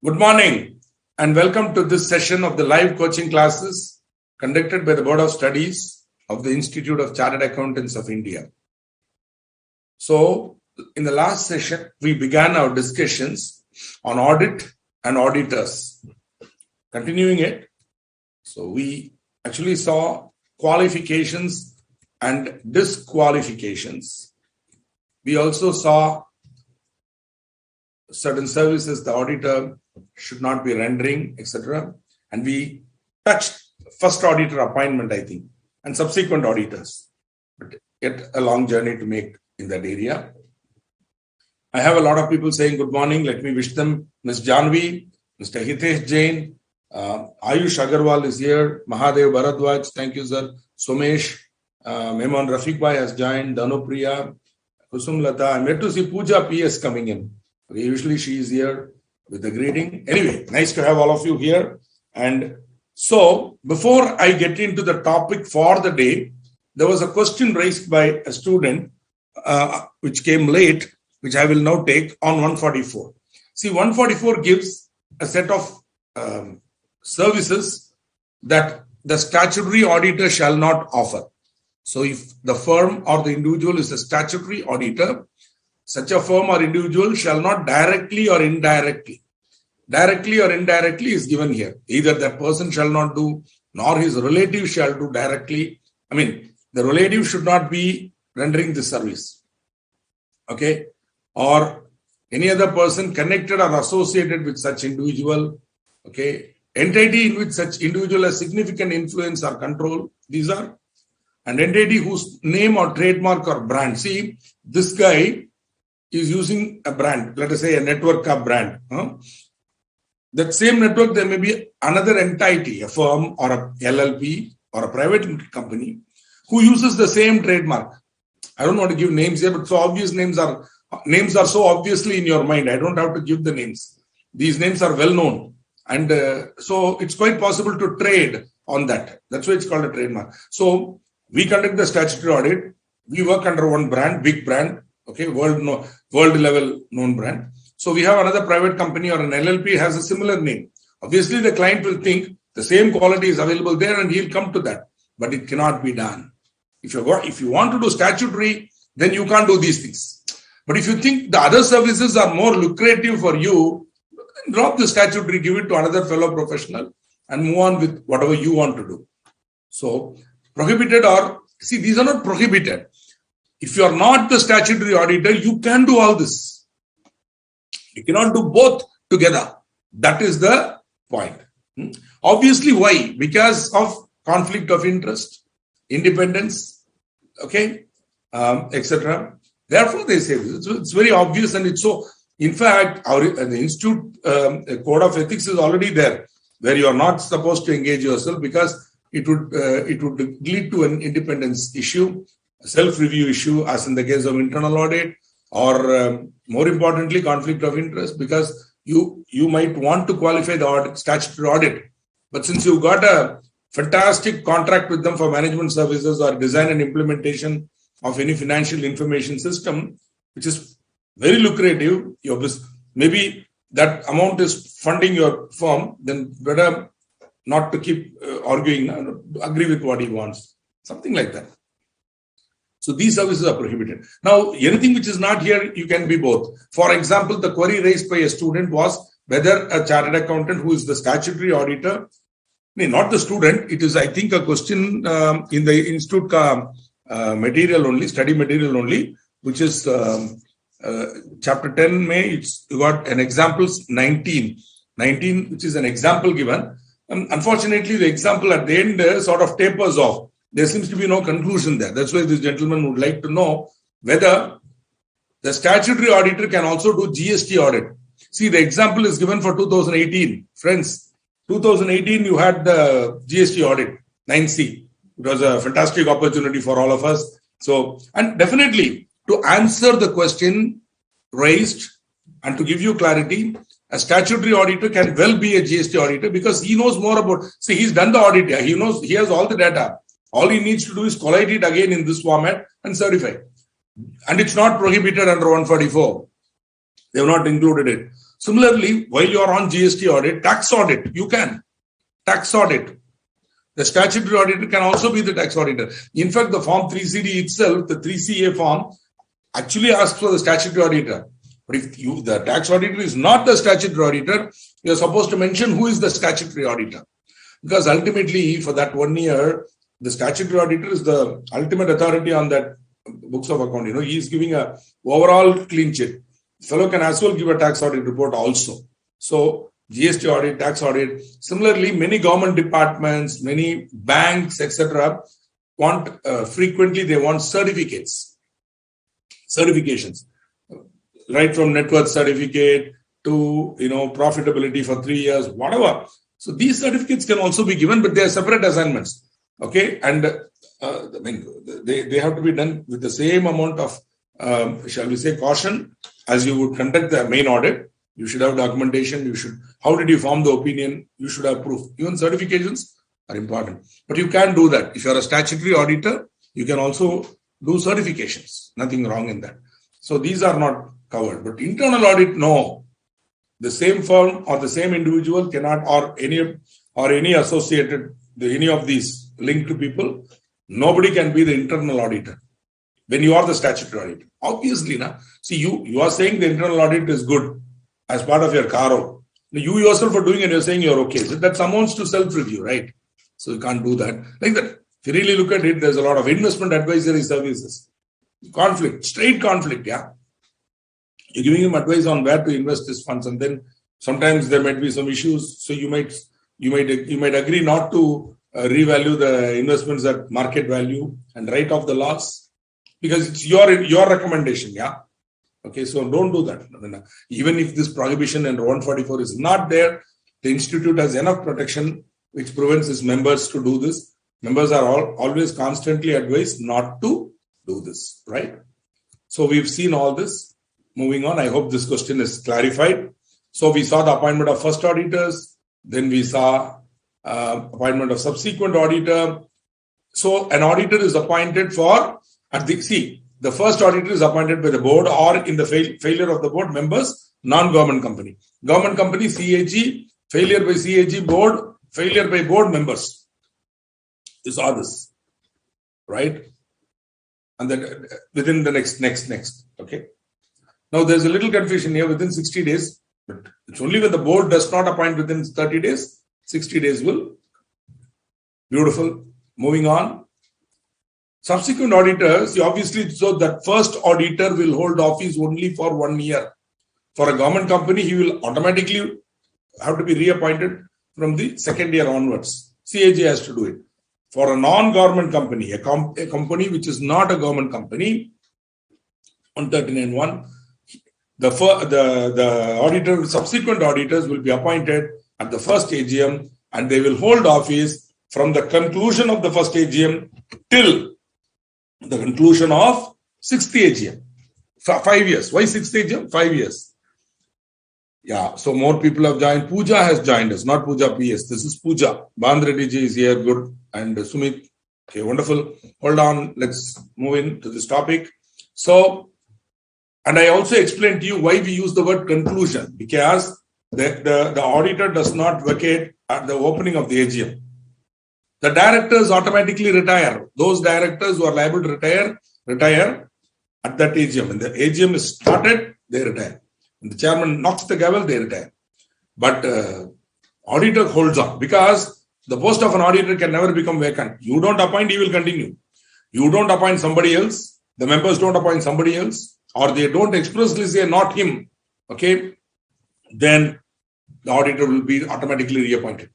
Good morning and welcome to this session of the live coaching classes conducted by the Board of Studies of the Institute of Chartered Accountants of India. So, in the last session, we began our discussions on audit and auditors. Continuing it, so we actually saw qualifications and disqualifications. We also saw certain services the auditor should not be rendering, etc. And we touched first auditor appointment, I think, and subsequent auditors. But yet a long journey to make in that area. I have a lot of people saying good morning. Let me wish them. Ms. Janvi, Mr. Hitesh Jain, Ayush Agarwal is here. Mahadev Bharadwaj, thank you, sir. Somesh, Memon Rafiq Bhai has joined. Dhanupriya, Kusum Lata. I'm yet to see Pooja PS coming in. Okay, usually she is here with the greeting. Anyway, nice to have all of you here. And so, before I get into the topic for the day, there was a question raised by a student which came late, which I will now take on 144. See, 144 gives a set of services that the statutory auditor shall not offer. So, if the firm or the individual is a statutory auditor, such a firm or individual shall not directly or indirectly is given here. Either that person shall not do, nor his relative shall do directly. I mean, the relative should not be rendering this service. Okay? Or any other person connected or associated with such individual. Okay? Entity in which such individual has significant influence or control. These are. And entity whose name or trademark or brand. See, this guy is using a brand, let us say a network of brand. That same network, there may be another entity, a firm or a LLP or a private company who uses the same trademark. I don't want to give names here, but so obvious names are so obviously in your mind. I don't have to give the names. These names are well known. And so it's quite possible to trade on that. That's why it's called a trademark. So we conduct the statutory audit. We work under one brand, big brand. Okay, world level known brand. So we have another private company or an LLP has a similar name. Obviously, the client will think the same quality is available there and he'll come to that. But it cannot be done. If you want to do statutory, then you can't do these things. But if you think the other services are more lucrative for you, drop the statutory, give it to another fellow professional and move on with whatever you want to do. So prohibited or, see, these are not prohibited. If you are not the statutory auditor, you can do all this. You cannot do both together. That is the point. Obviously, why? Because of conflict of interest, independence, okay, etc. Therefore, they say this. It's very obvious and it's so. In fact, the Institute Code of Ethics is already there, where you are not supposed to engage yourself because it would lead to an independence issue, self-review issue, as in the case of internal audit, or more importantly, conflict of interest, because you might want to qualify the statutory audit. But since you've got a fantastic contract with them for management services or design and implementation of any financial information system, which is very lucrative, maybe that amount is funding your firm, then better not to keep arguing, agree with what he wants. Something like that. So these services are prohibited. Now, anything which is not here, you can be both. For example, the query raised by a student was whether a chartered accountant who is the statutory auditor, not the student, it is, I think, a question in the institute material only, study material only, which is chapter 10, you got an examples 19, which is an example given. Unfortunately, the example at the end sort of tapers off. There seems to be no conclusion there. That's why this gentleman would like to know whether the statutory auditor can also do GST audit. See, the example is given for 2018. Friends, 2018, you had the GST audit, 9C. It was a fantastic opportunity for all of us. So, and definitely to answer the question raised and to give you clarity, a statutory auditor can well be a GST auditor because he knows more about, see, he's done the audit. He knows, he has all the data. All he needs to do is collate it again in this format and certify. And it's not prohibited under 144. They have not included it. Similarly, while you are on GST audit, tax audit, you can. Tax audit. The statutory auditor can also be the tax auditor. In fact, the Form 3CD itself, the 3CA form, actually asks for the statutory auditor. But if the tax auditor is not the statutory auditor, you are supposed to mention who is the statutory auditor. Because ultimately, for that 1 year, the statutory auditor is the ultimate authority on that books of account. He is giving a overall clean sheet. Fellow can as well give a tax audit report also. So, GST audit, tax audit. Similarly, many government departments, many banks, etc., frequently they want certifications, right from net worth certificate to profitability for 3 years, whatever. So these certificates can also be given, but they are separate assignments. Okay, and they have to be done with the same amount of, shall we say, caution as you would conduct the main audit. You should have documentation. How did you form the opinion? You should have proof. Even certifications are important. But you can do that. If you are a statutory auditor, you can also do certifications. Nothing wrong in that. So these are not covered. But internal audit, no. The same firm or the same individual cannot, or any associated, any of these linked to people, nobody can be the internal auditor when you are the statutory auditor. Obviously, see, you are saying the internal audit is good as part of your COL. You yourself are doing it, you're saying you're okay. So that amounts to self-review, right? So you can't do that. Like that. If you really look at it, there's a lot of investment advisory services. Straight conflict, yeah. You're giving him advice on where to invest his funds, and then sometimes there might be some issues. So you might agree not to revalue the investments at market value and write off the loss because it's your recommendation, yeah. Okay, so don't do that. Even if this prohibition and 144 is not there, the institute has enough protection which prevents its members to do this. Members are always constantly advised not to do this, right? So we've seen all this. Moving on, I hope this question is clarified. So we saw the appointment of first auditors, then we saw appointment of subsequent auditor. So an auditor is appointed the first auditor is appointed by the board, or in the failure of the board members, non-government company. Government company, CAG, failure by CAG board, failure by board members. You saw this, right? And then within the next. Okay. Now there's a little confusion here within 60 days, but it's only when the board does not appoint within 30 days, 60 days will. Beautiful. Moving on. Subsequent auditors, obviously, so that first auditor will hold office only for 1 year. For a government company, he will automatically have to be reappointed from the second year onwards. CAG has to do it. For a non-government company, a company which is not a government company, 139(1), the auditor, subsequent auditors will be appointed at the first AGM, and they will hold office from the conclusion of the first AGM till the conclusion of 6th AGM. 5 years. Why 6th AGM? 5 years. Yeah, so more people have joined. Pooja has joined us, not Pooja PS. This is Pooja. Bandreddy ji is here, good. And Sumit. Okay, wonderful. Hold on, let's move into this topic. So, and I also explained to you why we use the word conclusion, because the auditor does not vacate at the opening of the AGM. The directors automatically retire. Those directors who are liable to retire at that AGM. When the AGM is started, they retire. When the chairman knocks the gavel, they retire. But auditor holds on, because the post of an auditor can never become vacant. You don't appoint, he will continue. You don't appoint somebody else, the members don't appoint somebody else, or they don't expressly say not him, okay, then the auditor will be automatically reappointed.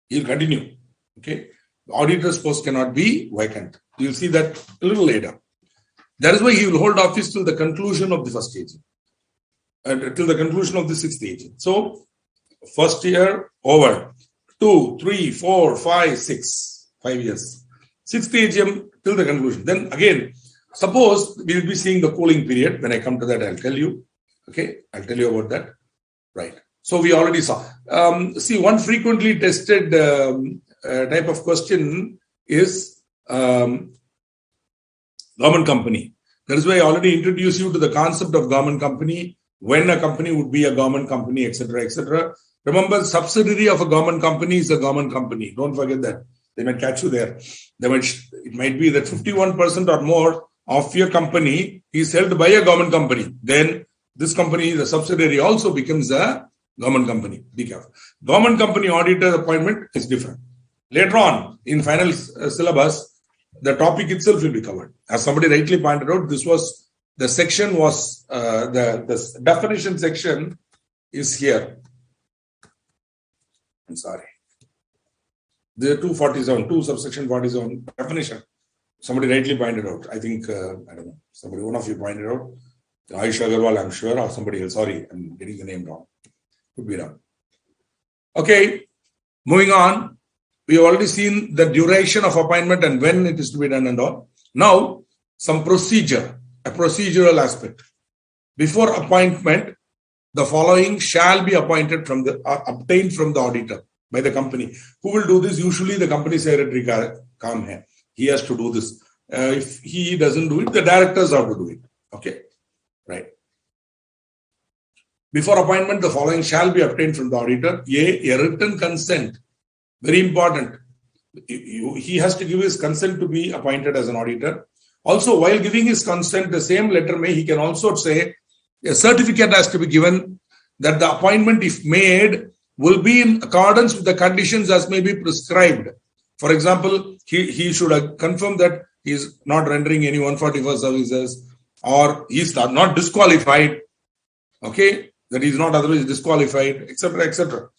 He will continue, okay. The auditor's post cannot be vacant. You will see that a little later. That is why he will hold office till the conclusion of the first AGM, till the conclusion of the 6th AGM. So, first year over, 2, 3, 4, 5, 6, 5 years. 6th AGM till the conclusion. Then again, suppose we will be seeing the cooling period. When I come to that, I'll tell you. Okay, I'll tell you about that. Right. So we already saw. See, one frequently tested type of question is government company. That is why I already introduced you to the concept of government company when a company would be a government company, etc., etc. Remember, subsidiary of a government company is a government company. Don't forget that. They might catch you there. It might be that 51% or more of your company is held by a government company. Then this company, the subsidiary, also becomes a government company. Be careful. Government company auditor appointment is different. Later on, in final syllabus, the topic itself will be covered. As somebody rightly pointed out, the section was, the definition section is here. I'm sorry. The 247, subsection 47 definition. Somebody rightly pointed out. I think, I don't know, one of you pointed out. Ayush Agarwal, I'm sure, or somebody else. Sorry, I'm getting the name wrong. Could be wrong. Okay, moving on. We have already seen the duration of appointment and when it is to be done and all. Now, some procedure, a procedural aspect. Before appointment, the following shall be appointed obtained from the auditor by the company. Who will do this? Usually the company secretary come here. He has to do this. If he doesn't do it, the directors have to do it. Okay, right. Before appointment, the following shall be obtained from the auditor. A written consent. Very important. He has to give his consent to be appointed as an auditor. Also, while giving his consent, the same letter he can also say a certificate has to be given that the appointment, if made, will be in accordance with the conditions as may be prescribed. For example, he should confirm that he is not rendering any 141 services, or he is not disqualified. Okay, that he is not otherwise disqualified, etc., etc.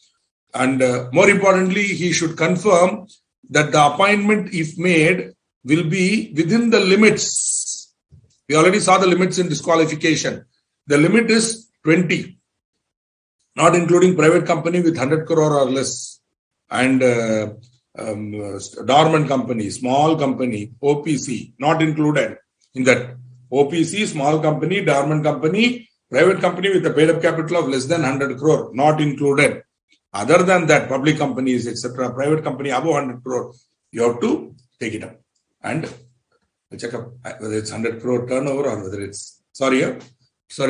And more importantly, he should confirm that the appointment, if made, will be within the limits. We already saw the limits in disqualification. The limit is 20, not including private company with 100 crore or less, and dormant company, small company, OPC, not included in that. OPC, small company, dormant company, private company with a paid up capital of less than 100 crore, not included. Other than that, public companies, etc., private company above 100 crore, you have to take it up and check up whether it's 100 crore turnover or whether it's, sorry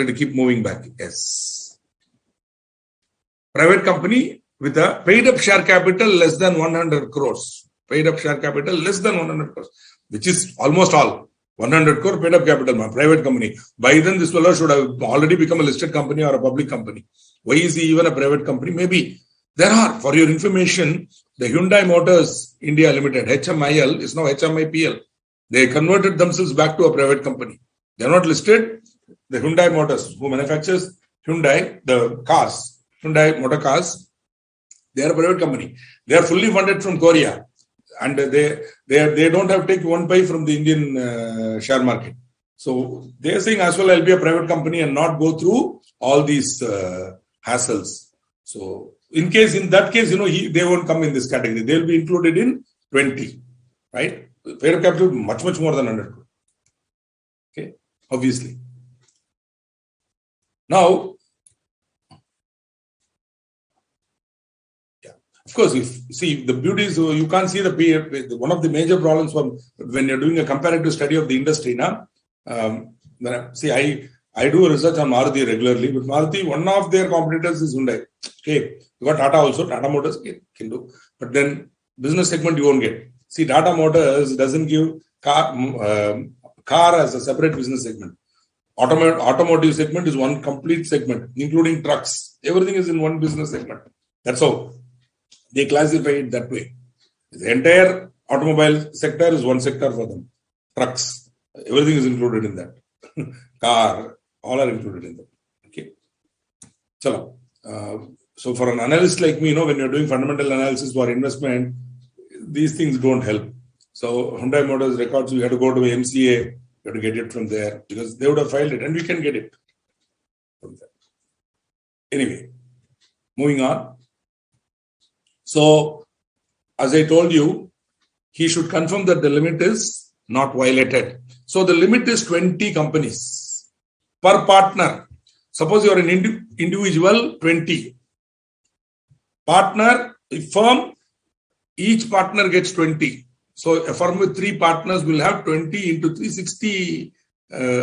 to keep moving back. Yes. Private company with a paid up share capital less than 100 crores. Paid up share capital less than 100 crores, which is almost all. 100 crore paid up capital, private company. By then, this fellow should have already become a listed company or a public company. Why is he even a private company? Maybe. There are, for your information, the Hyundai Motors India Limited, HMIL, is now HMIPL. They converted themselves back to a private company. They are not listed. The Hyundai Motors, who manufactures Hyundai, the cars, Hyundai motor cars, they are a private company. They are fully funded from Korea. And they don't have to take one pie from the Indian share market. So they are saying as well, I'll be a private company and not go through all these hassles. So in that case, they won't come in this category. They'll be included in 20, right? Paid up capital much more than 100 crore. Okay, obviously. Now, of course, the beauty is you can't see one of the major problems when you're doing a comparative study of the industry now. I do research on Maruti regularly, but Maruti, one of their competitors is Hyundai. Okay, you got Tata also, Tata Motors can do, but then business segment you won't get. See, Tata Motors doesn't give car as a separate business segment. Automotive segment is one complete segment, including trucks. Everything is in one business segment. That's how they classify it that way. The entire automobile sector is one sector for them. Trucks, everything is included in that. Car, all are included in that. Okay. So for an analyst like me, when you're doing fundamental analysis for investment, these things don't help. So Hyundai Motors records, we have to go to MCA, you have to get it from there because they would have filed it and we can get it from there. Anyway, moving on. So, as I told you, he should confirm that the limit is not violated. So, the limit is 20 companies per partner. Suppose you are an individual, 20. Partner, a firm, each partner gets 20. So, a firm with 3 partners will have 20 into 360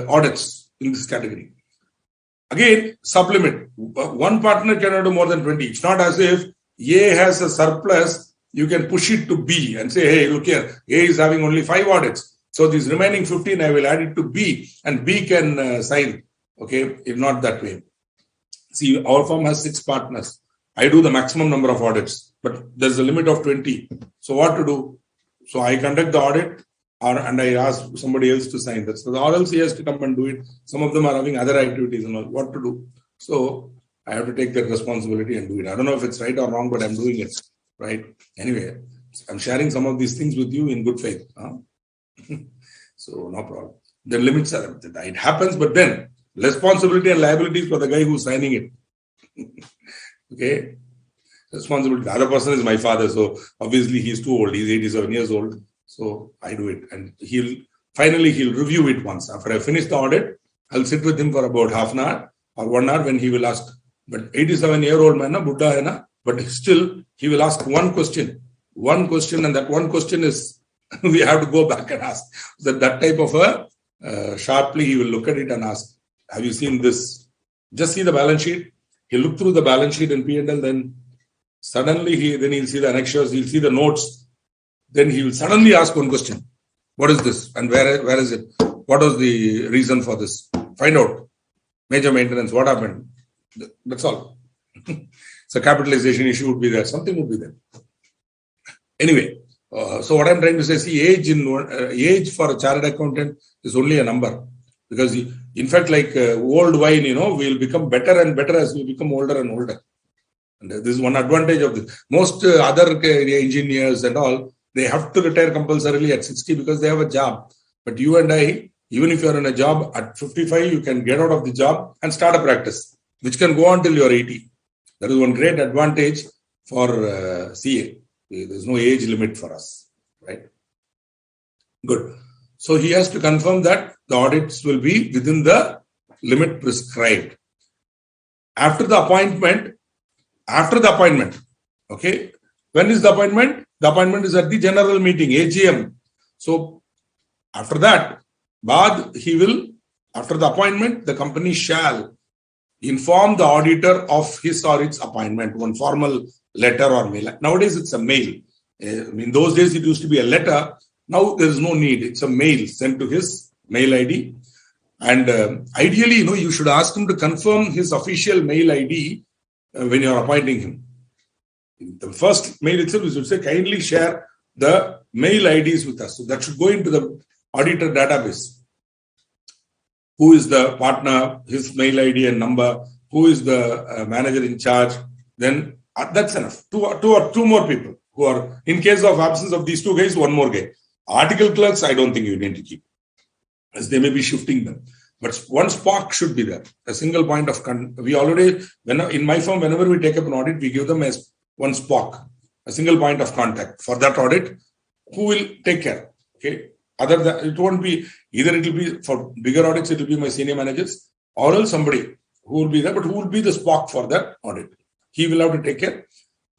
audits in this category. Again, sublimit. One partner cannot do more than 20. It's not as if A has a surplus, you can push it to B and say, hey, look here, A is having only 5 audits. So these remaining 15, I will add it to B and B can sign. Okay, if not that way. See, our firm has 6 partners. I do the maximum number of audits, but there's a limit of 20. So what to do? So I conduct the audit and I ask somebody else to sign that. So the or else he has to come and do it. Some of them are having other activities and all. What to do? So I have to take that responsibility and do it. I don't know if it's right or wrong, but I'm doing it. Right? Anyway, I'm sharing some of these things with you in good faith. So no problem. The limits are, it happens, but then responsibility and liabilities for the guy who's signing it. Okay? Responsibility. The other person is my father, so obviously he's too old. He's 87 years old. So I do it. And he'll review it once. After I finish the audit, I'll sit with him for about half an hour or 1 hour when he will ask. But 87-year-old man, Buddha hai na, but still he will ask one question. One question, and that one question is we have to go back and ask. That type of a sharply he will look at it and ask, have you seen this? Just see the balance sheet. He'll look through the balance sheet and P&L, then suddenly he'll see the annexures, he'll see the notes. Then he will suddenly ask one question. What is this? And where is it? What was the reason for this? Find out. Major maintenance, what happened? That's all. So capitalization issue would be there. Something would be there. Anyway, so what I'm trying to say, see, age for a chartered accountant is only a number. Because in fact, like old wine, we'll become better and better as we become older and older. And this is one advantage of this. Most other engineers and all, they have to retire compulsorily at 60 because they have a job. But you and I, even if you're in a job at 55, you can get out of the job and start a practice, which can go on till you're 80. That is one great advantage for CA. There's no age limit for us, right? Good. So he has to confirm that the audits will be within the limit prescribed. After the appointment, okay, when is the appointment? The appointment is at the general meeting, AGM. So after that, after the appointment, the company shall inform the auditor of his or its appointment, one formal letter or mail. Nowadays, it's a mail. In those days, it used to be a letter. Now, there is no need. It's a mail sent to his mail ID. And ideally, you should ask him to confirm his official mail ID when you are appointing him. In the first mail itself, you should say, kindly share the mail IDs with us. So that should go into the auditor database. Who is the partner, his mail ID and number, who is the manager in charge, then that's enough. Two more people who are, in case of absence of these 2 guys, 1 more guy. Article clerks, I don't think you need to keep, as they may be shifting them. But one SPOC should be there, a single point of contact. We already, in my firm, whenever we take up an audit, we give them as one SPOC, a single point of contact for that audit, who will take care. Okay. Other than, it won't be, either it will be for bigger audits, it will be my senior managers, or else somebody who will be there, but who will be the SPOC for that audit. He will have to take care.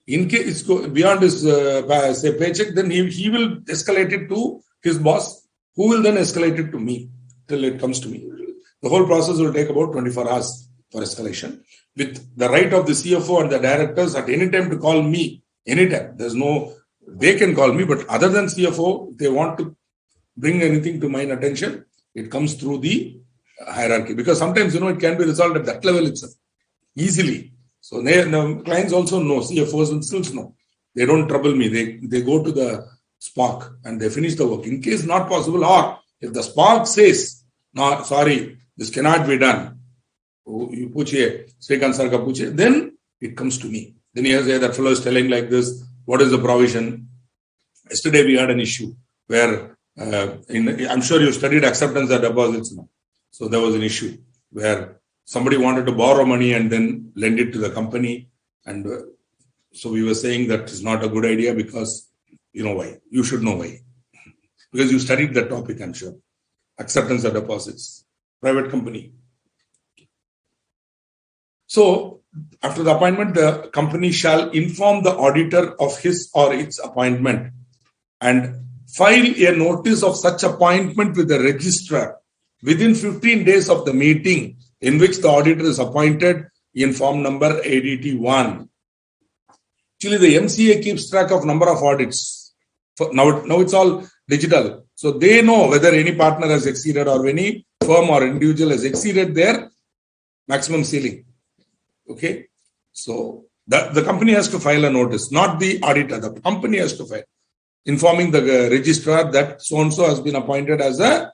In case it's beyond his say paycheck, then he will escalate it to his boss, who will then escalate it to me till it comes to me. The whole process will take about 24 hours for escalation, with the right of the CFO and the directors at any time to call me. Anytime. They can call me, but other than CFO, if they want to bring anything to my attention, it comes through the hierarchy. Because sometimes, it can be resolved at that level itself, easily. So the clients also know, CFOs themselves know. They don't trouble me. They go to the SPOC and they finish the work. In case not possible, or if the SPOC says, no, sorry, this cannot be done, you puche, then it comes to me. Then he has that fellow is telling like this, what is the provision? Yesterday we had an issue where, I'm sure you studied acceptance of deposits now. So there was an issue where somebody wanted to borrow money and then lend it to the company. And so we were saying that is not a good idea because you know why. You should know why. Because you studied that topic, I'm sure. Acceptance of deposits, private company. So after the appointment, the company shall inform the auditor of his or its appointment and file a notice of such appointment with the registrar within 15 days of the meeting in which the auditor is appointed in form number ADT1. Actually, the MCA keeps track of number of audits. Now it's all digital. So they know whether any partner has exceeded or any firm or individual has exceeded their maximum ceiling. Okay. So the company has to file a notice, not the auditor. The company has to file, informing the registrar that so-and-so has been appointed as a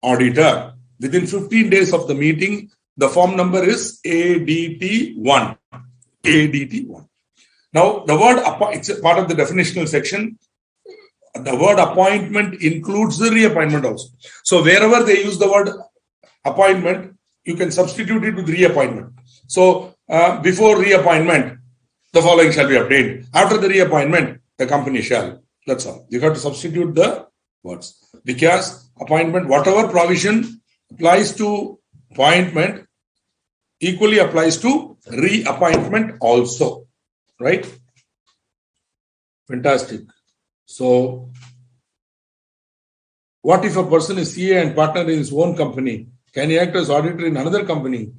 auditor. Within 15 days of the meeting, the form number is ADT1. ADT1. Now, the word, it's part of the definitional section. The word appointment includes the reappointment also. So, wherever they use the word appointment, you can substitute it with reappointment. So, before reappointment, the following shall be obtained. After the reappointment, the company shall. That's all. You got to substitute the words. Because appointment, whatever provision applies to appointment, equally applies to reappointment also. Right? Fantastic. So, what if a person is CA and partner in his own company? Can he act as auditor in another company?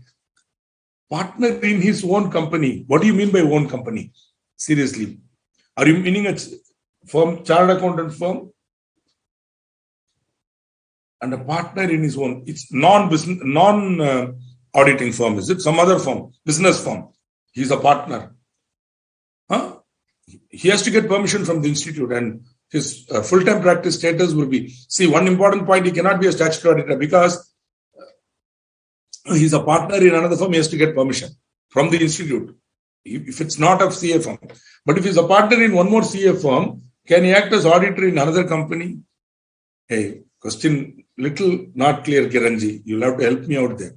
Partner in his own company. What do you mean by own company? Seriously. Are you meaning a firm, chartered accountant firm? And a partner in his own. It's non-business, non-auditing firm. Is it some other firm? Business firm. He's a partner. Huh? He has to get permission from the institute, and his full-time practice status will be. See, one important point, he cannot be a statutory auditor because he's a partner in another firm. He has to get permission from the institute if it's not a CA firm. But if he's a partner in one more CA firm, can he act as auditor in another company? Hey, question little not clear, Kiranji. You'll have to help me out there.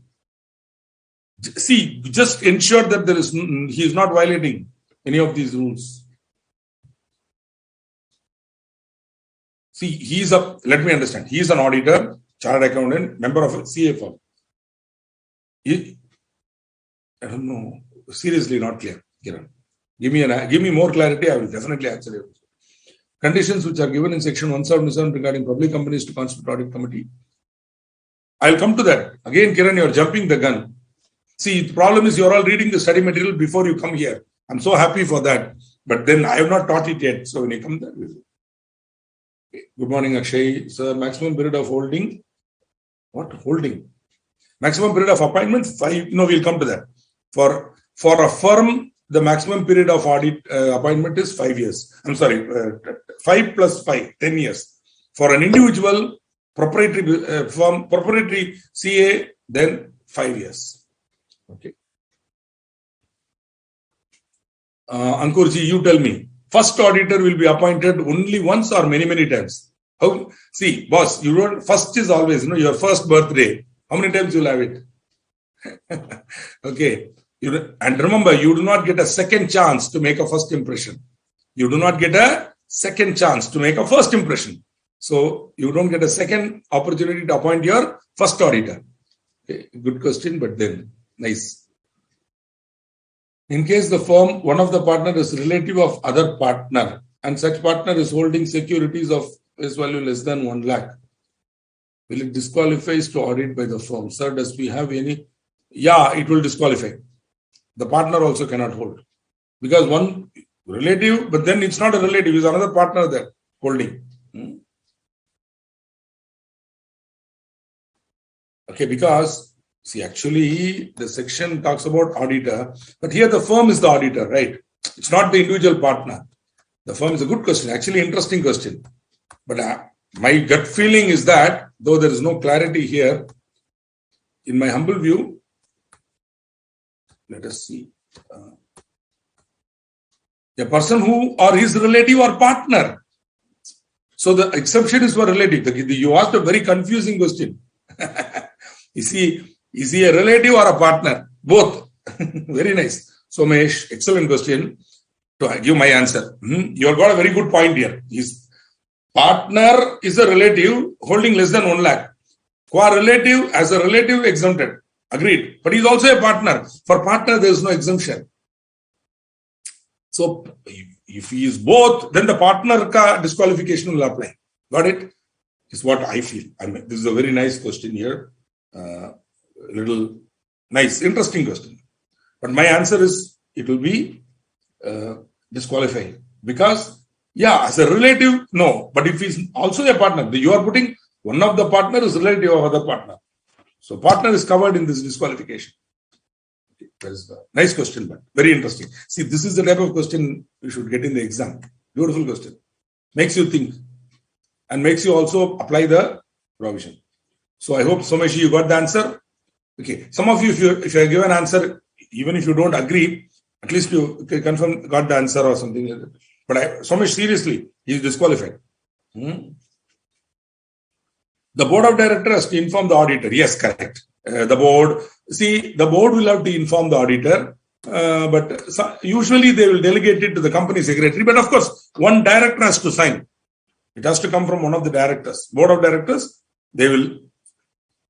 See, just ensure that he is not violating any of these rules. See, let me understand. He is an auditor, chartered accountant, member of a CA firm. I don't know. Seriously, not clear, Kiran. Give me more clarity. I will definitely answer you. Conditions which are given in section 177 regarding public companies to constitute audit committee. I'll come to that. Again, Kiran, you're jumping the gun. See, the problem is you're all reading the study material before you come here. I'm so happy for that. But then I have not taught it yet. So when you come there, we will. Okay. Good morning, Akshay. Sir, maximum period of holding. What? Holding. Maximum period of appointment, 5. No, we'll come to that. For a firm, the maximum period of audit appointment is 5 years. I'm sorry, 5 plus 5, 10 years. For an individual proprietary firm, proprietary CA, then 5 years. Okay. Ankurji, you tell me. First auditor will be appointed only once or many times? How? See, boss, you don't. First is always, your first birthday. How many times you'll have it? Okay. And remember, you do not get a second chance to make a first impression. You do not get a second chance to make a first impression. So, you don't get a second opportunity to appoint your first auditor. Okay. Good question, but then, nice. In case the firm, one of the partner is relative of other partner, and such partner is holding securities of face value less than 1 lakh, will it disqualify to audit by the firm? Sir, does we have any? Yeah, it will disqualify. The partner also cannot hold. Because one relative, but then it's not a relative, it's another partner there holding. Okay, because, see, actually, the section talks about auditor, but here the firm is the auditor, right? It's not the individual partner. The firm is a good question, actually interesting question. But my gut feeling is that, though there is no clarity here, in my humble view, let us see. A person who or his relative or partner. So the exception is for relative. You asked a very confusing question. Is he a relative or a partner? Both. Very nice. So Mahesh, excellent question. To give my answer. You have got a very good point here. His partner is a relative holding less than 1 lakh. Co-relative as a relative exempted. Agreed. But he's also a partner. For partner, there is no exemption. So if he is both, then the partner disqualification will apply. Got it? Is what I feel. This is a very nice question here. little nice, interesting question. But my answer is it will be disqualifying because, yeah, as a relative, no. But if he's also a partner, you are putting one of the partner is relative of other partner. So partner is covered in this disqualification. That is a nice question, but very interesting. See, this is the type of question you should get in the exam. Beautiful question. Makes you think and makes you also apply the provision. So I hope, Someshi, you got the answer. Okay. Some of you, if you give an answer, even if you don't agree, at least you can confirm got the answer or something like that. But Somesh, seriously, he is disqualified. The board of directors has to inform the auditor. Yes, correct. The board will have to inform the auditor, but usually they will delegate it to the company secretary. But of course, one director has to sign. It has to come from one of the directors. Board of directors, they will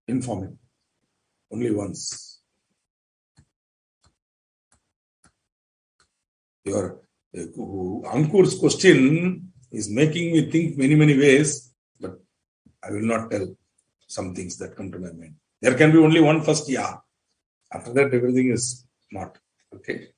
inform him only once. Your Ankur's question is making me think many ways, but I will not tell some things that come to my mind. There can be only one first yeah. After that, everything is not. Okay.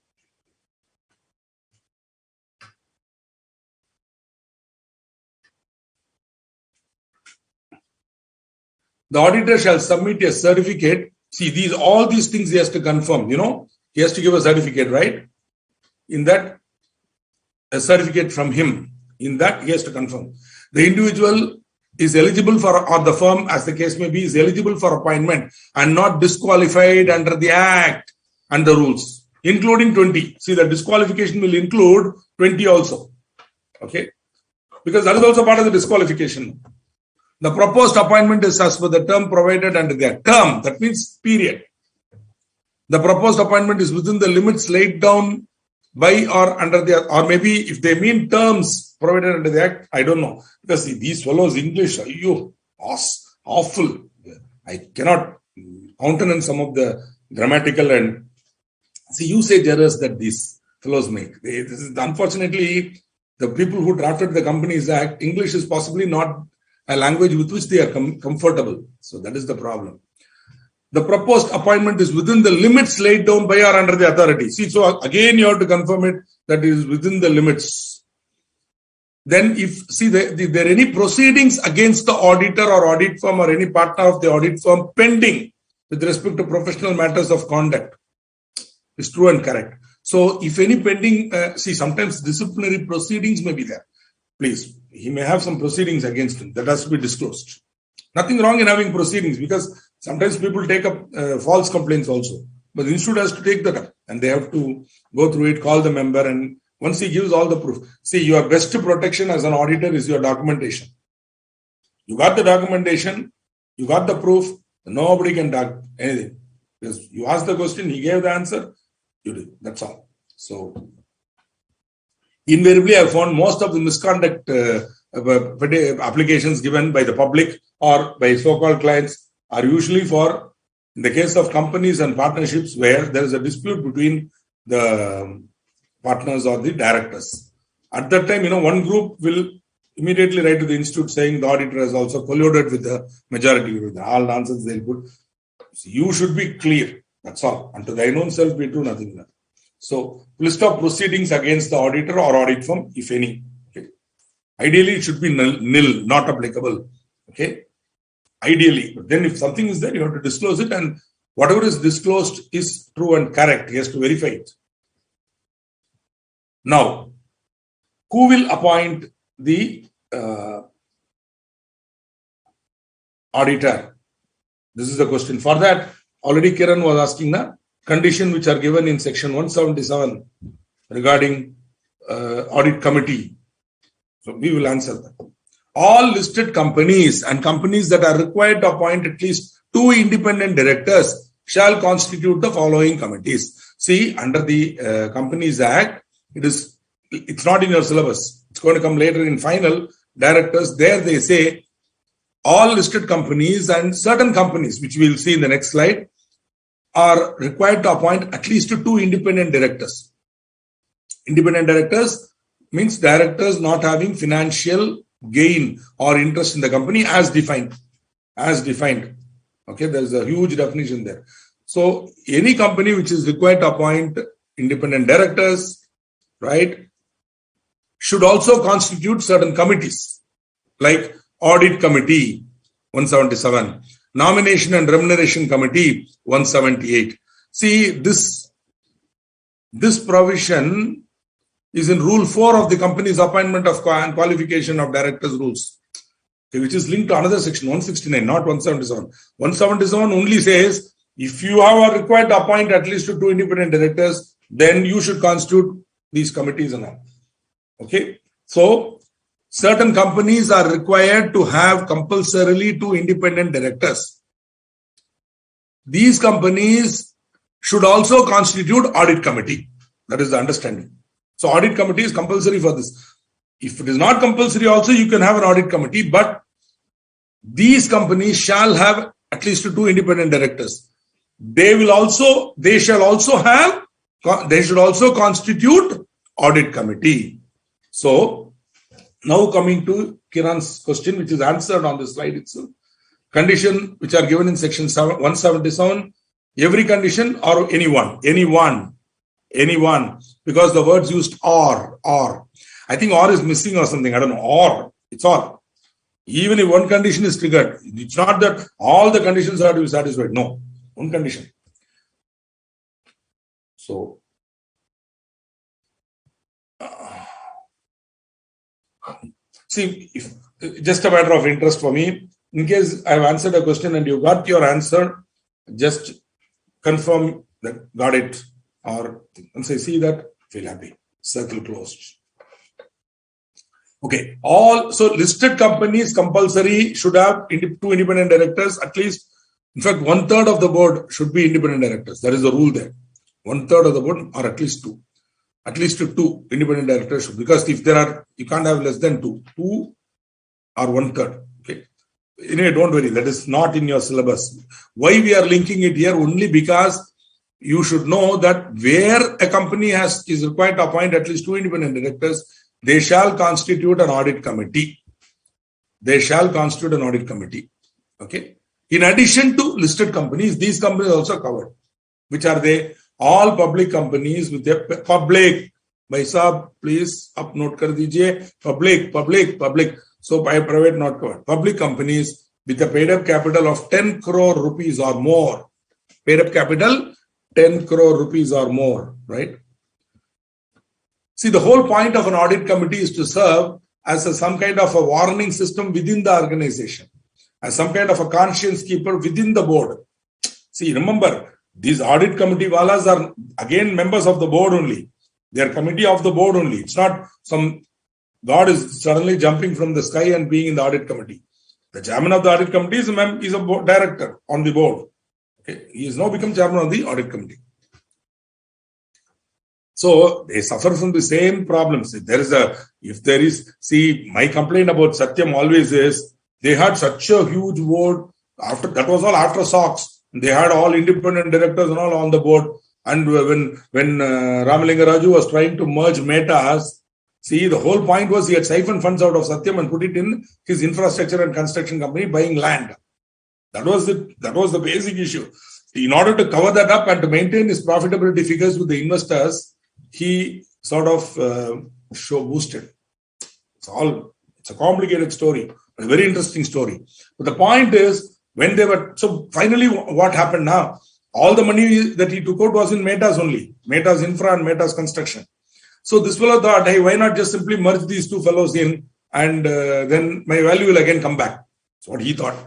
The auditor shall submit a certificate. See, all these things he has to confirm. He has to give a certificate, right? In that, a certificate from him. In that, he has to confirm. The individual is eligible for, or the firm, as the case may be, is eligible for appointment and not disqualified under the Act and the rules, including 20. See, the disqualification will include 20 also. Okay? Because that is also part of the disqualification. The proposed appointment is as per the term provided under the Act. Term, that means period. The proposed appointment is within the limits laid down by or under the, or maybe if they mean terms provided under the Act, I don't know. Because these fellows English, awful. I cannot countenance some of the grammatical and usage errors that these fellows make. Unfortunately, the people who drafted the Companies Act, English is possibly not a language with which they are comfortable. So that is the problem. The proposed appointment is within the limits laid down by or under the authority. See, so again you have to confirm it that it is within the limits. Then if there are any proceedings against the auditor or audit firm or any partner of the audit firm pending with respect to professional matters of conduct, is true and correct. So if any pending, sometimes disciplinary proceedings may be there. Please, he may have some proceedings against him that has to be disclosed. Nothing wrong in having proceedings because sometimes people take up false complaints also. But the institute has to take that up and they have to go through it, call the member, and once he gives all the proof. See, your best protection as an auditor is your documentation. You got the documentation, you got the proof, nobody can do anything. Because you asked the question, he gave the answer, you did. That's all. So, invariably, I found most of the misconduct applications given by the public or by so-called clients are usually for, in the case of companies and partnerships where there is a dispute between the partners or the directors. At that time, one group will immediately write to the institute saying the auditor has also colluded with the majority group. All nonsense they'll put. So you should be clear. That's all. Unto thine own self be true, nothing less. So, list of proceedings against the auditor or audit firm, if any. Okay. Ideally, it should be nil, not applicable. Okay. Ideally. But then if something is there, you have to disclose it, and whatever is disclosed is true and correct. He has to verify it. Now, who will appoint the auditor? This is the question. For that, already Kiran was asking the condition which are given in section 177 regarding audit committee. So we will answer that. All listed companies and companies that are required to appoint at least 2 independent directors shall constitute the following committees. See, under the Companies Act, it's not in your syllabus. It's going to come later in final directors. There they say all listed companies and certain companies, which we will see in the next slide, are required to appoint at least 2 independent directors. Independent directors means directors not having financial gain or interest in the company as defined. Okay, there's a huge definition there. So any company which is required to appoint independent directors, right, should also constitute certain committees like Audit Committee 177, Nomination and Remuneration Committee 178. See, this provision is in Rule 4 of the Company's Appointment of and Qualification of Directors Rules, which is linked to another section, 169, not 177. 177 only says, if you are required to appoint at least 2 independent directors, then you should constitute these committees and all. Okay. So, certain companies are required to have compulsorily 2 independent directors. These companies should also constitute audit committee. That is the understanding. So, audit committee is compulsory for this. If it is not compulsory also, you can have an audit committee, but these companies shall have at least 2 independent directors. They shall also constitute audit committee. So, now coming to Kiran's question, which is answered on the slide itself. Condition which are given in section 177, every condition or anyone, because the words used or. I think or is missing or something, I don't know, or, it's or. Even if one condition is triggered, it's not that all the conditions are to be satisfied, no, one condition. So, see, if just a matter of interest for me, in case I've answered a question and you got your answer, just confirm that got it, or once I see that, feel happy. Circle closed. Okay, so listed companies compulsory should have 2 independent directors, at least, in fact, 1/3 of the board should be independent directors. That is the rule there. 1/3 of the board, or at least 2. At least 2 independent directors should, because if there are, you can't have less than 2 or 1/3. Okay. Anyway, don't worry, that is not in your syllabus. Why we are linking it here? Only because you should know that where a company is required to appoint at least 2 independent directors, they shall constitute an audit committee. Okay. In addition to listed companies, these companies also covered. Which are they? All public companies with a public. Bhai sahab, please up note kar dijiye. Public. So by private not covered. Public companies with a paid up capital of 10 crore rupees or more. Paid up capital 10 crore rupees or more, right? See, the whole point of an audit committee is to serve as some kind of a warning system within the organization, as some kind of a conscience keeper within the board. See, remember, these audit committee walas are again members of the board only. They are committee of the board only. It's not some God is suddenly jumping from the sky and being in the audit committee. The chairman of the audit committee is a director on the board. Okay, he has now become chairman of the audit committee. So they suffer from the same problems. My complaint about Satyam always is they had such a huge board. That was all after SOX. They had all independent directors and all on the board. And when Ramalinga Raju was trying to merge Metas, see, the whole point was he had siphoned funds out of Satyam and put it in his infrastructure and construction company buying land. That was the basic issue. In order to cover that up and to maintain his profitability figures with the investors, he sort of boosted. It's a complicated story, a very interesting story. But the point is, so finally what happened now? All the money that he took out was in Metas only. Metas Infra and Metas Construction. So this fellow thought, hey, why not just simply merge these 2 fellows in and then my value will again come back. That's what he thought.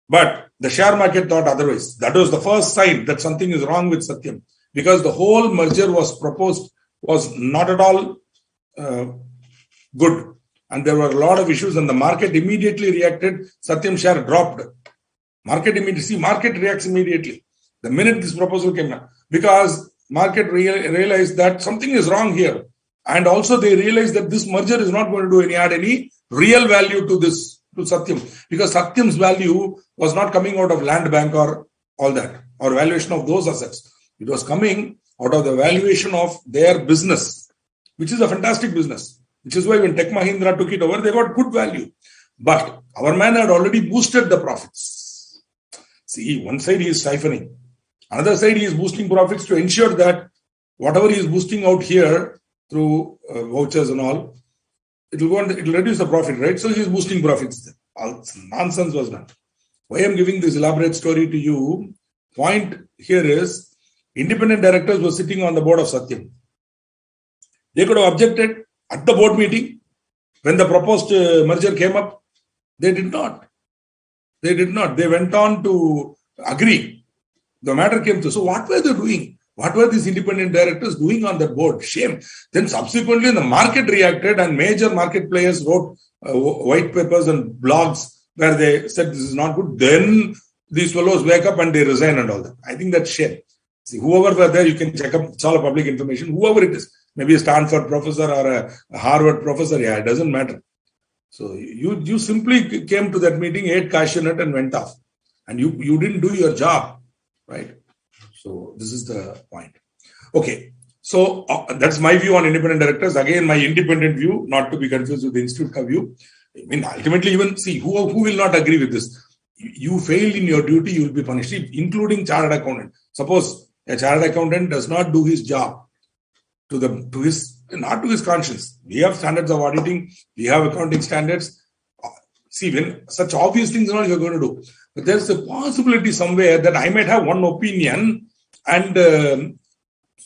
But the share market thought otherwise. That was the first sign that something is wrong with Satyam. Because the whole merger was proposed was not at all good. And there were a lot of issues and the market immediately reacted. Satyam share dropped. Market reacts immediately. The minute this proposal came out. Because market realized that something is wrong here. And also they realized that this merger is not going to add any real value to Satyam. Because Satyam's value was not coming out of land bank or all that. Or valuation of those assets. It was coming out of the valuation of their business, which is a fantastic business, which is why when Tech Mahindra took it over, they got good value. But our man had already boosted the profits. See, one side he is siphoning. Another side he is boosting profits to ensure that whatever he is boosting out here through vouchers and all, it will reduce the profit, right? So he is boosting profits. All nonsense was done. Why I am giving this elaborate story to you? Point here is independent directors were sitting on the board of Satyam. They could have objected at the board meeting when the proposed merger came up. They did not. They went on to agree. The matter came through. So what were they doing? What were these independent directors doing on that board? Shame. Then subsequently the market reacted and major market players wrote white papers and blogs where they said this is not good. Then these fellows wake up and they resign and all that. I think that's shame. See, whoever were there, you can check up. It's all public information. Whoever it is, maybe a Stanford professor or a Harvard professor, yeah, it doesn't matter. So you simply came to that meeting, ate cashew nut and went off. And you didn't do your job, right? So this is the point. Okay. So that's my view on independent directors. Again, my independent view, not to be confused with the institute view. I mean, ultimately, even see who will not agree with this. You failed in your duty, you will be punished, including chartered accountant. Suppose a chartered accountant does not do his job not to his conscience. We have standards of auditing, we have accounting standards. See, when such obvious things are all you're going to do. But there's a possibility somewhere that I might have one opinion, and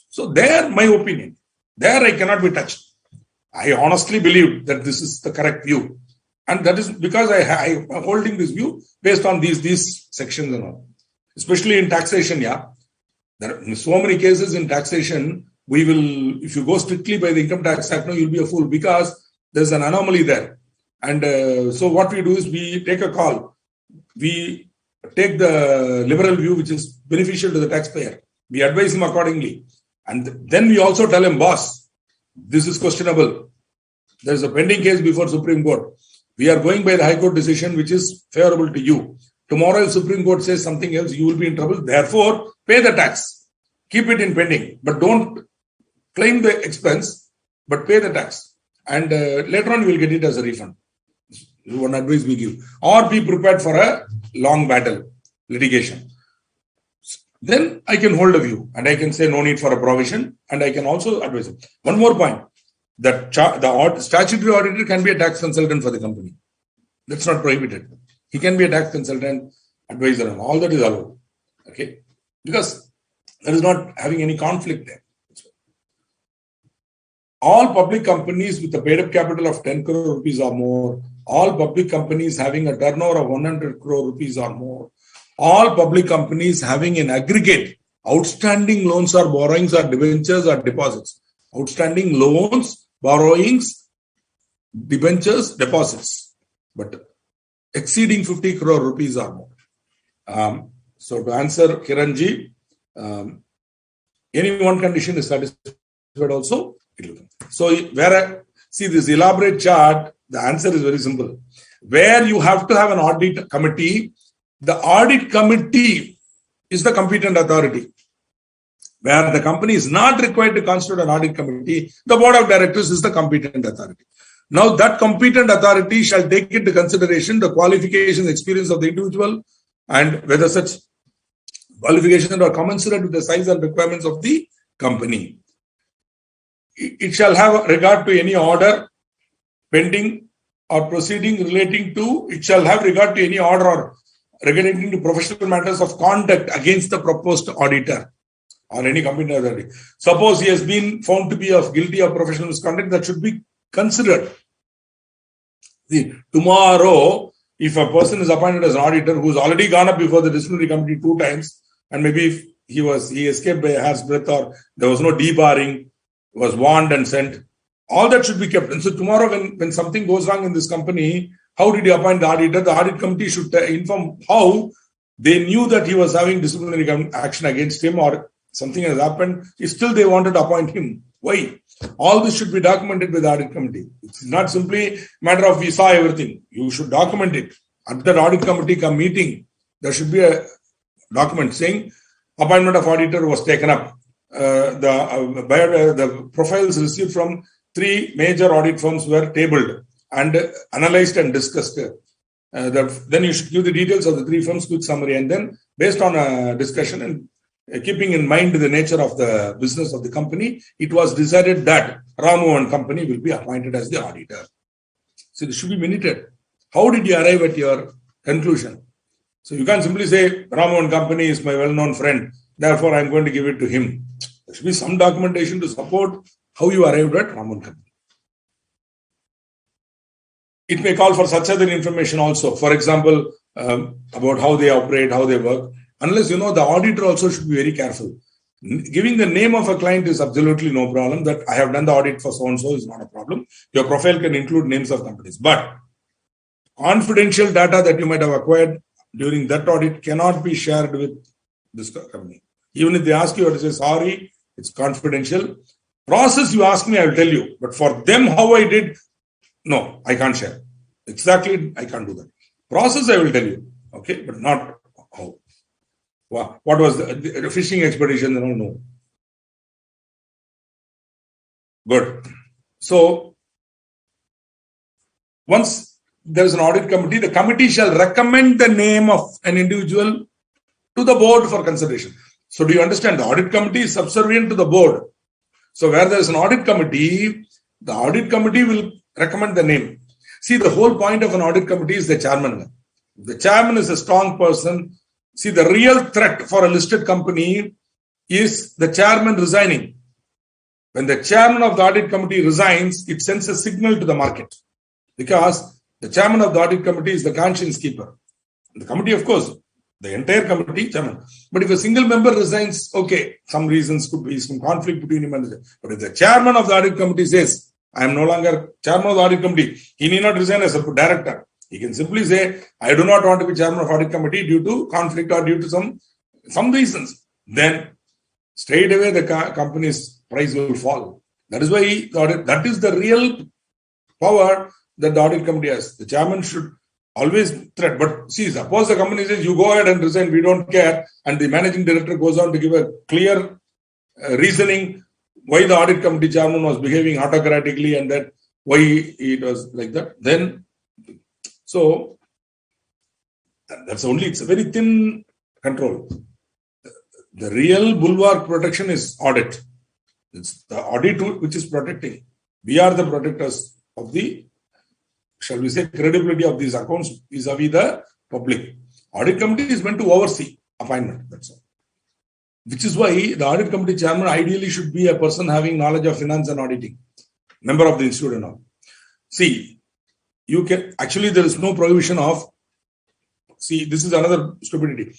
so there, my opinion, there I cannot be touched. I honestly believe that this is the correct view. And that is because I am holding this view based on these sections and all. Especially in taxation, yeah. There are so many cases in taxation, if you go strictly by the Income Tax Act, you'll be a fool because there's an anomaly there. And so what we do is we take a call. We take the liberal view, which is beneficial to the taxpayer. We advise him accordingly. And then we also tell him, boss, this is questionable. There's a pending case before Supreme Court. We are going by the High Court decision, which is favorable to you. Tomorrow, if Supreme Court says something else, you will be in trouble. Therefore, pay the tax. Keep it in pending. But don't claim the expense, but pay the tax. And later on, you will get it as a refund. This is one advice we give. Or be prepared for a long battle, litigation. Then I can hold a view and I can say no need for a provision, and I can also advise him. One more point. The statutory auditor can be a tax consultant for the company. That's not prohibited. He can be a tax consultant, advisor, and all that is allowed. Okay? Because there is not having any conflict there. All public companies with a paid-up capital of 10 crore rupees or more, all public companies having a turnover of 100 crore rupees or more, all public companies having in aggregate outstanding loans or borrowings or debentures or deposits. Outstanding loans, borrowings, debentures, deposits, but exceeding 50 crore rupees or more. So to answer Kiranji, any one condition is satisfied also. So see this elaborate chart, the answer is very simple. Where you have to have an audit committee, the audit committee is the competent authority. Where the company is not required to constitute an audit committee, the board of directors is the competent authority. Now that competent authority shall take into consideration the qualifications, experience of the individual, and whether such qualifications are commensurate with the size and requirements of the company. It shall have regard to any order pending or proceeding relating to, it shall have regard to any order or relating to professional matters of conduct against the proposed auditor or any competent authority. Suppose he has been found to be guilty of professional misconduct, that should be considered. See, tomorrow, if a person is appointed as an auditor who has already gone up before the disciplinary committee 2 times, and maybe if he escaped by a hair's breadth or there was no debarring, was warned and sent, all that should be kept. And so tomorrow when something goes wrong in this company, how did he appoint the auditor? The audit committee should inform how they knew that he was having disciplinary action against him or something has happened. If still they wanted to appoint him. Why? All this should be documented by the audit committee. It's not simply a matter of we saw everything. You should document it. At that audit committee meeting, there should be a document saying appointment of auditor was taken up. The profiles received from 3 major audit firms were tabled and analyzed and discussed. Then you should give the details of the 3 firms, quick summary, and then based on a discussion and keeping in mind the nature of the business of the company, it was decided that Ramu and company will be appointed as the auditor. So this should be minuted. How did you arrive at your conclusion? So you can't simply say Ramu and company is my well-known friend, therefore I'm going to give it to him. There should be some documentation to support how you arrived at Ramu and company. It may call for such other information also. For example, about how they operate, how they work. Unless you know, the auditor also should be very careful. Giving the name of a client is absolutely no problem. That I have done the audit for so-and-so is not a problem. Your profile can include names of companies. But confidential data that you might have acquired during that audit cannot be shared with this company. Even if they ask you to say, sorry, it's confidential. Process you ask me, I will tell you. But for them, how I did, no, I can't share. Exactly, I can't do that. Process, I will tell you. Okay, but not how. What was the fishing expedition? I don't know. Good. So, once there is an audit committee, the committee shall recommend the name of an individual to the board for consideration. So, do you understand? The audit committee is subservient to the board. So, where there is an audit committee, the audit committee will recommend the name. See, the whole point of an audit committee is the chairman. The chairman is a strong person. See, the real threat for a listed company is the chairman resigning. When the chairman of the audit committee resigns, it sends a signal to the market, because the chairman of the audit committee is the conscience keeper. The committee, of course, the entire committee, chairman. But if a single member resigns, okay, some reasons could be some conflict between him and the. But if the chairman of the audit committee says, I am no longer chairman of the audit committee, he need not resign as a director. He can simply say, I do not want to be chairman of audit committee due to conflict or due to some reasons. Then straight away the company's price will fall. That is why that is the real power that the audit committee has. The chairman should always threat. But see, suppose the company says, you go ahead and resign, we don't care, and the managing director goes on to give a clear reasoning why the audit committee chairman was behaving autocratically and that why it was like that. Then, so that's only, it's a very thin control. The real bulwark protection is audit. It's the audit which is protecting. We are the protectors of the, shall we say, credibility of these accounts vis-a-vis the public. Audit committee is meant to oversee appointment. That's all. Which is why the audit committee chairman ideally should be a person having knowledge of finance and auditing, member of the institute and all. See, you can actually, there is no prohibition of. See, this is another stupidity.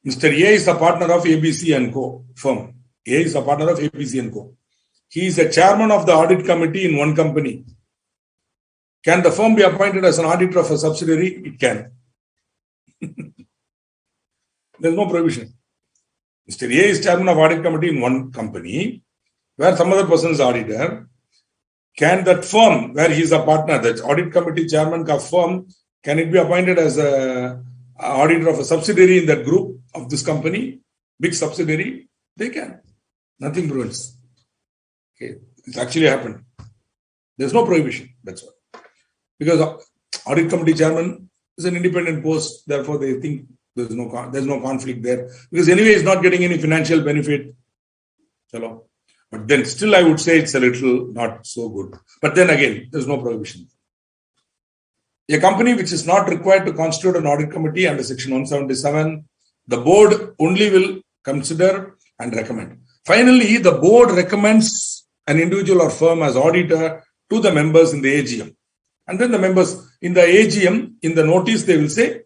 Mr. A is the partner of ABC and Co. firm. A is the partner of ABC and Co. He is the chairman of the audit committee in one company. Can the firm be appointed as an auditor of a subsidiary? It can. There is no prohibition. Mr. A is chairman of audit committee in one company, where some other person is auditor. Can that firm, where he is a partner, that audit committee chairman ka firm, can it be appointed as an auditor of a subsidiary in that group of this company, big subsidiary? They can. Nothing prevents. Okay, it's actually happened. There's no prohibition. That's all. Because audit committee chairman is an independent post, therefore they think there's no conflict there. Because anyway, he's not getting any financial benefit. Hello. But then still I would say it's a little not so good. But then again, there's no prohibition. A company which is not required to constitute an audit committee under section 177, the board only will consider and recommend. Finally, the board recommends an individual or firm as auditor to the members in the AGM. And then the members in the AGM, in the notice, they will say,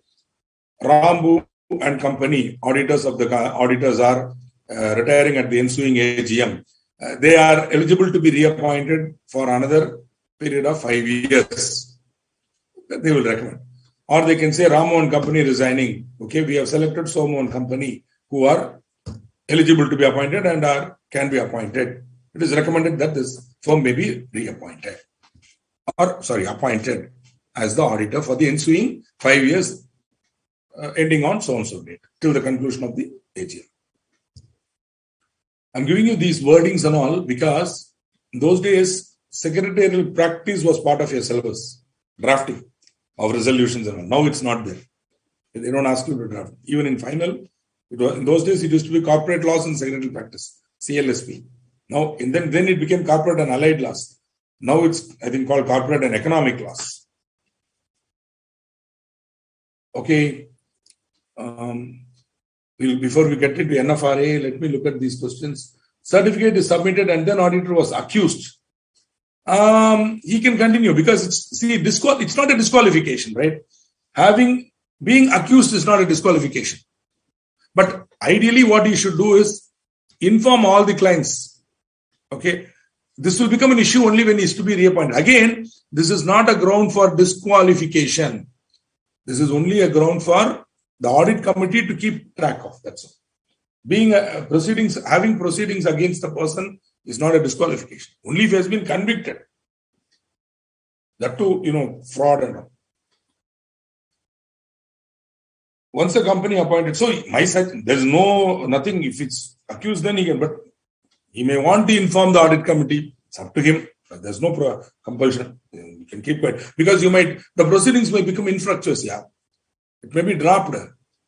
Rambu and company, auditors are retiring at the ensuing AGM. They are eligible to be reappointed for another period of 5 years. They will recommend. Or they can say Ramu and company resigning. Okay, we have selected Somu and company who are eligible to be appointed and can be appointed. It is recommended that this firm may be reappointed. Appointed as the auditor for the ensuing 5 years ending on so-and-so date till the conclusion of the AGM. I'm giving you these wordings and all because in those days, secretarial practice was part of your syllabus, drafting of resolutions and all. Now it's not there. They don't ask you to draft. Even in final, In those days, it used to be corporate laws and secretarial practice, CLSP. Now, and then it became corporate and allied laws. Now it's, I think, called corporate and economic laws. Okay. Before we get into NFRA, let me look at these questions. Certificate is submitted and then auditor was accused. He can continue because it's not a disqualification, right? Being accused is not a disqualification. But ideally, what he should do is inform all the clients. Okay. This will become an issue only when he is to be reappointed. Again, this is not a ground for disqualification. This is only a ground for the audit committee to keep track of. That's all. Having proceedings against the person is not a disqualification. Only if he has been convicted. That too, fraud and all. Once a company appointed, so my side, there's nothing. If it's accused, then he can, but he may want to inform the audit committee. It's up to him. There's no compulsion. You can keep quiet because the proceedings may become infructuous. Yeah, it may be dropped.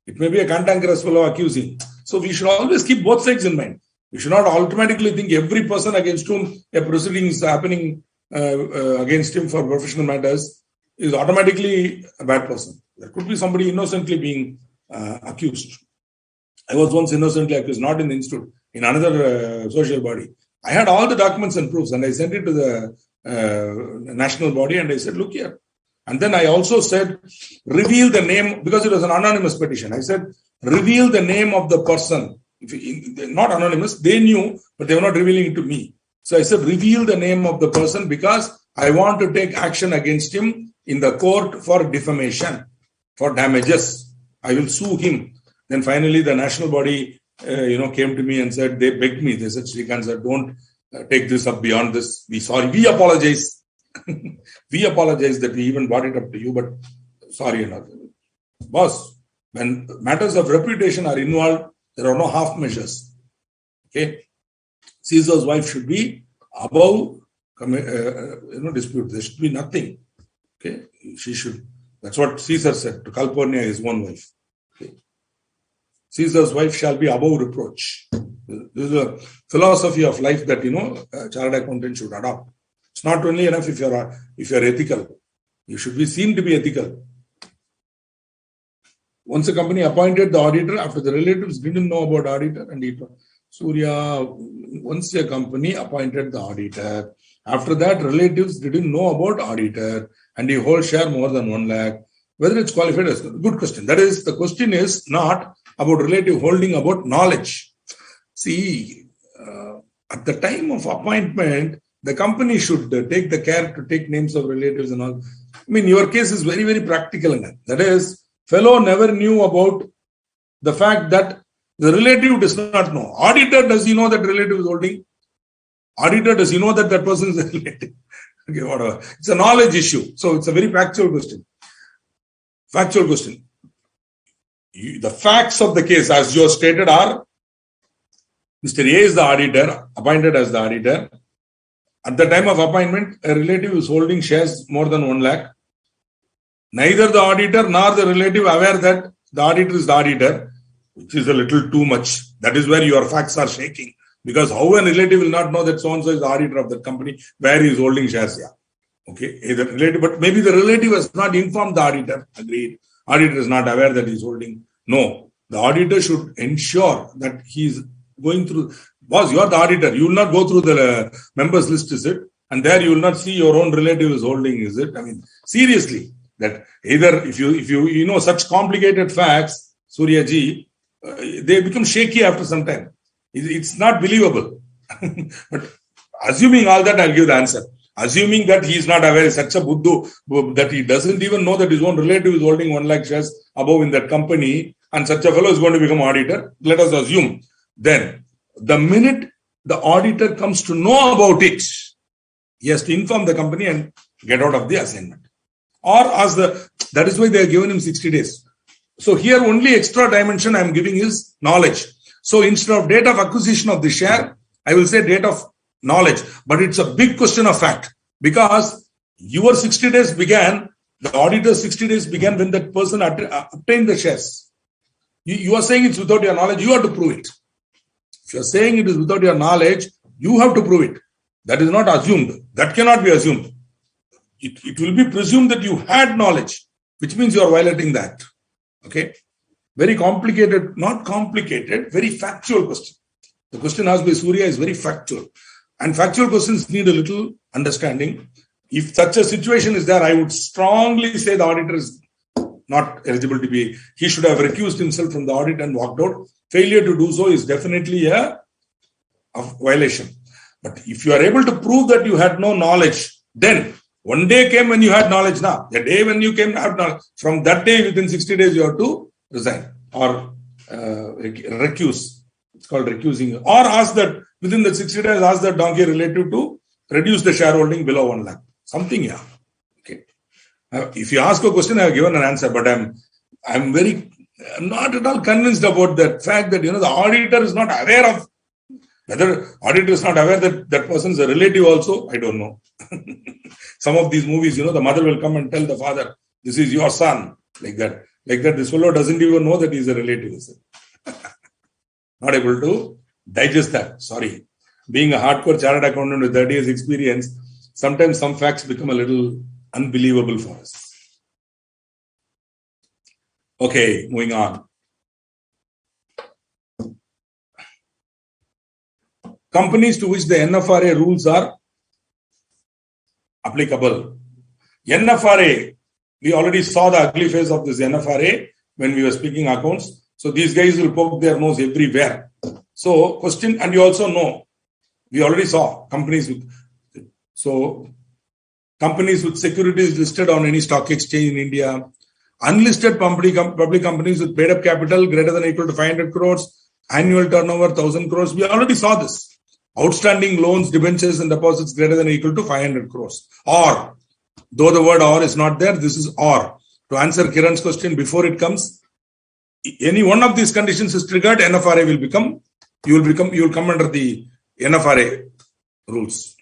It may be a cantankerous fellow accusing. So we should always keep both sides in mind. We should not automatically think every person against whom a proceeding is happening against him for professional matters is automatically a bad person. There could be somebody innocently being accused. I was once innocently accused, not in the institute, in another social body. I had all the documents and proofs and I sent it to the national body and I said, look here. And then I also said, reveal the name, because it was an anonymous petition. I said, reveal the name of the person. Not anonymous, they knew, but they were not revealing it to me. So I said, reveal the name of the person because I want to take action against him in the court for defamation, for damages. I will sue him. Then finally the national body came to me and said, they begged me. They said, Srikanth sir, don't take this up beyond this. We apologize. We apologize that we even brought it up to you, but sorry enough. Boss, when matters of reputation are involved, there are no half measures. Okay. Caesar's wife should be above dispute. There should be nothing. Okay. She should. That's what Caesar said to Calpurnia, his own wife. Okay. Caesar's wife shall be above reproach. This is a philosophy of life that, a chartered accountant should adopt. It's not only enough if you're ethical. You should be seen to be ethical. Once a company appointed the auditor, after the relatives didn't know about auditor, and once a company appointed the auditor, after that relatives didn't know about auditor, and he holds share more than 1 lakh, whether it's qualified as good question. That is, the question is not about relative holding, about knowledge. See, at the time of appointment, the company should take the care to take names of relatives and all. I mean, your case is very, very practical in that. That is, fellow never knew about the fact that the relative does not know. Auditor, does he know that relative is holding? Auditor, does he know that that person is a relative? Okay, whatever. It's a knowledge issue. So it's a very factual question. Factual question. The facts of the case, as you have stated, are Mr. A is the auditor, appointed as the auditor. At the time of appointment, a relative is holding shares more than 1 lakh. Neither the auditor nor the relative aware that the auditor is the auditor, which is a little too much. That is where your facts are shaking. Because how a relative will not know that so-and-so is the auditor of the company where he is holding shares? Yeah. Okay. Either relative, but maybe the relative has not informed the auditor. Agreed. Auditor is not aware that he is holding. No. The auditor should ensure that he is going through. Boss, you are the auditor. You will not go through the members list, is it? And there you will not see your own relative is holding, is it? I mean, seriously, that either if you know such complicated facts, Surya ji, they become shaky after some time. It's not believable. But assuming all that, I'll give the answer. Assuming that he is not aware, such a buddhu, that he doesn't even know that his own relative is holding 1 lakh shares above in that company, and such a fellow is going to become auditor, let us assume. Then, the minute the auditor comes to know about it, he has to inform the company and get out of the assignment. Or that is why they have given him 60 days. So here only extra dimension I am giving is knowledge. So instead of date of acquisition of the share, I will say date of knowledge. But it's a big question of fact. Because your 60 days began, the auditor's 60 days began when that person obtained the shares. You are saying it's without your knowledge, you have to prove it. If you are saying it is without your knowledge, you have to prove it. That is not assumed. That cannot be assumed. It will be presumed that you had knowledge, which means you are violating that. Okay? Very complicated, not complicated, very factual question. The question asked by Surya is very factual. And factual questions need a little understanding. If such a situation is there, I would strongly say the auditor is not eligible to be. He should have recused himself from the audit and walked out. Failure to do so is definitely a violation. But if you are able to prove that you had no knowledge, then one day came when you had knowledge. Now, the day when you came to have knowledge, from that day within 60 days you have to resign or recuse. It's called recusing. Or ask that within the 60 days, ask that donkey relative to reduce the shareholding below 1 lakh. Something, yeah. Okay. If you ask a question, I have given an answer, but I'm not at all convinced about that fact that, the auditor is not aware of, whether auditor is not aware that that person is a relative also, I don't know. Some of these movies, the mother will come and tell the father, this is your son, like that. Like that, this fellow doesn't even know that he's a relative. Not able to digest that. Sorry. Being a hardcore chartered accountant with 30 years experience, sometimes some facts become a little unbelievable for us. Okay, moving on. Companies to which the NFRA rules are applicable. NFRA, we already saw the ugly face of this NFRA when we were speaking accounts. So these guys will poke their nose everywhere. So question, and you also know, we already saw companies with securities listed on any stock exchange in India, unlisted public companies with paid up capital greater than or equal to 500 crores, annual turnover 1,000 crores. We already saw this. Outstanding loans, debentures and deposits greater than or equal to 500 crores. Or, though the word or is not there, this is or. To answer Kiran's question before it comes, any one of these conditions is triggered, NFRA will become, you will come under the NFRA rules.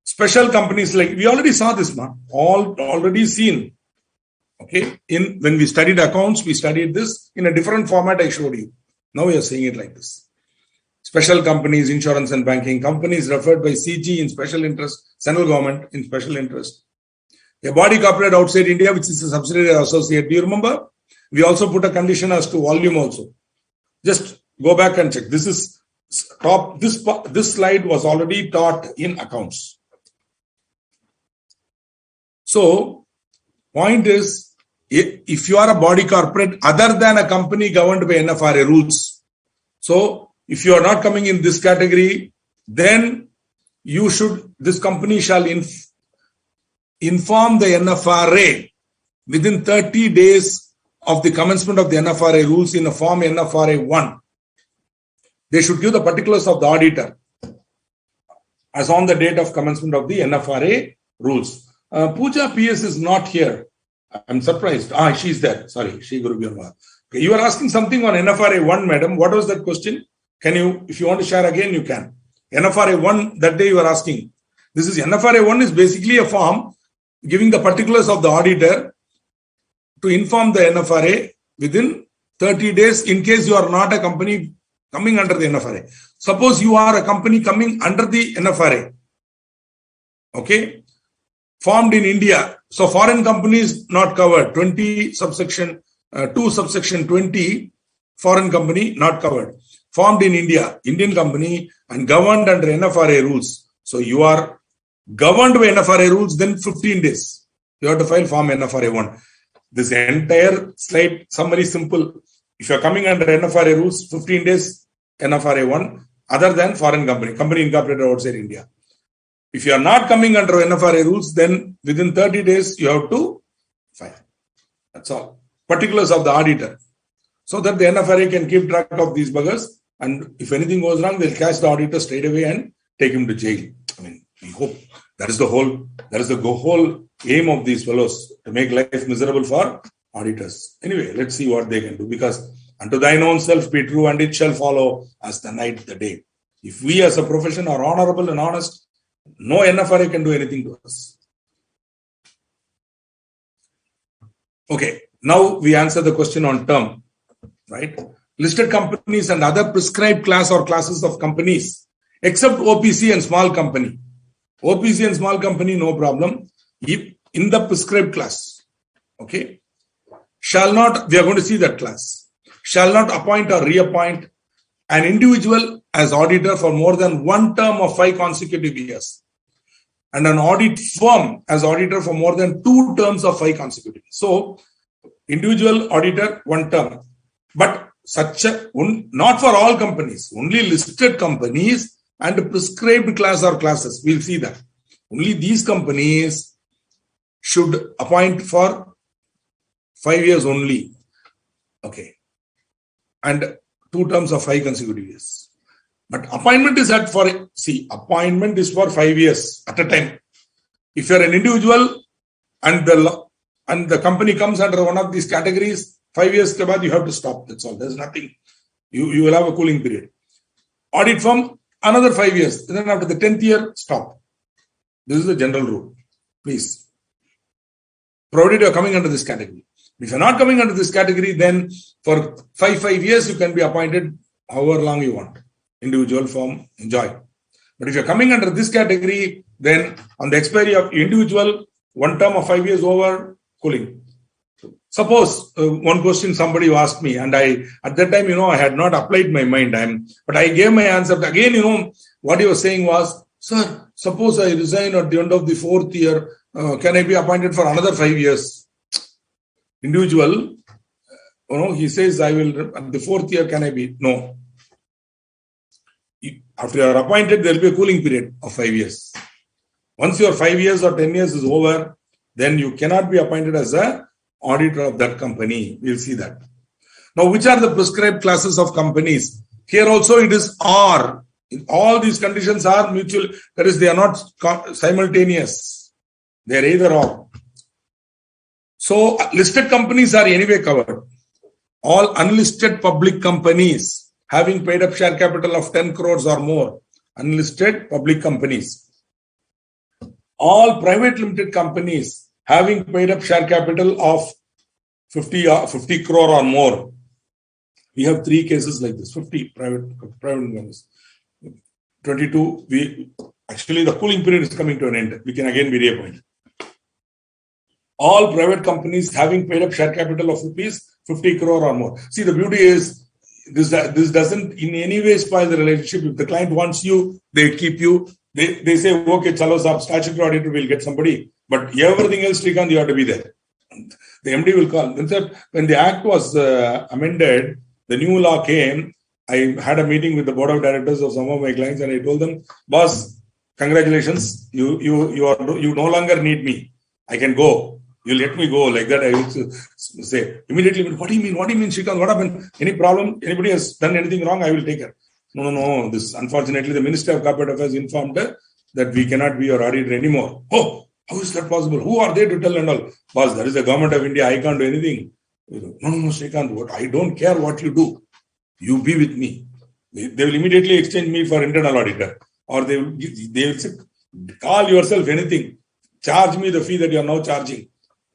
Special companies, like we already saw this, already seen. Okay, when we studied accounts, we studied this in a different format. I showed you. Now we are saying it like this. Special companies, insurance and banking, companies referred by CG in special interest, central government in special interest. A body corporate outside India, which is a subsidiary or associate. Do you remember? We also put a condition as to volume also. Just go back and check. This is top. This slide was already taught in accounts. So, point is, if you are a body corporate other than a company governed by NFRA rules, so if you are not coming in this category, then this company shall inform the NFRA within 30 days of the commencement of the NFRA rules in a form NFRA 1. They should give the particulars of the auditor as on the date of commencement of the NFRA rules. Pooja PS is not here. I'm surprised. She's there. Sorry. Shri Guru Bhyo. Okay, you are asking something on NFRA 1, madam. What was that question? Can you, if you want to share again, you can. NFRA 1, that day you are asking. This is NFRA 1 is basically a form giving the particulars of the auditor to inform the NFRA within 30 days in case you are not a company coming under the NFRA. Suppose you are a company coming under the NFRA. Okay. Formed in India. So foreign companies not covered. 20 subsection 2 subsection 20 foreign company not covered. Formed in India, Indian company and governed under NFRA rules. So you are governed by NFRA rules, then 15 days. You have to file form NFRA 1. This entire slide summary simple. If you are coming under NFRA rules, 15 days NFRA 1, other than foreign company incorporated outside India. If you are not coming under NFRA rules, then within 30 days you have to file. That's all. Particulars of the auditor. So that the NFRA can keep track of these buggers. And if anything goes wrong, they'll catch the auditor straight away and take him to jail. I mean, we hope that is the whole aim of these fellows, to make life miserable for auditors. Anyway, let's see what they can do, because unto thine own self be true, and it shall follow as the night the day. If we as a profession are honorable and honest, no NFRA can do anything to us. Okay, Now we answer the question on term, right? Listed companies and other prescribed class or classes of companies, except OPC and small company. OPC and small company, no problem. If in the prescribed class, okay, shall not, we are going to see that class, shall not appoint or reappoint an individual as auditor for more than one term of 5 consecutive years, and an audit firm as auditor for more than 2 terms of 5 consecutive years. So, individual auditor, 1 term. But not for all companies, only listed companies and prescribed class or classes. We'll see that. Only these companies should appoint for 5 years only. Okay. And 2 terms of 5 consecutive years. But appointment is appointment is for 5 years at a time. If you're an individual and the company comes under one of these categories, 5 years you have to stop. That's all. There's nothing. You will have a cooling period. Audit firm, another 5 years. Then after the 10th year, stop. This is the general rule. Please. Provided you are coming under this category. If you're not coming under this category, then for 5 years, you can be appointed however long you want. Individual, firm, enjoy. But if you're coming under this category, then on the expiry of individual, 1 term of 5 years over, cooling. Suppose one question somebody asked me, and at that time, I had not applied my mind. But I gave my answer. Again, what he was saying was, sir, suppose I resign at the end of the 4th year, can I be appointed for another 5 years? Individual, he says, I will, at the 4th year, can I be? No. After you are appointed, there will be a cooling period of 5 years. Once your 5 years or 10 years is over, then you cannot be appointed as a auditor of that company. We'll see that. Now, which are the prescribed classes of companies? Here also it is or. All these conditions are mutual. That is, they are not simultaneous. They are either or. So, listed companies are anyway covered. All unlisted public companies having paid up share capital of 10 crores or more. Unlisted public companies. All private limited companies having paid up share capital of 50 crore or more. We have 3 cases like this, 50 private companies. 22, actually the cooling period is coming to an end. We can again be reappointed. All private companies having paid up share capital of rupees 50 crore or more. See, the beauty is this doesn't in any way spoil the relationship. If the client wants you, they keep you. They say, okay, chalo sab, statutory auditor will get somebody. But everything else, Srikanth, you have to be there. The MD will call. When the act was amended, the new law came. I had a meeting with the board of directors of some of my clients, and I told them, boss, congratulations, you no longer need me. I can go. You let me go. Like that, I used to say immediately. What do you mean? What do you mean, Srikanth? What happened? Any problem? Anybody has done anything wrong? I will take her. No. This, unfortunately, the Minister of Corporate Affairs informed her that we cannot be your auditor anymore. Oh, how is that possible? Who are they to tell and all? Boss, that is the government of India. I can't do anything. No, Srikanth. I don't care what you do. You be with me. They will immediately exchange me for internal auditor, or they will say, call yourself anything. Charge me the fee that you are now charging.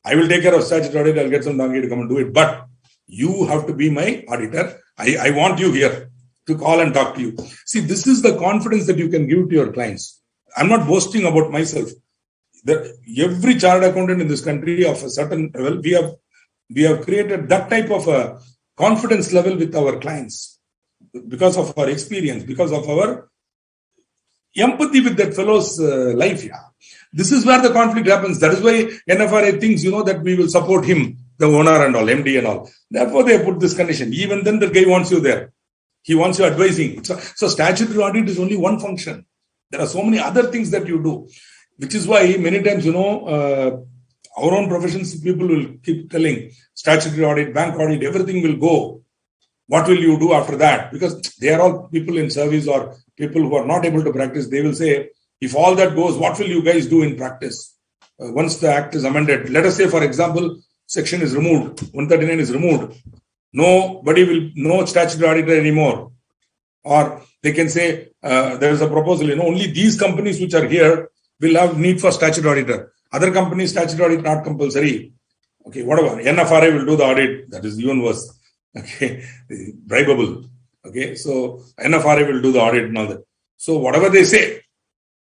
I will take care of statutory audit. I'll get some donkey to come and do it. But you have to be my auditor. I want you here to call and talk to you. See, this is the confidence that you can give to your clients. I'm not boasting about myself. Every chartered accountant in this country of a certain level, we have created that type of a confidence level with our clients because of our experience, because of our empathy with that fellow's life. Yeah. This is where the conflict happens. That is why NFRA thinks, that we will support him, the owner and all, MD and all. Therefore, they put this condition. Even then, the guy wants you there. He wants you advising. So statutory audit is only one function. There are so many other things that you do, which is why many times, our own professions, people will keep telling statutory audit, bank audit, everything will go. What will you do after that? Because they are all people in service or people who are not able to practice. They will say, if all that goes, what will you guys do in practice? Once the act is amended, let us say, for example, section is removed, 139 is removed. No statutory auditor anymore. Or they can say, there is a proposal, only these companies which are here will have need for statutory auditor. Other companies, statutory audit not compulsory. Okay, whatever. NFRA will do the audit. That is even worse. Okay, bribable. Okay, so NFRA will do the audit and all that. So whatever they say,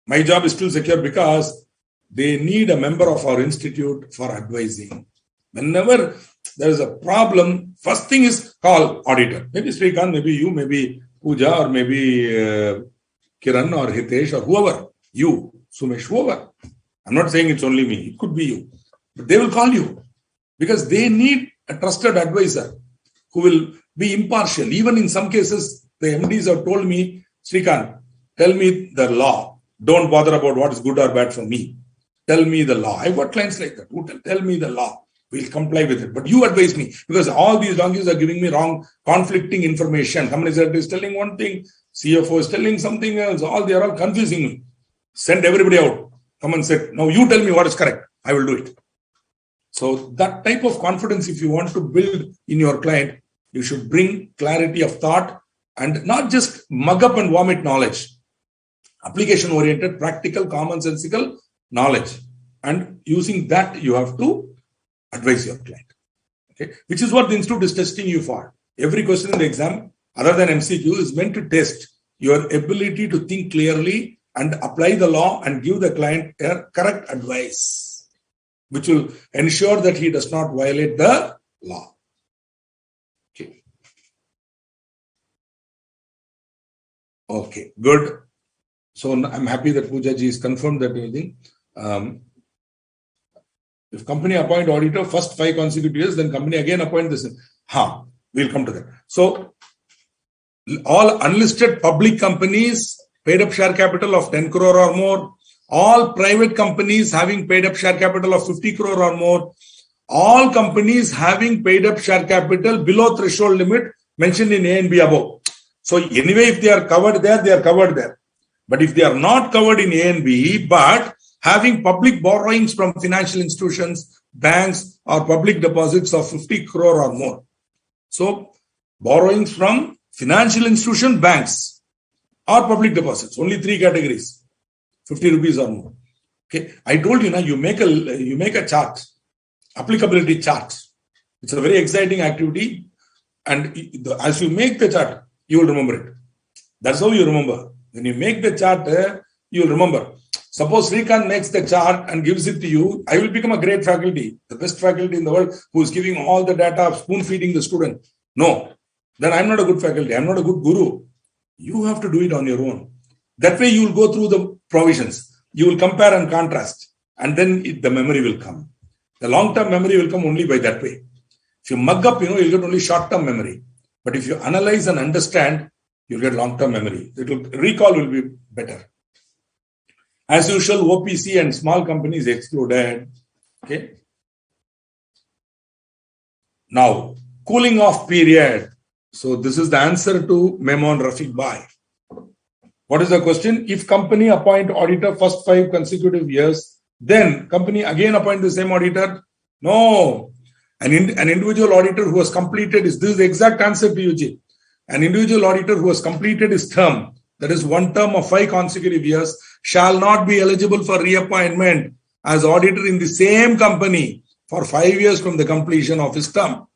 my job is still secure because they need a member of our institute for advising. Whenever there is a problem, first thing is call auditor. Maybe Srikanth, maybe you, maybe Pooja, or maybe Kiran or Hitesh or whoever. You, Sumesh, whoever. I'm not saying it's only me. It could be you. But they will call you because they need a trusted advisor who will be impartial. Even in some cases, the MDs have told me, Srikanth, tell me the law. Don't bother about what is good or bad for me. Tell me the law. I've got clients like that who tell me the law. We'll comply with it. But you advise me because all these donkeys are giving me wrong, conflicting information. Company secretary is telling one thing, CFO is telling something else. They are all confusing me. Send everybody out. Come and sit. Now you tell me what is correct. I will do it. So that type of confidence, if you want to build in your client, you should bring clarity of thought and not just mug up and vomit knowledge. Application-oriented, practical, commonsensical knowledge. And using that, you have to advise your client. Okay, which is what the institute is testing you for. Every question in the exam, other than MCQ, is meant to test your ability to think clearly and apply the law and give the client a correct advice, which will ensure that he does not violate the law. Okay. Okay, good. So I'm happy that Pooja ji is confirmed that everything. If company appoint auditor first 5 consecutive years, then company again appoint this. We'll come to that. So all unlisted public companies paid up share capital of 10 crore or more, all private companies having paid up share capital of 50 crore or more, all companies having paid up share capital below threshold limit mentioned in A and B above. So anyway, if they are covered there, they are covered there. But if they are not covered in A and B, but having public borrowings from financial institutions, banks, or public deposits of 50 crore or more. So borrowings from financial institution, banks, or public deposits. Only 3 categories. 50 rupees or more. Okay. I told you, you make a chart, applicability chart. It's a very exciting activity. And as you make the chart, you will remember it. That's how you remember. When you make the chart, you will remember. Suppose Srikanth makes the chart and gives it to you, I will become a great faculty, the best faculty in the world who is giving all the data, spoon feeding the student. No, then I'm not a good faculty. I'm not a good guru. You have to do it on your own. That way you will go through the provisions. You will compare and contrast. And then the memory will come. The long-term memory will come only by that way. If you mug up, you'll get only short-term memory. But if you analyze and understand, you'll get long-term memory. Recall will be better. As usual, OPC and small companies excluded. Okay. Now, cooling off period. So this is the answer to Memon Rafiq Bhai. What is the question? If company appoint auditor first 5 consecutive years, then company again appoint the same auditor? No. An individual auditor who has completed this is the exact answer to you, Ji. An individual auditor who has completed his term, that is one term of 5 consecutive years, shall not be eligible for reappointment as auditor in the same company for 5 years from the completion of his term.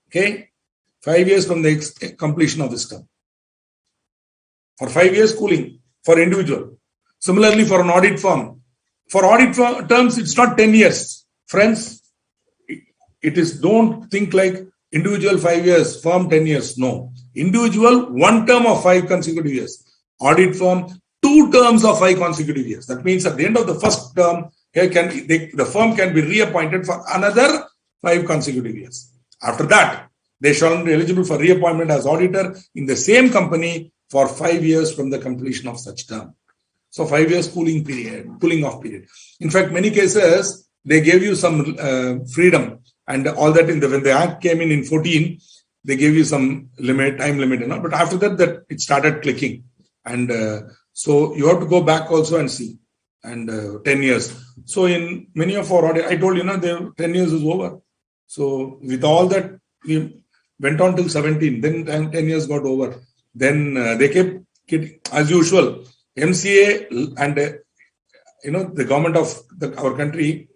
Okay? 5 years from the completion of his term. For 5 years cooling for individual. Similarly, for an audit firm. For audit terms, it's not 10 years. Friends, it is, don't think like individual 5 years, firm 10 years. No. Individual, one term of 5 consecutive years. Audit firm, 2 terms of 5 consecutive years. That means at the end of the first term, the firm can be reappointed for another 5 consecutive years. After that, they shall not be eligible for reappointment as auditor in the same company for 5 years from the completion of such term. So 5 years cooling off period. In fact, many cases, they gave you some freedom and all that when the act came in 14, they gave you some time limit and all. But after that it started clicking. And so you have to go back also and see. And 10 years. So in many of our audit, I told you, 10 years is over. So with all that, we went on till 17. Then 10 years got over. Then they kept, as usual, MCA and, the government of our country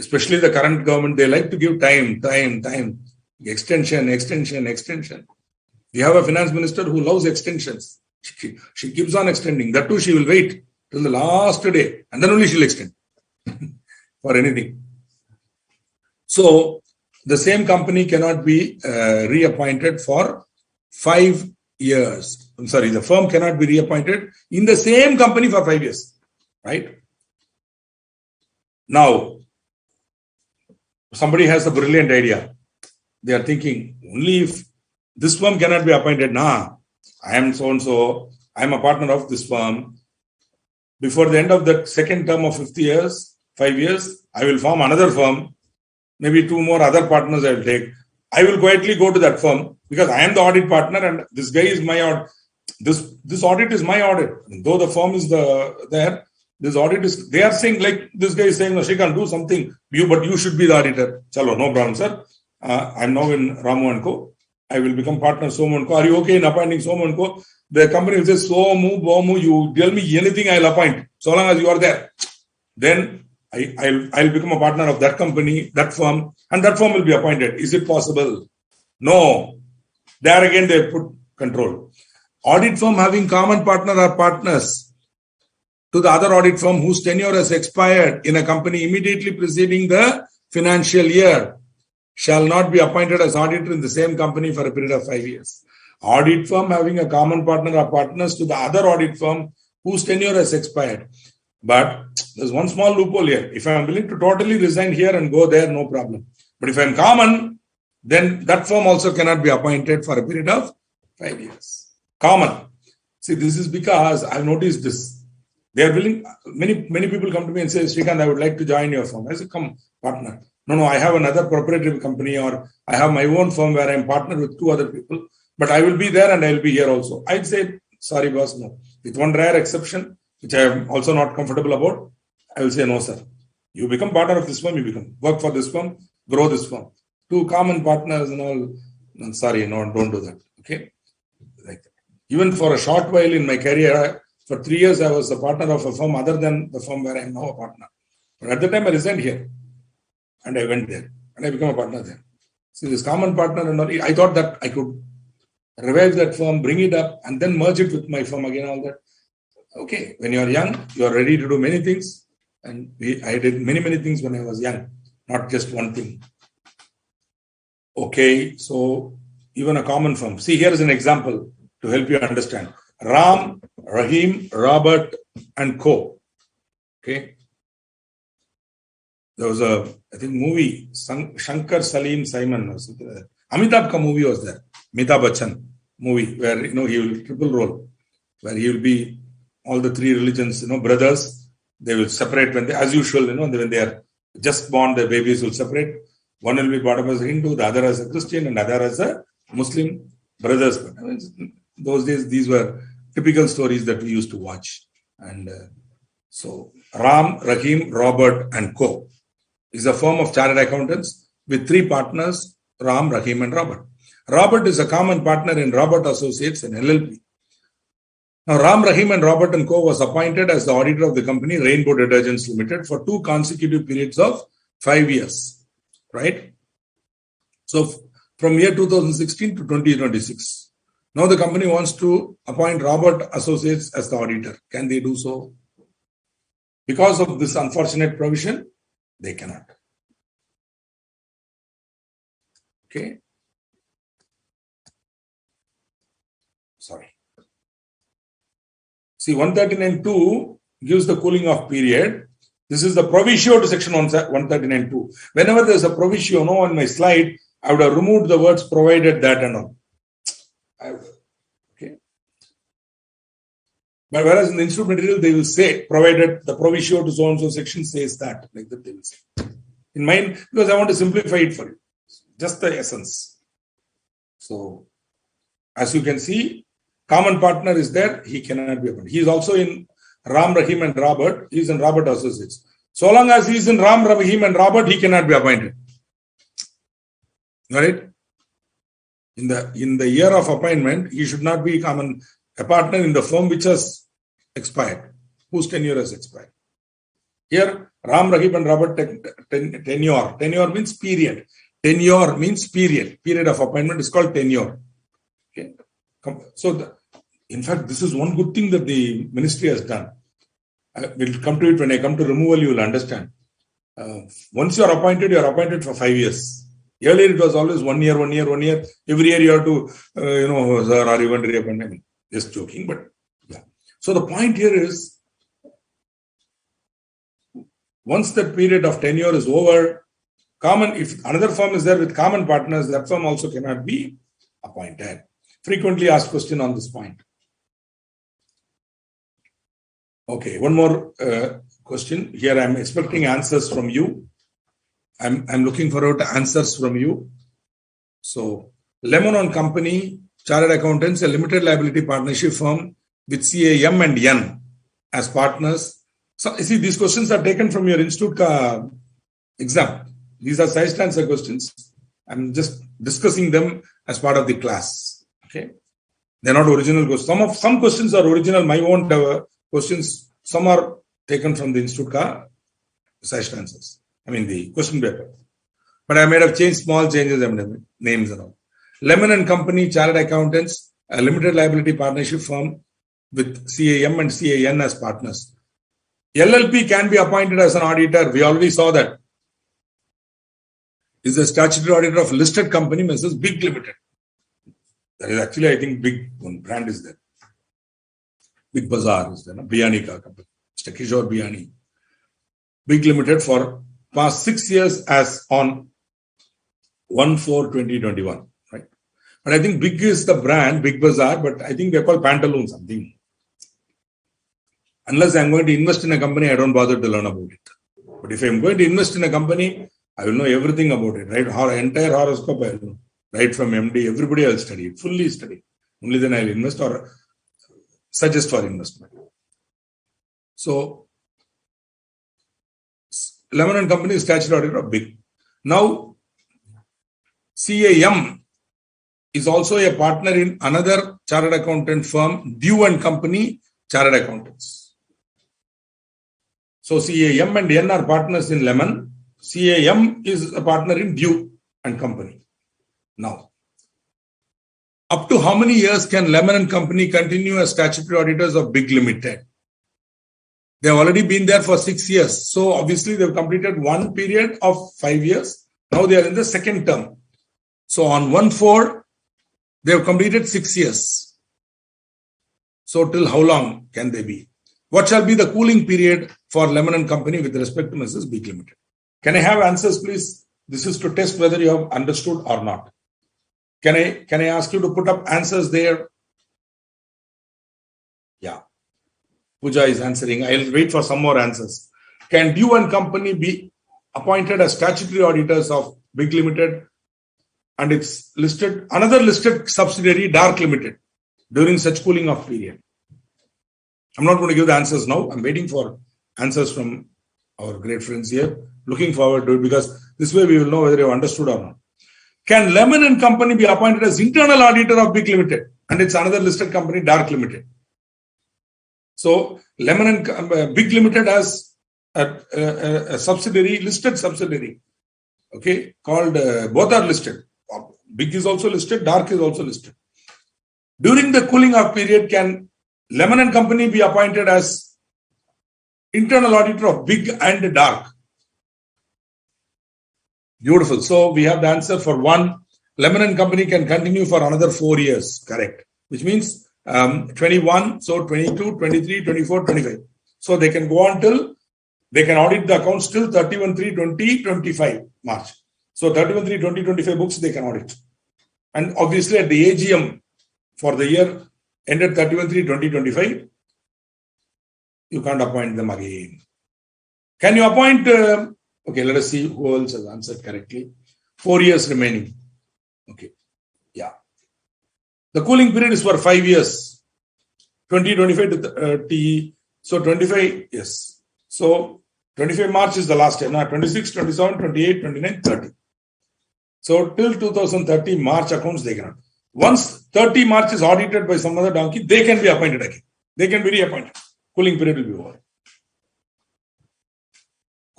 Especially the current government, they like to give time, extension. We have a finance minister who loves extensions. She keeps on extending. That too, she will wait till the last day and then only she'll extend for anything. So the same company cannot be reappointed for 5 years. I'm sorry, the firm cannot be reappointed in the same company for 5 years, right? Now, somebody has a brilliant idea. They are thinking, only if this firm cannot be appointed, I am so-and-so, I am a partner of this firm. Before the end of the second term of 5 years, I will form another firm. Maybe 2 more other partners I will take. I will quietly go to that firm because I am the audit partner and this guy is my audit. This audit is my audit. Though the firm is there, this audit is, they are saying, like this guy is saying, no, she can do something, but you should be the auditor. Chalo, no problem, sir. I am now in Ramu & Co. I will become partner Somu & Co. Are you okay in appointing Somu & Co? The company will say, Somu, Bomu, you tell me anything, I'll appoint. So long as you are there. Then I'll become a partner of that company, that firm, and that firm will be appointed. Is it possible? No. There again, they put control. Audit firm having common partner or partners to the other audit firm whose tenure has expired in a company immediately preceding the financial year shall not be appointed as auditor in the same company for a period of 5 years. Audit firm having a common partner or partners to the other audit firm whose tenure has expired. But there's one small loophole here. If I'm willing to totally resign here and go there, no problem. But if I'm common, then that firm also cannot be appointed for a period of 5 years. Common. See, this is because I've noticed this. They are willing, many people come to me and say, Srikanth, I would like to join your firm. I say, come, partner. No, I have another proprietary company or I have my own firm where I'm partnered with 2 other people, but I will be there and I'll be here also. I'd say, sorry, boss, no. With one rare exception, which I am also not comfortable about, I will say, no, sir. You become partner of this firm, you become. Work for this firm, grow this firm. 2 common partners and all. No, sorry, no, don't do that. Okay? Like that. Even for a short while in my career, for 3 years, I was a partner of a firm other than the firm where I am now a partner. But at the time, I resigned here. And I went there. And I became a partner there. See, this common partner and all, I thought that I could revive that firm, bring it up, and then merge it with my firm again, all that. Okay, when you are young, you are ready to do many things. And I did many things when I was young, not just one thing. Okay, so even a common firm. See, here is an example to help you understand. Ram, Rahim, Robert, and Co. Okay. There was a, I think, movie, Shankar Salim Simon or something like that. Amitabh ka movie was there. Amitabh Bachchan movie where, he will triple role, where he will be all the 3 religions, brothers. They will separate when they, as usual, when they are just born, the babies will separate. One will be brought up as a Hindu, the other as a Christian, and the other as a Muslim brothers. But those days, these were typical stories that we used to watch. And so Ram, Rahim, Robert, and Co. is a firm of chartered accountants with 3 partners, Ram, Rahim, and Robert. Robert is a common partner in Robert Associates and LLP. Now, Ram, Rahim, and Robert & Co. was appointed as the auditor of the company, Rainbow Detergents Limited, for 2 consecutive periods of 5 years, right? So, from year 2016 to 2026. Now, the company wants to appoint Robert Associates as the auditor. Can they do so? Because of this unfortunate provision, they cannot. Okay. Sorry. See, 139.2 gives the cooling off period. This is the proviso to section 139.2. Whenever there's a proviso, on my slide, I would have removed the words provided that and all. Okay. But whereas in the instrument material, they will say, provided the proviso to so-and-so section says that, like that they will say. In mine, because I want to simplify it for you. Just the essence. So, as you can see, common partner is there, he cannot be appointed. He is also in Ram, Rahim, and Robert. He is in Robert Associates. So long as he is in Ram, Rahim, and Robert, he cannot be appointed. Got it? In the year of appointment, he should not be a partner in the firm which has expired, whose tenure has expired. Here, Ram, Rahib and Robert tenure. Tenure means period. Tenure means period. Period of appointment is called tenure. Okay. So, in fact, this is one good thing that the ministry has done. We'll come to it when I come to removal, you will understand. Once you are appointed for 5 years. Earlier, it was always 1 year, 1 year, 1 year. Every year you have to, sir, are you going to reappoint me? Just joking, but yeah. So the point here is, once that period of tenure is over, if another firm is there with common partners, that firm also cannot be appointed. Frequently asked question on this point. Okay, one more question. Here I am expecting answers from you. I'm looking forward to answers from you. So, Lemon & Company, Chartered Accountants, a limited liability partnership firm with CAM and N as partners. So, you see, these questions are taken from your Institute exam. These are sized answer questions. I'm just discussing them as part of the class. Okay, they're not original questions. Some questions are original. My own questions. Some are taken from the Institute sized answers. I mean the question paper. But I might have changed small changes and names and all. Lemon & Company, Chartered Accountants, a limited liability partnership firm with CAM and CAN as partners. LLP can be appointed as an auditor. We already saw that. Is the statutory auditor of listed company, Mrs. Big Limited. That is actually, I think, big one brand is there. Big Bazaar is there. Biani ka company. Mr. Kishore Biani. Big Limited for past 6 years as on 1/4/2021. Right? But I think Big is the brand, Big Bazaar, but I think they're called Pantaloon something. Unless I'm going to invest in a company, I don't bother to learn about it. But if I'm going to invest in a company, I will know everything about it, right? Entire horoscope, I will know. Right from MD, everybody I'll study it, fully study. Only then I'll invest or suggest for investment. So, Lemon & Company is statutory auditor of Big. Now, CAM is also a partner in another chartered accountant firm, Dew & Company, Chartered Accountants. So, CAM and N are partners in Lemon. CAM is a partner in Dew & Company. Now, up to how many years can Lemon & Company continue as statutory auditors of Big Limited? They have already been there for 6 years. So, obviously, they have completed one period of 5 years. Now, they are in the second term. So, on 1/4, they have completed 6 years. So, till how long can they be? What shall be the cooling period for Lemon & Company with respect to Mrs. Big Limited? Can I have answers, please? This is to test whether you have understood or not. Can I ask you to put up answers there? Yeah. Pooja is answering. I'll wait for some more answers. Can Dew & Company be appointed as statutory auditors of Big Limited and its another listed subsidiary, Dark Limited, during such cooling off period? I'm not going to give the answers now. I'm waiting for answers from our great friends here. Looking forward to it because this way we will know whether you have understood or not. Can Lemon & Company be appointed as internal auditor of Big Limited and its another listed company, Dark Limited? So, Big Limited has a subsidiary, listed subsidiary, okay, called, both are listed. Big is also listed, Dark is also listed. During the cooling off period, can Lemon & Company be appointed as internal auditor of Big and Dark? Beautiful. So, we have the answer for one. Lemon & Company can continue for another 4 years. Correct. Which means 21, so 22, 23, 24, 25. So, they can go on till, they can audit the accounts till 31/3/2025 March. So, 31/3/2025 books they can audit. And obviously, at the AGM for the year ended 31/3/2025, you can't appoint them again. Can you appoint... okay, let us see who else has answered correctly. 4 years remaining. Okay. Yeah. The cooling period is for 5 years. 2025 to so 25, yes. So 25 March is the last year. Now 26, 27, 28, 29, 30. So till 2030 March accounts they cannot. Once 30 March is audited by some other donkey, they can be appointed again. They can be reappointed. Cooling period will be over.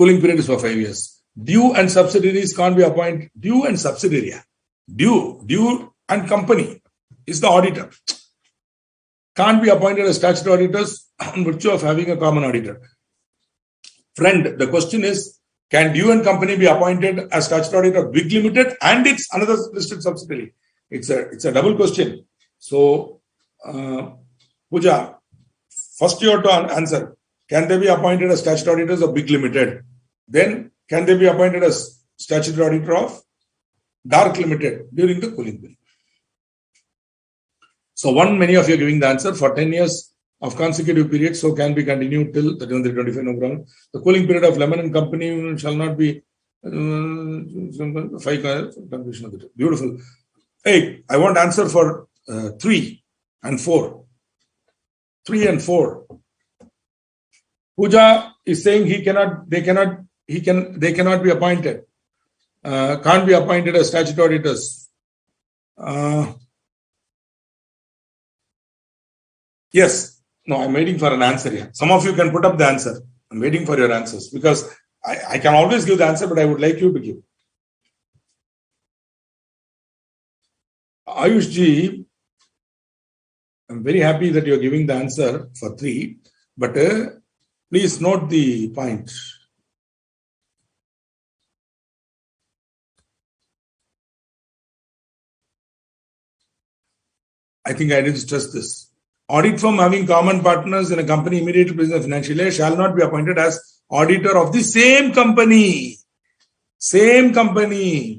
Cooling period is for 5 years. Due and subsidiaries can't be appointed. Due and subsidiary. Due and company is the auditor. Can't be appointed as statutory auditors on virtue of having a common auditor. Friend, the question is, can due and company be appointed as statutory auditor of Big Limited and its another listed subsidiary? It's a double question. So, Pooja, first you have to answer. Can they be appointed as statutory auditors of Big Limited? Then, can they be appointed as statutory auditor of Dark Limited during the cooling period? So, many of you are giving the answer for 10 years of consecutive period, so can be continued till the 2025, no problem. The cooling period of Lemon and Company shall not be 5 conclusion of the beautiful. Hey, I want answer for 3 and 4. 3 and 4. Pooja is saying they cannot be appointed. Can't be appointed as statutory auditors. Yes. No, I'm waiting for an answer here. Some of you can put up the answer. I'm waiting for your answers because I can always give the answer, but I would like you to give. Ayush ji, I'm very happy that you're giving the answer for 3, but please note the point. I think I didn't stress this. Audit firm having common partners in a company immediately present in financial year shall not be appointed as auditor of the same company. Same company.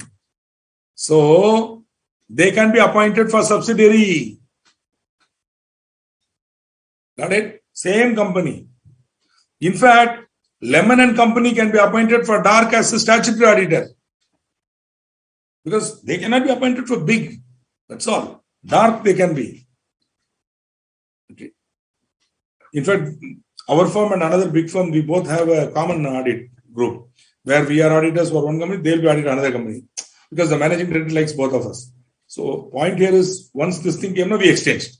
So, they can be appointed for subsidiary. Got it? Same company. In fact, Lemon and Company can be appointed for Dark as a statutory auditor. Because they cannot be appointed for Big. That's all. Dark they can be. Okay. In fact, our firm and another big firm, we both have a common audit group where we are auditors for one company, they'll be auditing another company because the managing director likes both of us. So, point here is once this thing came, we exchanged.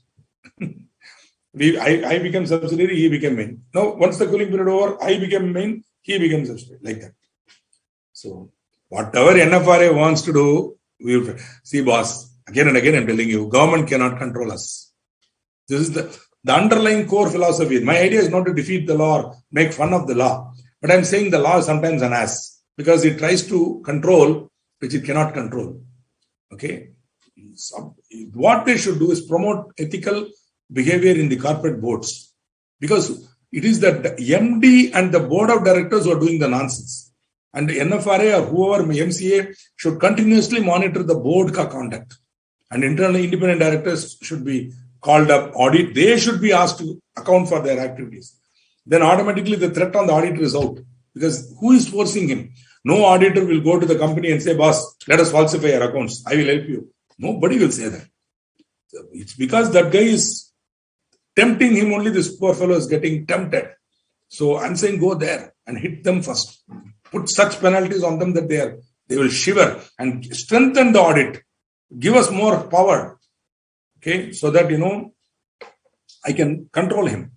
I became subsidiary, he became main. Now, once the cooling period over, I became main, he became subsidiary, like that. So, whatever NFRA wants to do, we will see, boss. Again and again, I'm telling you, government cannot control us. This is the underlying core philosophy. My idea is not to defeat the law or make fun of the law. But I'm saying the law is sometimes an ass because it tries to control which it cannot control. Okay? So, what they should do is promote ethical behavior in the corporate boards. Because it is the MD and the board of directors who are doing the nonsense. And the NFRA or whoever, MCA, should continuously monitor the board conduct. And internally independent directors should be called up, audit, they should be asked to account for their activities. Then automatically the threat on the auditor is out. Because who is forcing him? No auditor will go to the company and say, boss, let us falsify our accounts. I will help you. Nobody will say that. It's because that guy is tempting him, only this poor fellow is getting tempted. So I'm saying go there and hit them first. Put such penalties on them that they will shiver and strengthen the audit. Give us more power. Okay, so that, I can control him.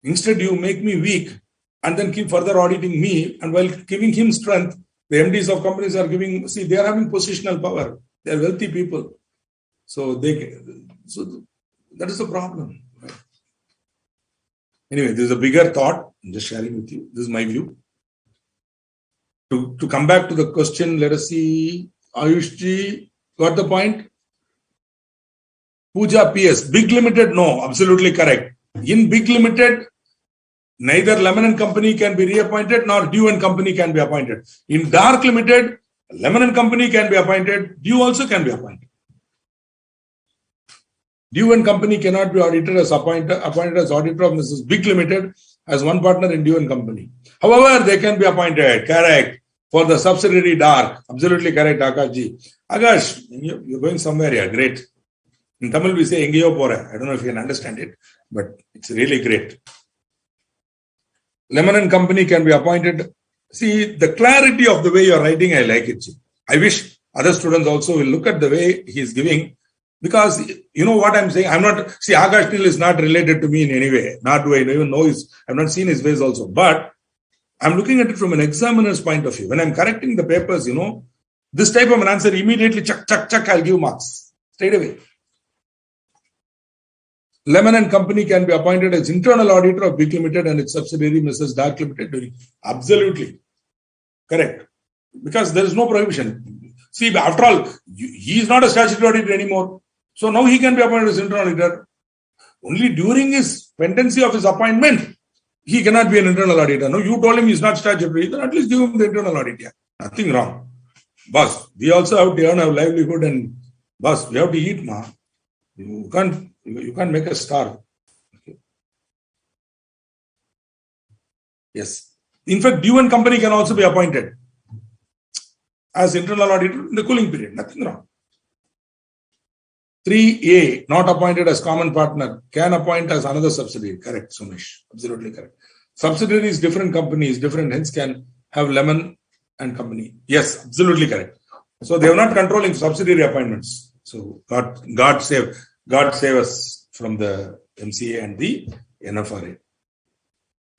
Instead, you make me weak and then keep further auditing me. And while giving him strength, the MDs of companies are they are having positional power. They are wealthy people. So that is the problem. Right? Anyway, this is a bigger thought. I'm just sharing with you. This is my view. To come back to the question, let us see. Ayush ji, got the point? Pooja PS, Big Limited, no, absolutely correct. In Big Limited, neither Lemon and Company can be reappointed nor Due and Company can be appointed. In Dark Limited, Lemon and Company can be appointed, Due also can be appointed. Due and Company cannot be appointed as auditor of Mrs. Big Limited as one partner in Due and Company. However, they can be appointed, correct, for the subsidiary Dark. Absolutely correct, Akash ji. Akash, you're going somewhere here, great. In Tamil, we say, Engiyo Pora. I don't know if you can understand it, but it's really great. Lemon and Company can be appointed. See, the clarity of the way you're writing, I like it. I wish other students also will look at the way he's giving, because you know what I'm saying? Akash Nil is not related to me in any way. Nor do I even know I've not seen his face also. But I'm looking at it from an examiner's point of view. When I'm correcting the papers, this type of an answer, immediately, chuck, I'll give marks straight away. Lemon and Company can be appointed as internal auditor of Big Limited and its subsidiary, Mrs. Dark Limited. Absolutely correct. Because there is no prohibition. See, after all, he is not a statutory auditor anymore. So now he can be appointed as internal auditor. Only during his pendency of his appointment, he cannot be an internal auditor. No, you told him he's not statutory, then at least give him the internal audit. Yeah. Nothing wrong. Boss, we also have to earn our livelihood, and boss, we have to eat, ma. You can't make us starve. Okay. Yes. In fact, due and company can also be appointed as internal auditor in the cooling period. Nothing wrong. 3A, not appointed as common partner, can appoint as another subsidiary. Correct, Sumesh. Absolutely correct. Subsidiaries, different companies, different, hence can have Lemon and Company. Yes, absolutely correct. So they are not controlling subsidiary appointments. So God save us from the MCA and the NFRA.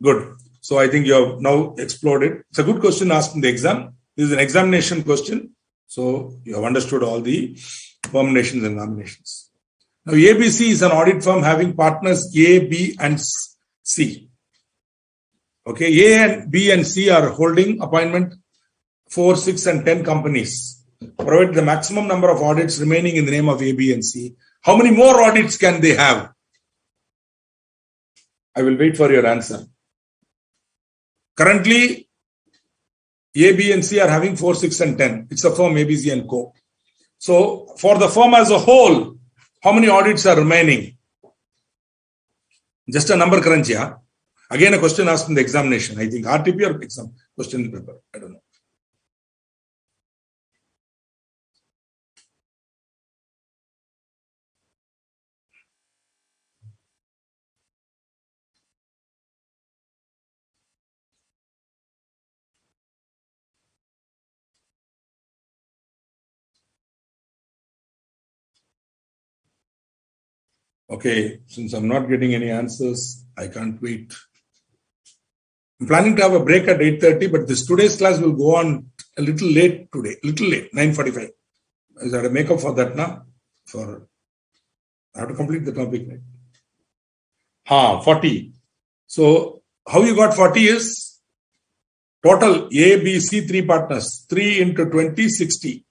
Good. So I think you have now explored it. It's a good question asked in the exam. This is an examination question. So you have understood all the permutations and nominations. Now ABC is an audit firm having partners A, B and C. Okay, A and B and C are holding appointment 4, 6 and 10 companies. Provide the maximum number of audits remaining in the name of A, B and C. How many more audits can they have? I will wait for your answer. Currently, A, B and C are having 4, 6 and 10. It's a firm ABC and Co. So, for the firm as a whole, how many audits are remaining? Just a number crunch, yeah. Again, a question asked in the examination. I think RTP or exam question paper. I don't know. Okay, since I'm not getting any answers, I can't wait. I'm planning to have a break at 8:30, but today's class will go on a little late today. Little late, 9:45. Is that a makeup for that now? I have to complete the topic, right? 40. So, how you got 40 is total A, B, C, 3 partners. 3 into 20, 60.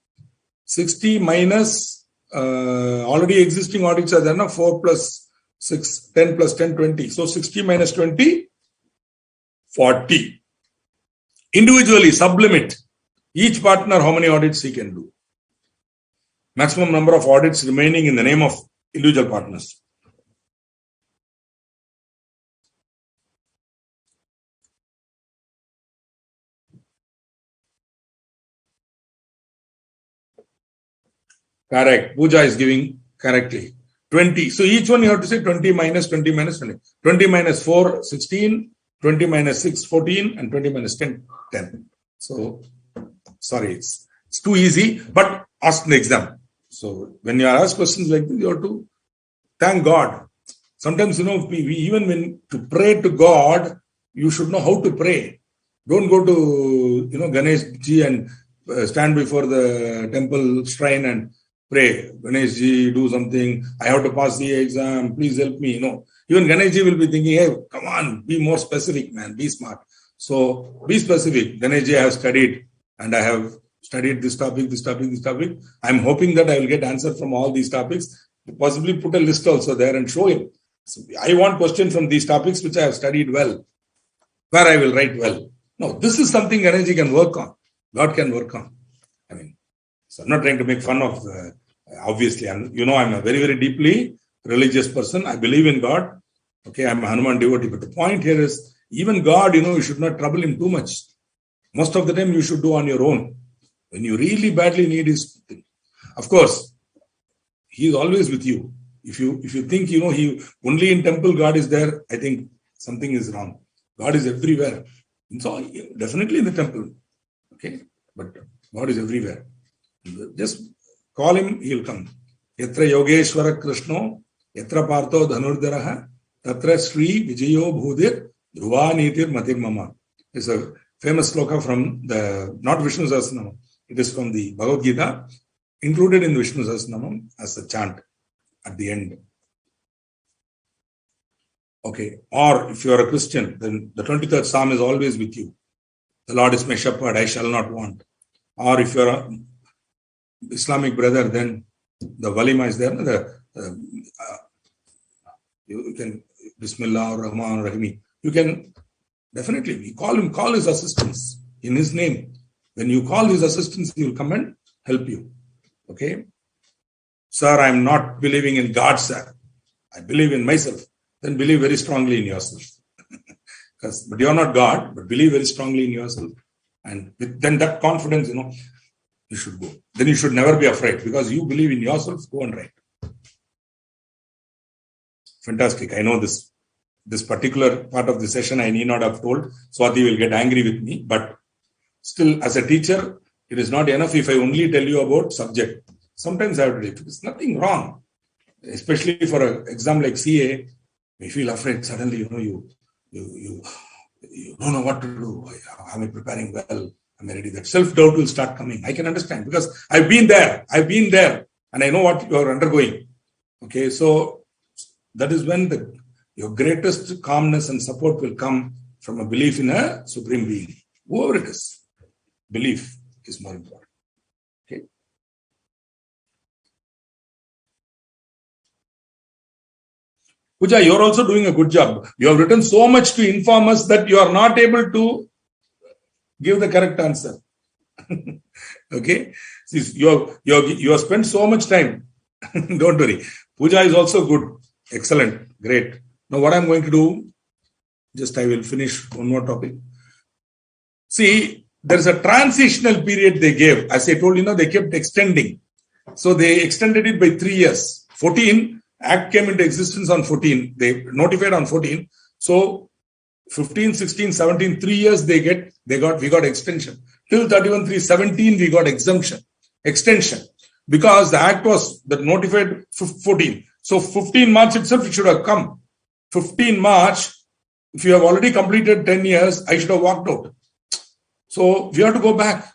60 minus already existing audits are there now, 4 plus 6, 10 plus 10, 20. So 60 minus 20, 40. Individually, sublimit. Each partner, how many audits he can do. Maximum number of audits remaining in the name of individual partners. Correct. Pooja is giving correctly. 20. So each one you have to say 20 minus 20 minus 20. 20 minus 4, 16. 20 minus 6, 14. And 20 minus 10, 10. So, sorry, it's too easy, but ask in the exam. So, when you are asked questions like this, you have to thank God. Sometimes, even when to pray to God, you should know how to pray. Don't go to, Ganesh ji and stand before the temple shrine and pray. Ganesh ji, do something. I have to pass the exam. Please help me. Even Ganesh ji will be thinking, hey, come on, be more specific, man. Be smart. So, be specific. Ganesh ji, I have studied and I have studied this topic, this topic, this topic. I'm hoping that I will get answer from all these topics. Possibly put a list also there and show him. So I want questions from these topics which I have studied well, where I will write well. No, this is something Ganesh ji can work on. God can work on. So I'm not trying to make fun of, obviously, I'm a very, very deeply religious person. I believe in God. Okay, I'm a Hanuman devotee. But the point here is, even God, you should not trouble him too much. Most of the time, you should do on your own. When you really badly need his thing. Of course, he is always with you. If you think, he only in temple God is there, I think something is wrong. God is everywhere. So definitely in the temple. Okay, but God is everywhere. Just call him, he'll come. Yatra Yogeshwara Krishno, Yatra Partho Dhanurdaraha, Tatra Sri Vijayo Bhudir, Dhruva Nitir Matir Mama. It's a famous sloka from not Vishnu Sahasranamam. It is from the Bhagavad Gita, included in Vishnu Sahasranamam as a chant at the end. Okay. Or if you are a Christian, then the 23rd Psalm is always with you. The Lord is my shepherd, I shall not want. Or if you are an Islamic brother, then the Walima is there. You can Bismillah or Rahman or Rahimi. You can definitely call his assistance in his name. When you call his assistance, he will come and help you. Okay? Sir, I am not believing in God, sir. I believe in myself. Then believe very strongly in yourself. But you are not God, but believe very strongly in yourself. And then that confidence, you should go. Then you should never be afraid because you believe in yourself, go and write. Fantastic. I know this particular part of the session I need not have told. Swati will get angry with me. But still, as a teacher, it is not enough if I only tell you about subject. Sometimes I have to do it. There's nothing wrong. Especially for an exam like CA, we feel afraid. Suddenly, you don't know what to do. Am I preparing well? Am I ready? That self-doubt will start coming. I can understand because I've been there, and I know what you are undergoing. Okay, so that is when your greatest calmness and support will come from a belief in a supreme being. Whoever it is, belief is more important. Okay. Puja, you're also doing a good job. You have written so much to inform us that you are not able to give the correct answer. Okay. You have spent so much time. Don't worry. Puja is also good. Excellent. Great. Now what I'm going to do, I will finish one more topic. See, there's a transitional period they gave. As I told you, they kept extending. So they extended it by 3 years. 14, Act came into existence on 14. They notified on 14. So 15, 16, 17, 3 years we got extension. Till 31/3/17, we got extension. Because the Act was notified 14. So 15 March itself, it should have come. 15 March, if you have already completed 10 years, I should have walked out. So we have to go back.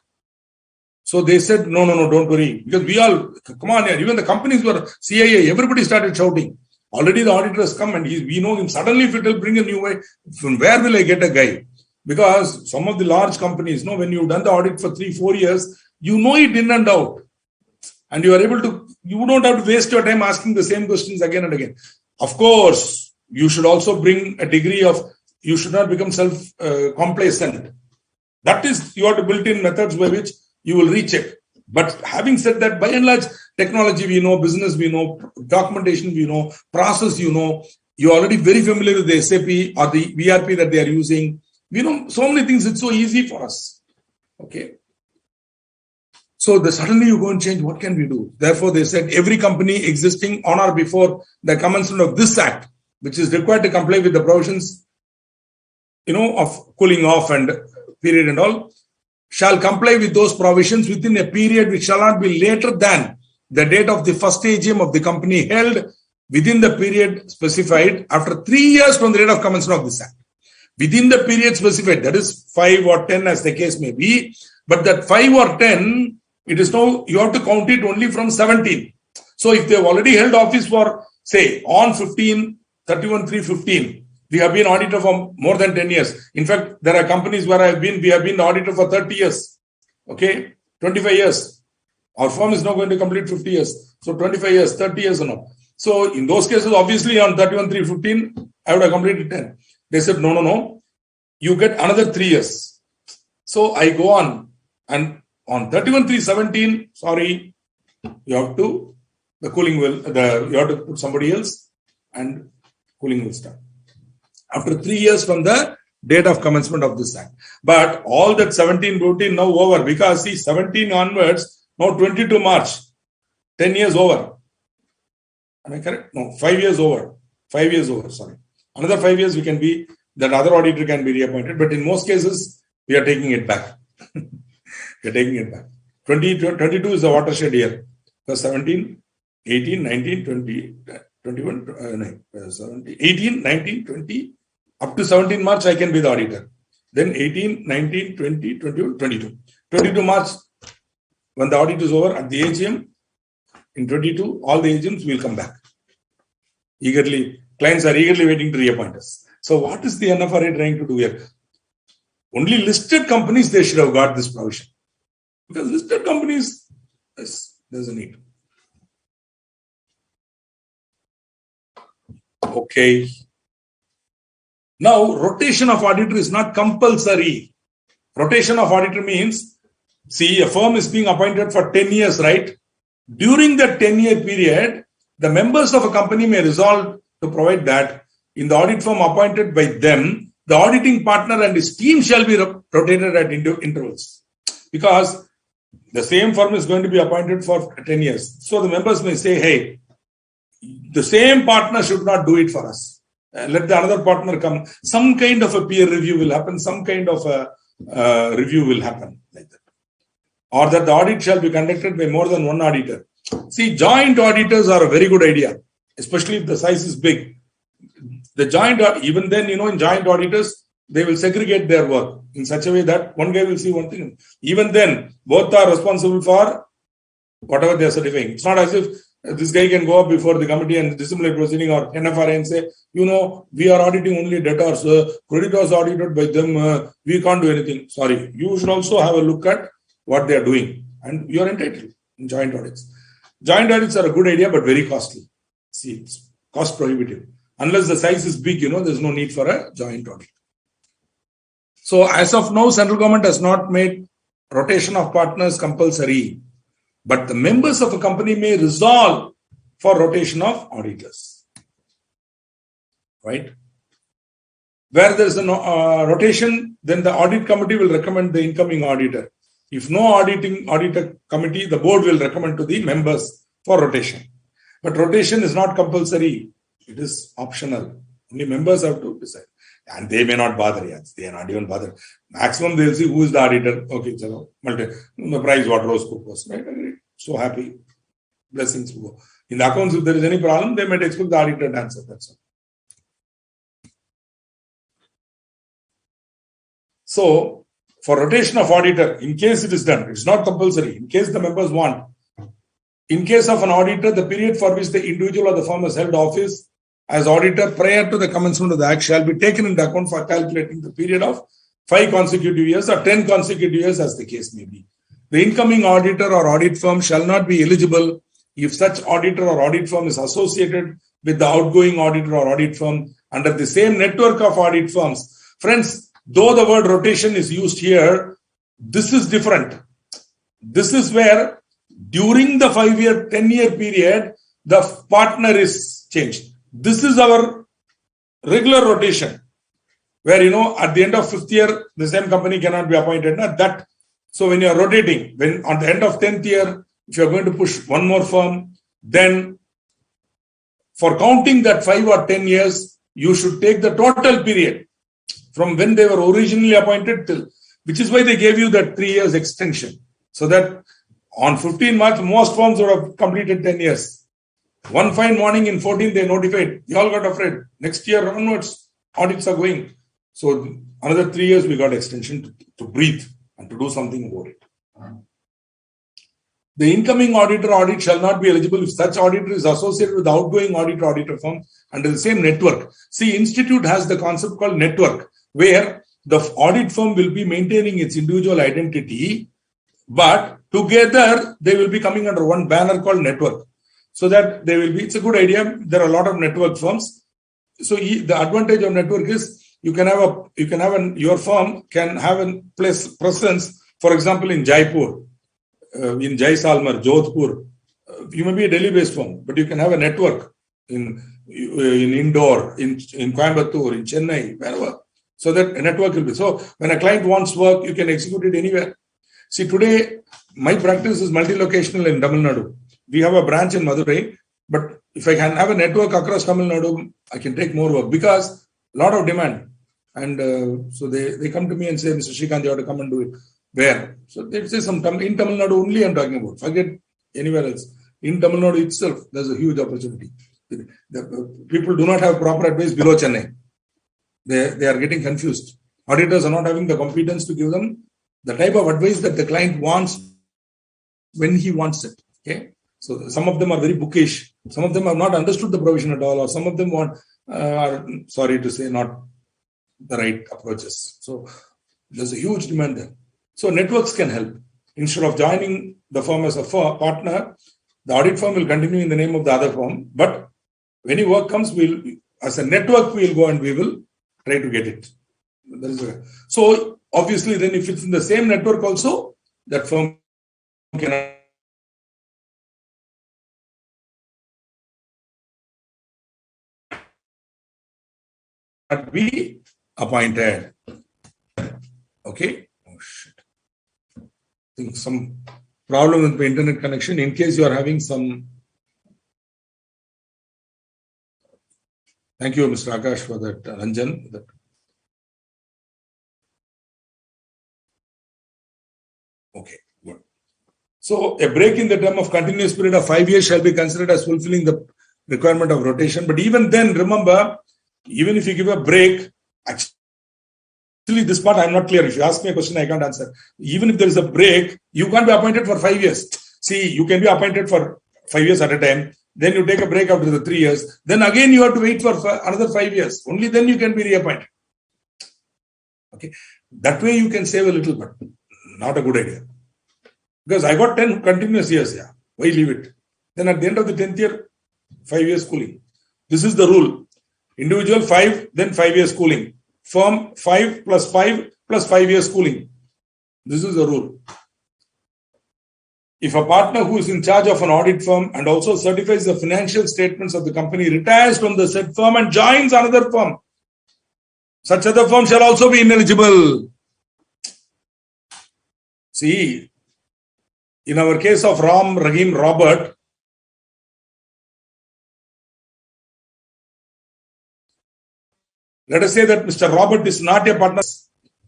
So they said, no, don't worry. Because we all, come on here, even the companies were CIA, everybody started shouting. Already the auditor has come and we know him. Suddenly, if it will bring a new way, from where will I get a guy? Because some of the large companies, when you've done the audit for 3-4 years, you know it in and out. And you are able to, you don't have to waste your time asking the same questions again and again. Of course, you should also bring a degree of, you should not become self-complacent. That is, you have to build in methods by which you will recheck. But having said that, by and large, technology we know, business we know, documentation we know, process you know, you're already very familiar with the SAP or the VRP that they are using. We know so many things, it's so easy for us. Okay. So suddenly you go and change, what can we do? Therefore, they said every company existing on or before the commencement of this Act, which is required to comply with the provisions, of cooling off and period and all, shall comply with those provisions within a period which shall not be later than the date of the first AGM of the company held within the period specified after 3 years from the date of commencement of this Act. Within the period specified, that is 5 or 10 as the case may be, but that 5 or 10, it is now, you have to count it only from 17. So if they have already held office for, say, on 31/3/15, we have been auditor for more than 10 years. In fact, there are companies where we have been the auditor for 30 years. Okay, 25 years. Our firm is now going to complete 50 years. So 25 years, 30 years or no. So in those cases, obviously on 31/3/15, I would have completed 10. They said, no, you get another 3 years. So I go on and on 31/3/17, sorry, you have to, you have to put somebody else and cooling will start. After 3 years from the date of commencement of this Act. But all that 17 routine now over because see 17 onwards, now 22 March, 10 years over. Am I correct? No, 5 years over. 5 years over, sorry. Another 5 years that other auditor can be reappointed. But in most cases, we are taking it back. We are taking it back. 22 is the watershed year. So 17, 18, 19, 20, 21, 17, 18, 19, 20. Up to 17 March, I can be the auditor. then 18, 19, 20, 21, 22. 22 March, when the audit is over at the AGM, in 22, all the agents will come back. Clients are eagerly waiting to reappoint us. So what is the NFRA trying to do here? Only listed companies, they should have got this provision. Because listed companies, yes, there's a need. Okay. Now, rotation of auditor is not compulsory. Rotation of auditor means, see, a firm is being appointed for 10 years, right? During that 10-year period, the members of a company may resolve to provide that in the audit firm appointed by them, the auditing partner and his team shall be rotated at intervals. Because the same firm is going to be appointed for 10 years. So the members may say, hey, the same partner should not do it for us. Let the another partner come. Some kind of a peer review will happen. Some kind of a review will happen like that. Or that the audit shall be conducted by more than one auditor. See, joint auditors are a very good idea, especially if the size is big. The joint, even then, in joint auditors, they will segregate their work in such a way that one guy will see one thing. Even then, both are responsible for whatever they are certifying. It's not as if this guy can go up before the committee and disciplinary proceeding or NFRA and say, we are auditing only debtors, creditors audited by them, we can't do anything. Sorry, you should also have a look at what they are doing, and you are entitled in joint audits. Joint audits are a good idea, but very costly. See, it's cost prohibitive. Unless the size is big, there's no need for a joint audit. So as of now, central government has not made rotation of partners compulsory, but the members of a company may resolve for rotation of auditors. Right? Where there's a rotation, then the audit committee will recommend the incoming auditor. If no auditor committee, the board will recommend to the members for rotation. But rotation is not compulsory. It is optional. Only members have to decide. And they may not bother. Yes, they are not even bothered. Maximum they'll see who is the auditor. Okay, so the price what Rose was. Right? So happy. Blessings will go. In the accounts, if there is any problem, they might expect the auditor to answer. That's all. So, for rotation of auditor, in case it is done, it's not compulsory. In case the members want. In case of an auditor, the period for which the individual or the firm has held office as auditor prior to the commencement of the act shall be taken into account for calculating the period of 5 consecutive years or 10 consecutive years as the case may be. The incoming auditor or audit firm shall not be eligible if such auditor or audit firm is associated with the outgoing auditor or audit firm under the same network of audit firms. Friends, though the word rotation is used here, this is different. This is where during the 5-year, 10-year period, the partner is changed. This is our regular rotation, where, at the end of 5th year, the same company cannot be appointed. So when you are rotating, when on the end of 10th year, if you are going to push one more firm, then for counting that 5 or 10 years, you should take the total period from when they were originally appointed till, which is why they gave you that 3 years extension. So that on 15 March, most firms would have completed 10 years. One fine morning in 14, they notified. They all got afraid. Next year onwards, audits are going. So another 3 years, we got extension to breathe and to do something about it. The incoming auditor audit shall not be eligible if such auditor is associated with the outgoing auditor firm under the same network. See, Institute has the concept called network, where the audit firm will be maintaining its individual identity, but together they will be coming under one banner called network. So that they will be, it's a good idea. There are a lot of network firms. So the advantage of network is your firm can have a presence, for example, in Jaipur, in Jaisalmer, Jodhpur. You may be a Delhi-based firm, but you can have a network in Indore, in Coimbatore, in Chennai, wherever. So that a network will be. So when a client wants work, you can execute it anywhere. See, today, my practice is multi-locational in Tamil Nadu. We have a branch in Madurai, but if I can have a network across Tamil Nadu, I can take more work because a lot of demand. And so they come to me and say, Mr. Srikanth, you have to come and do it. Where? So they say in Tamil Nadu only I'm talking about. Forget anywhere else. In Tamil Nadu itself, there's a huge opportunity. The people do not have proper advice below Chennai. They are getting confused Auditors are not having the competence to give them the type of advice that the client wants when he wants it. Okay. So some of them are very bookish. Some of them have not understood the provision at all, or some of them are, sorry to say, not the right approaches. So there's a huge demand there. So networks can help. Instead of joining the firm as a partner, the audit firm will continue in the name of the other firm. But when any work comes, as a network, we'll go and we will try to get it. So obviously, then if it's in the same network also, that firm cannot be appointed. Okay. Oh shit. I think some problem with the internet connection. In case you are having some. Thank you, Mr. Akash, for that, Ranjan. Okay, good. So a break in the term of continuous period of 5 years shall be considered as fulfilling the requirement of rotation. But even then, remember, even if you give a break, actually this part I'm not clear. If you ask me a question, I can't answer. Even if there is a break, you can't be appointed for 5 years. See, you can be appointed for 5 years at a time. Then you take a break after the 3 years. Then again you have to wait for another 5 years. Only then you can be reappointed. Okay, that way you can save a little, but not a good idea. Because I got 10 continuous years. Yeah, why leave it? Then at the end of the 10th year, 5 years schooling. This is the rule. Individual 5, then 5 years schooling. Firm 5 plus 5 plus 5 years schooling. This is the rule. If a partner who is in charge of an audit firm and also certifies the financial statements of the company retires from the said firm and joins another firm, such other firm shall also be ineligible. See, in our case of Ram, Rahim, Robert, let us say that Mr. Robert is not a partner.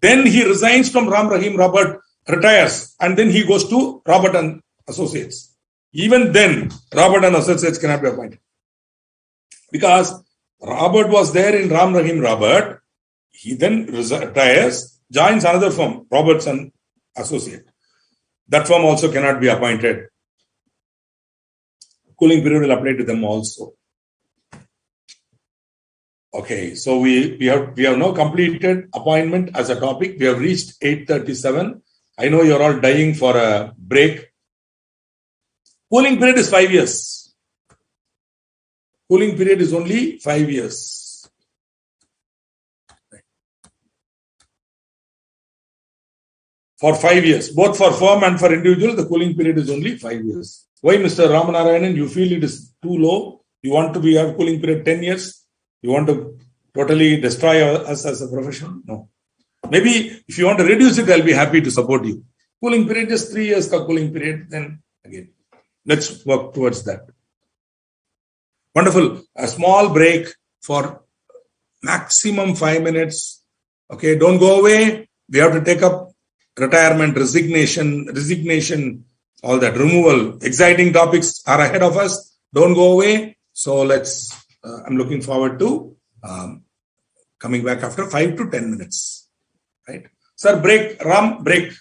Then he resigns from Ram, Rahim, Robert, retires, and then he goes to Robert and Associates. Even then, Robert and Associates cannot be appointed. Because Robert was there in Ram, Rahim, Robert. He then retires, joins another firm, Roberts and Associate. That firm also cannot be appointed. Cooling period will apply to them also. Okay, so we have now completed appointment as a topic. We have reached 8:37. I know you're all dying for a break. Cooling period is 5 years. Cooling period is only 5 years. For 5 years, both for firm and for individual, the cooling period is only 5 years. Why, Mr. Ramanarayanan, you feel it is too low? You want to have cooling period 10 years? You want to totally destroy us as a profession? No. Maybe if you want to reduce it, I'll be happy to support you. Cooling period, just 3 years ka cooling period, then again. Let's work towards that. Wonderful. A small break for maximum 5 minutes. Okay, don't go away. We have to take up retirement, resignation, all that, removal. Exciting topics are ahead of us. Don't go away. So I'm looking forward to coming back after 5 to 10 minutes. Right? Sir, break. Ram, break.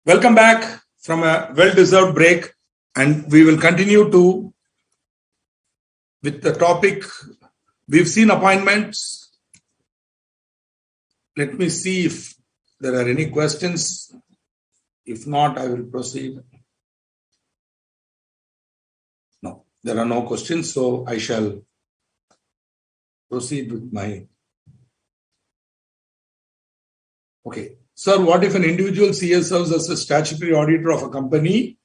Welcome back from a well-deserved break, and we will continue with the topic. We've seen appointments. Let me see if there are any questions. If not, I will proceed. No, there are no questions, so I shall proceed with my... Okay. Sir, what if an individual CA serves as a statutory auditor of a company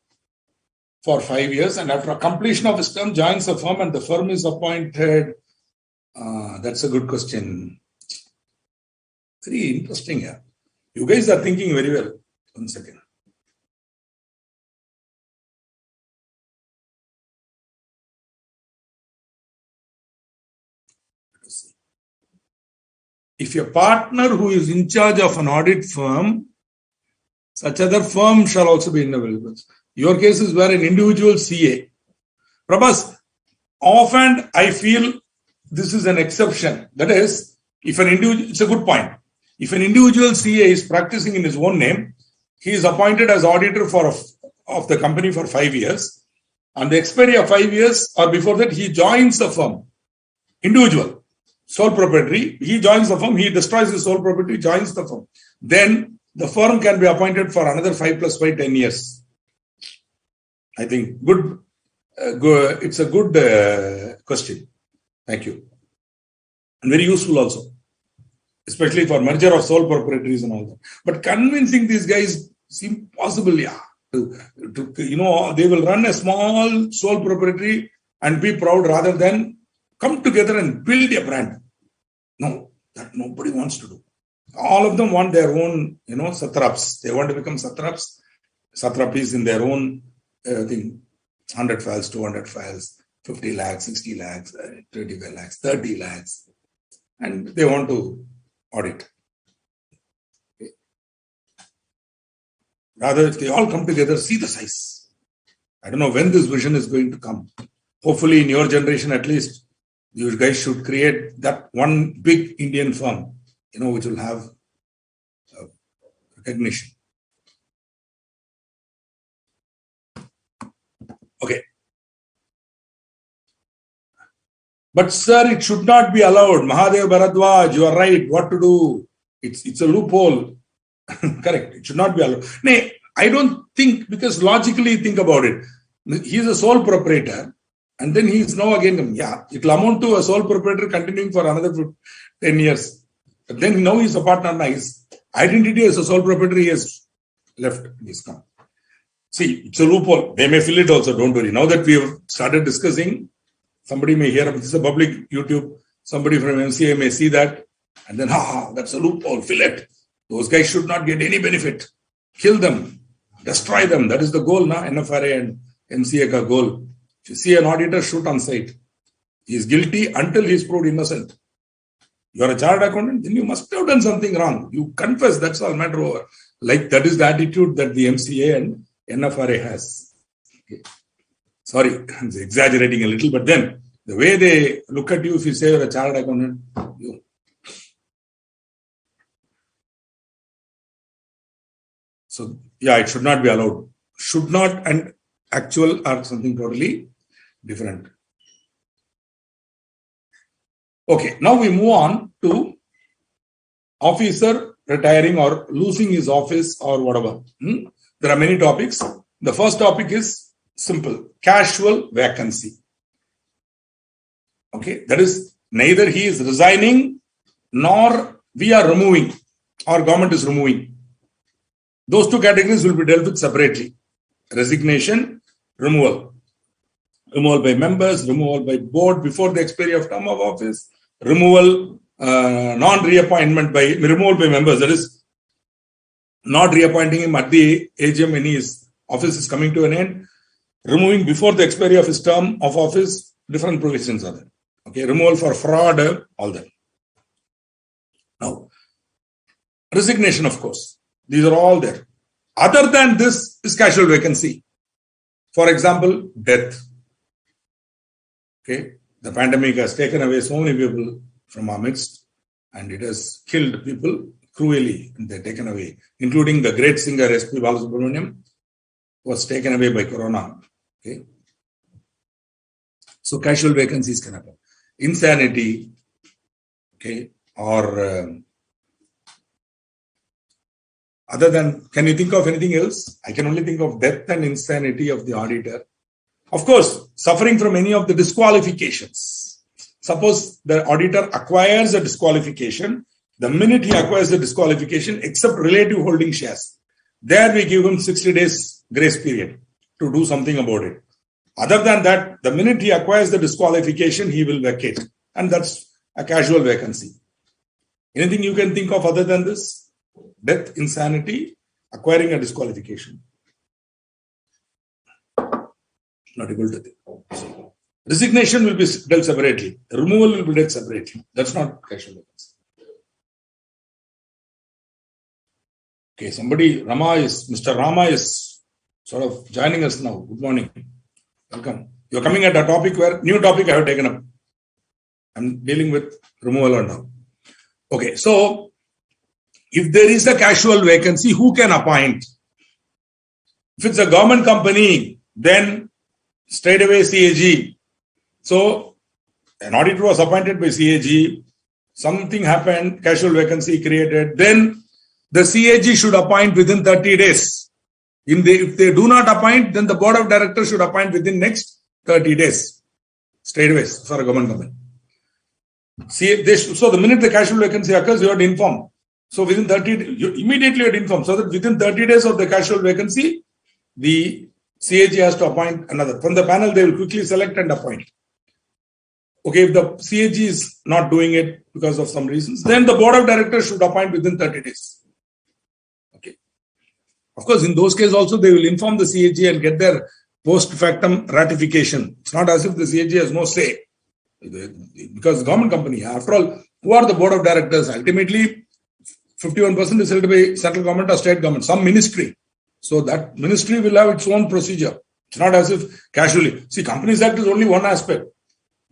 for 5 years and after completion of his term joins a firm and the firm is appointed? That's a good question. Very interesting here. You guys are thinking very well. 1 second. If a partner who is in charge of an audit firm, such other firm shall also be inavailable. Your case is where an individual CA. Prabhas, often I feel this is an exception. That is, if an individual, it's a good point. If an individual CA is practicing in his own name, he is appointed as auditor of the company for 5 years. On the expiry of 5 years or before that, he joins the firm. Individual. Sole proprietary, he joins the firm, he destroys his sole property, joins the firm. Then the firm can be appointed for another 5 plus 5, 10 years. I think good. It's a good question. Thank you. And very useful also, especially for merger of sole proprietaries and all that. But convincing these guys seems possible, yeah. They will run a small sole proprietary and be proud rather than come together and build a brand. No, that nobody wants to do. All of them want their own, satraps. They want to become satraps. Satrapis in their own thing. 100 files, 200 files, 50 lakhs, 60 lakhs, 25 lakhs, 30 lakhs. And they want to audit. Okay. Rather, if they all come together, see the size. I don't know when this vision is going to come. Hopefully in your generation at least, you guys should create that one big Indian firm, which will have recognition. Okay. But sir, it should not be allowed. Mahadev Bharadwaj, you are right. What to do? It's a loophole. Correct. It should not be allowed. Nay, I don't think, because logically think about it. He is a sole proprietor. And then he is now again, it will amount to a sole proprietor continuing for another 10 years. But then now he is a partner. His identity as a sole proprietor, he has left his company. See, it's a loophole. They may fill it also, don't worry. Now that we have started discussing, somebody may hear, this is a public YouTube, somebody from MCA may see that, and then, that's a loophole, fill it. Those guys should not get any benefit. Kill them, destroy them. That is the goal, NFRA and MCA ka goal. If you see an auditor, shoot on sight. He is guilty until he is proved innocent. You are a chartered accountant, then you must have done something wrong. You confess, that's all, matter over. Like that is the attitude that the MCA and NFRA has. Okay. Sorry, I'm exaggerating a little, but then the way they look at you, if you say you're a chartered accountant, So, it should not be allowed. Should not and actual are something totally different. Okay, now we move on to officer retiring or losing his office or whatever. There are many topics. The first topic is simple, casual vacancy. Okay, that is neither he is resigning nor we are removing or government is removing. Those two categories will be dealt with separately. Resignation, removal. Removal by members, removal by board before the expiry of term of office, removal, non-reappointment by removal by members. That is not reappointing him at the AGM when his office is coming to an end. Removing before the expiry of his term of office, different provisions are there. Okay, removal for fraud, all that. Now, resignation, of course. These are all there. Other than this is casual vacancy. For example, death. Okay, the pandemic has taken away so many people from our midst and it has killed people. cruelly and they're taken away, including the great singer S.P. Balasubramaniam was taken away by corona. Okay. So casual vacancies can happen. Insanity, okay, or other than, can you think of anything else? I can only think of death and insanity of the auditor. Of course, suffering from any of the disqualifications. Suppose the auditor acquires a disqualification. The minute he acquires the disqualification, except relative holding shares, there we give him 60 days grace period to do something about it. Other than that, the minute he acquires the disqualification, he will vacate. And that's a casual vacancy. Anything you can think of other than this? Death, insanity, acquiring a disqualification. Not able to think. Resignation will be dealt separately. Removal will be dealt separately. That's not casual vacancy. Okay, Mr. Rama is sort of joining us now. Good morning. Welcome. You're coming at a topic new topic I have taken up. I'm dealing with removal and all. Okay, so if there is a casual vacancy, who can appoint? If it's a government company, then straight away CAG. So an auditor was appointed by CAG. Something happened, casual vacancy created. Then the CAG should appoint within 30 days. If they do not appoint, then the board of directors should appoint within next 30 days. Straight away for a government company. So the minute the casual vacancy occurs, you have to inform. So within 30, you immediately have to inform. So that within 30 days of the casual vacancy, the CAG has to appoint another. From the panel, they will quickly select and appoint. Okay, if the CAG is not doing it because of some reasons, then the board of directors should appoint within 30 days. Okay. Of course, in those cases also, they will inform the CAG and get their post factum ratification. It's not as if the CAG has no say. Because the government company, after all, who are the board of directors? Ultimately, 51% is held by central government or state government, some ministry. So that ministry will have its own procedure. It's not as if casually. See, Companies Act is only one aspect.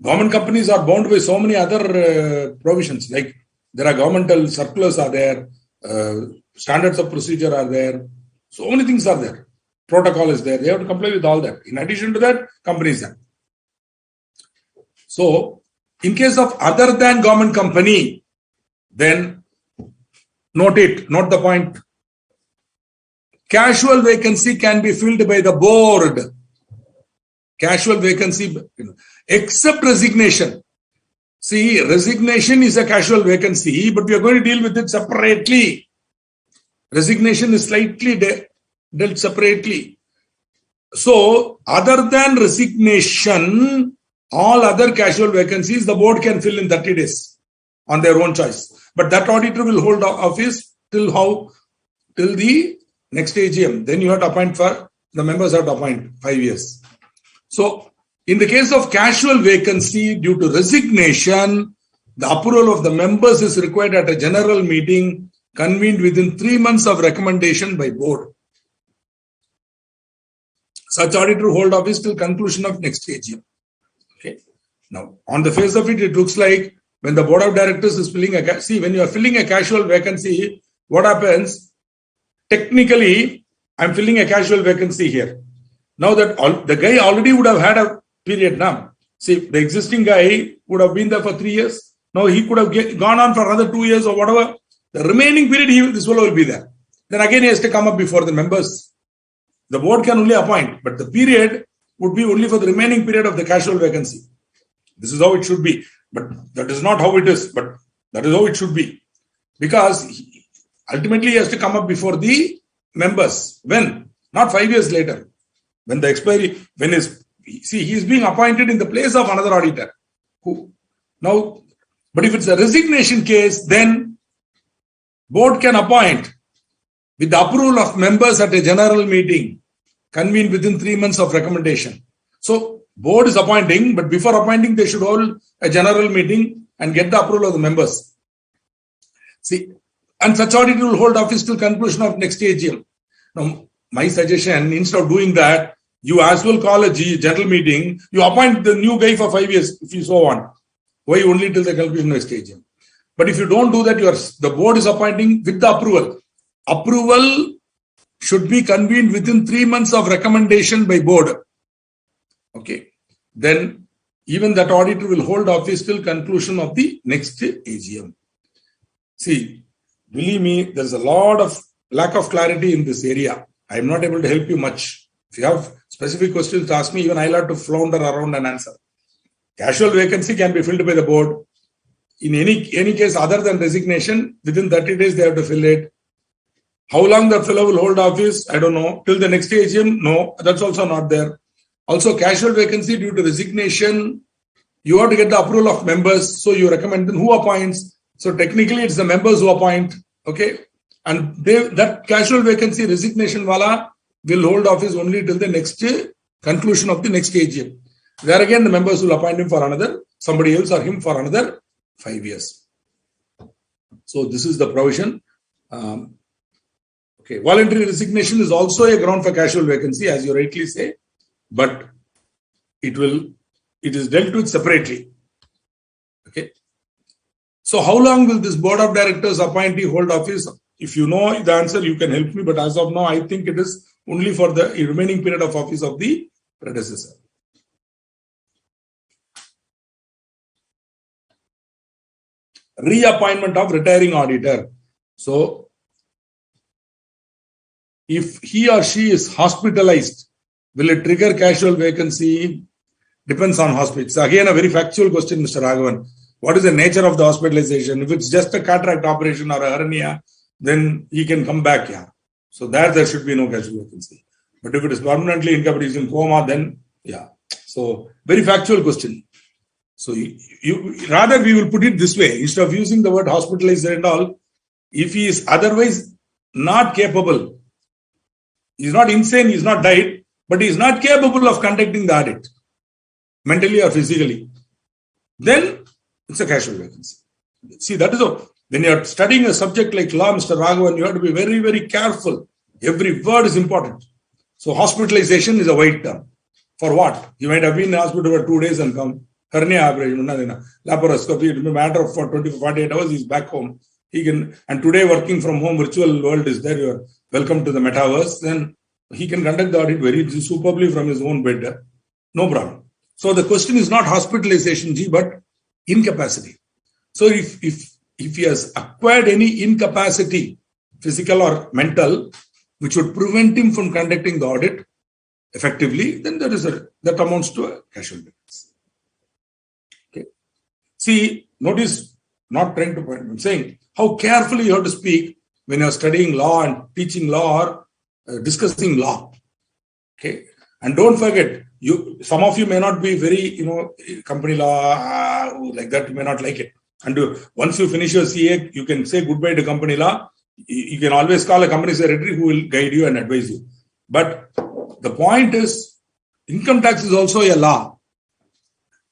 Government companies are bound by so many other provisions. Like there are governmental circulars are there, standards of procedure are there. So many things are there. Protocol is there. They have to comply with all that. In addition to that, Companies Act. So, in case of other than government company, then note the point. Casual vacancy can be filled by the board. Casual vacancy, except resignation. See, resignation is a casual vacancy, but we are going to deal with it separately. Resignation is slightly dealt separately. So, other than resignation, all other casual vacancies, the board can fill in 30 days on their own choice. But that auditor will hold office till the next AGM. Then you have to appoint the members have to appoint 5 years. So, in the case of casual vacancy due to resignation, the approval of the members is required at a general meeting convened within 3 months of recommendation by board. Such auditor hold office till conclusion of next AGM. Okay. Now, on the face of it, it looks like when the board of directors is filling when you are filling a casual vacancy, what happens? Technically, I'm filling a casual vacancy here. Now that the guy already would have had a period now. See, the existing guy would have been there for 3 years. Now he could have gone on for another 2 years or whatever. The remaining period, this fellow will be there. Then again, he has to come up before the members. The board can only appoint, but the period would be only for the remaining period of the casual vacancy. This is how it should be. But that is not how it is. But that is how it should be. Because ultimately he has to come up before the members. When? Not 5 years later. When the expiry, he is being appointed in the place of another auditor. But if it's a resignation case, then board can appoint with the approval of members at a general meeting convened within 3 months of recommendation. So, board is appointing, but before appointing, they should hold a general meeting and get the approval of the members. See, and such auditor will hold office till conclusion of next AGM. Now, my suggestion, instead of doing that, you as well call a general meeting, you appoint the new guy for 5 years, if you so want. Why only till the conclusion of next AGM? But if you don't do that, the board is appointing with the approval. Approval should be convened within 3 months of recommendation by board. Okay. Then even that auditor will hold office till conclusion of the next AGM. See, believe me, there's a lot of lack of clarity in this area. I'm not able to help you much. If you have specific questions to ask me, even I'll have to flounder around and answer. Casual vacancy can be filled by the board. In any case other than resignation, within 30 days they have to fill it. How long the fellow will hold office, I don't know. Till the next AGM, no, that's also not there. Also, casual vacancy due to resignation, you have to get the approval of members. So you recommend them. Who appoints? So technically, it's the members who appoint. Okay, and that casual vacancy resignation wala will hold office only till the next conclusion of the next AGM. There again, the members will appoint him for another, somebody else or him for another 5 years. So this is the provision. Okay, voluntary resignation is also a ground for casual vacancy, as you rightly say, but it is dealt with separately. Okay. So how long will this board of directors appointee hold office? If you know the answer, you can help me. But as of now, I think it is only for the remaining period of office of the predecessor. Reappointment of retiring auditor. So if he or she is hospitalized, will it trigger casual vacancy? Depends on hospital. It's again a very factual question, Mr. Raghavan. What is the nature of the hospitalization? If it's just a cataract operation or a hernia, then he can come back. Yeah. So there should be no casual vacancy. But if it is permanently incapable, he's in coma, then yeah. So very factual question. So rather we will put it this way, instead of using the word hospitalized and all, if he is otherwise not capable, he's not insane, he's not died, but he is not capable of conducting the audit, mentally or physically, then it's a casual vacancy. See, that is all. When you are studying a subject like law, Mr. Raghavan, you have to be very, very careful. Every word is important. So hospitalization is a wide term. For what? He might have been in hospital for 2 days and come. Hernia operation, laparoscopy, it will be a matter of 48 hours, he's back home. He can, and today working from home, virtual world is there, you're welcome to the metaverse, then he can conduct the audit very superbly from his own bed. No problem. So the question is not hospitalization, but incapacity. So if he has acquired any incapacity, physical or mental, which would prevent him from conducting the audit effectively, then that amounts to a casual vacancy. Okay. See, notice, not trying to point, I'm saying how carefully you have to speak when you're studying law and teaching law or discussing law. Okay. And don't forget, some of you may not be very, company law, like that, you may not like it. And once you finish your CA, you can say goodbye to company law. You can always call a company secretary who will guide you and advise you. But the point is, income tax is also a law.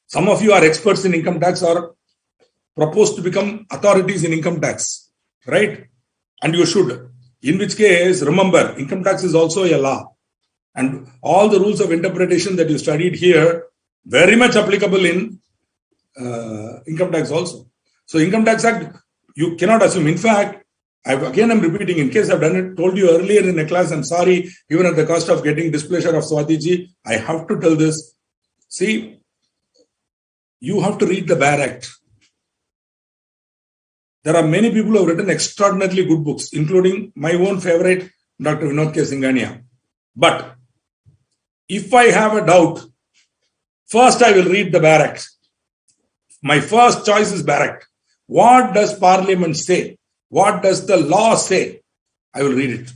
Some of you are experts in income tax or proposed to become authorities in income tax, right? And you should. In which case, remember, income tax is also a law. And all the rules of interpretation that you studied here, very much applicable in income tax also. So Income Tax Act, you cannot assume. In fact, I'm repeating, in case I've told you earlier in a class, I'm sorry, even at the cost of getting displeasure of Swatiji, I have to tell this. See, you have to read the BAR Act. There are many people who have written extraordinarily good books, including my own favorite, Dr. Vinod K. Singhania. But if I have a doubt, first I will read the BAR Act. My first choice is BAR Act. What does Parliament say? What does the law say? I will read it.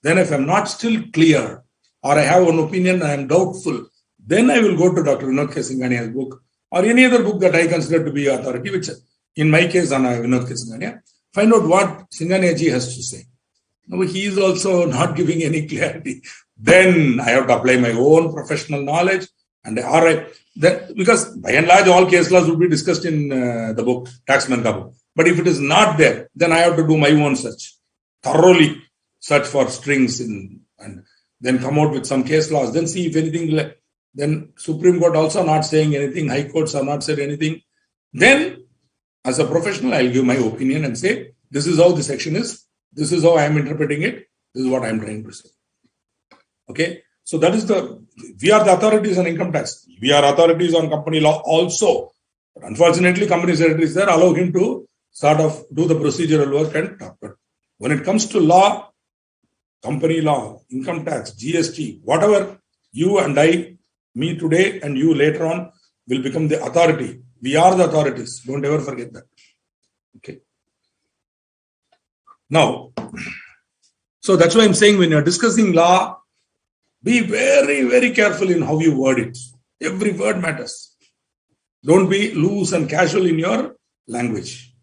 Then if I'm not still clear, or I have an opinion and I am doubtful, then I will go to Dr. Vinod K. Singhania's book, or any other book that I consider to be authority, which in my case on Vinod K. Singhania, find out what Singhania ji has to say. No, he is also not giving any clarity. Then I have to apply my own professional knowledge, and all right, because by and large all case laws will be discussed in the book, Taxman Ka book. But if it is not there, then I have to do my own search, thoroughly search for strings and then come out with some case laws. Then see if anything, then Supreme Court also not saying anything, High Courts are not said anything. Then As a professional, I'll give my opinion and say, this is how the section is. This is how I am interpreting it. This is what I am trying to say. Okay. So that is we are the authorities on income tax. We are authorities on company law also. But unfortunately, company secretaries there allow him to sort of do the procedural work and talk. But when it comes to law, company law, income tax, GST, whatever, you and I, me today and you later on will become the authority. We are the authorities. Don't ever forget that. Okay. Now, so that's why I'm saying when you're discussing law, be very, very careful in how you word it. Every word matters. Don't be loose and casual in your language.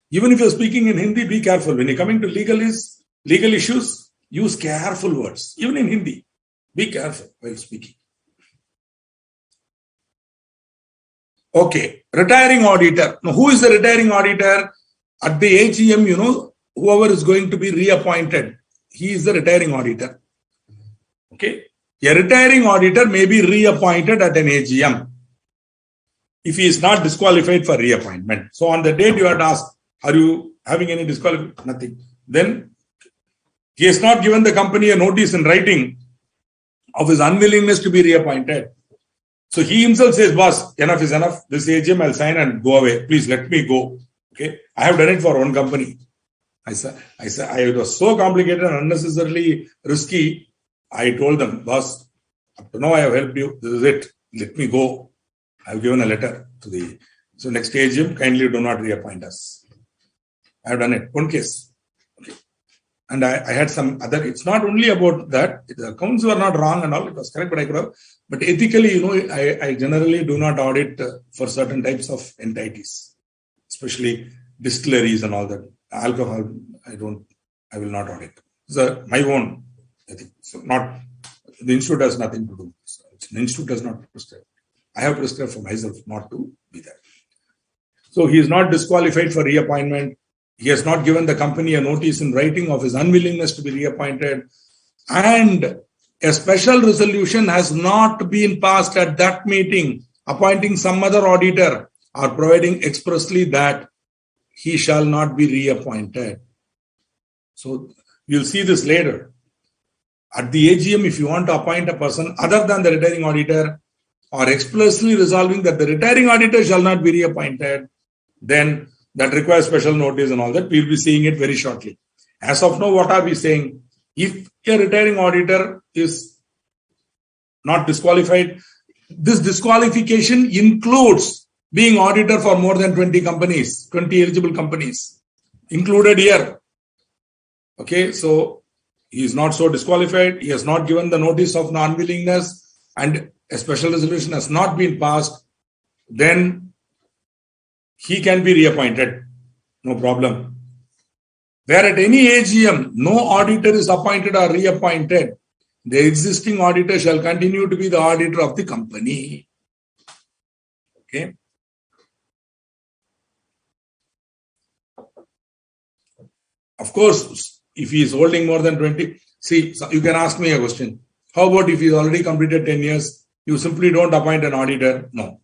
Even if you're speaking in Hindi, be careful. When you're coming to legal issues, use careful words. Even in Hindi, be careful while speaking. Okay, retiring auditor. Now, who is the retiring auditor? At the AGM, whoever is going to be reappointed, he is the retiring auditor. Okay, a retiring auditor may be reappointed at an AGM if he is not disqualified for reappointment. So on the date you are asked, are you having any disqualification? Nothing. Then he has not given the company a notice in writing of his unwillingness to be reappointed. So he himself says, boss, enough is enough. This AGM I'll sign and go away. Please let me go. Okay, I have done it for one company. I said, it was so complicated and unnecessarily risky. I told them, boss, up to now I have helped you. This is it. Let me go. I have given a letter to so next AGM, kindly do not reappoint us. I have done it. One case. Okay. And I had some other, it's not only about that. The accounts were not wrong and all. It was correct, but I could have. But ethically, I generally do not audit for certain types of entities, especially distilleries and all that. Alcohol, I will not audit. So my own. I think so. Not the institute has nothing to do. So the institute does not prescribe. I have prescribed for myself not to be there. So he is not disqualified for reappointment. He has not given the company a notice in writing of his unwillingness to be reappointed, and a special resolution has not been passed at that meeting appointing some other auditor or providing expressly that he shall not be reappointed. So you'll see this later. At the AGM, if you want to appoint a person other than the retiring auditor or expressly resolving that the retiring auditor shall not be reappointed, then that requires special notice and all that. We'll be seeing it very shortly. As of now, what are we saying? If a retiring auditor is not disqualified, this disqualification includes being auditor for more than 20 companies, 20 eligible companies included here. Okay, so he is not so disqualified. He has not given the notice of non-willingness and a special resolution has not been passed. Then he can be reappointed. No problem. Where at any AGM, no auditor is appointed or reappointed, the existing auditor shall continue to be the auditor of the company. Okay. Of course, if he is holding more than 20, see, you can ask me a question. How about if he's already completed 10 years, you simply don't appoint an auditor? No.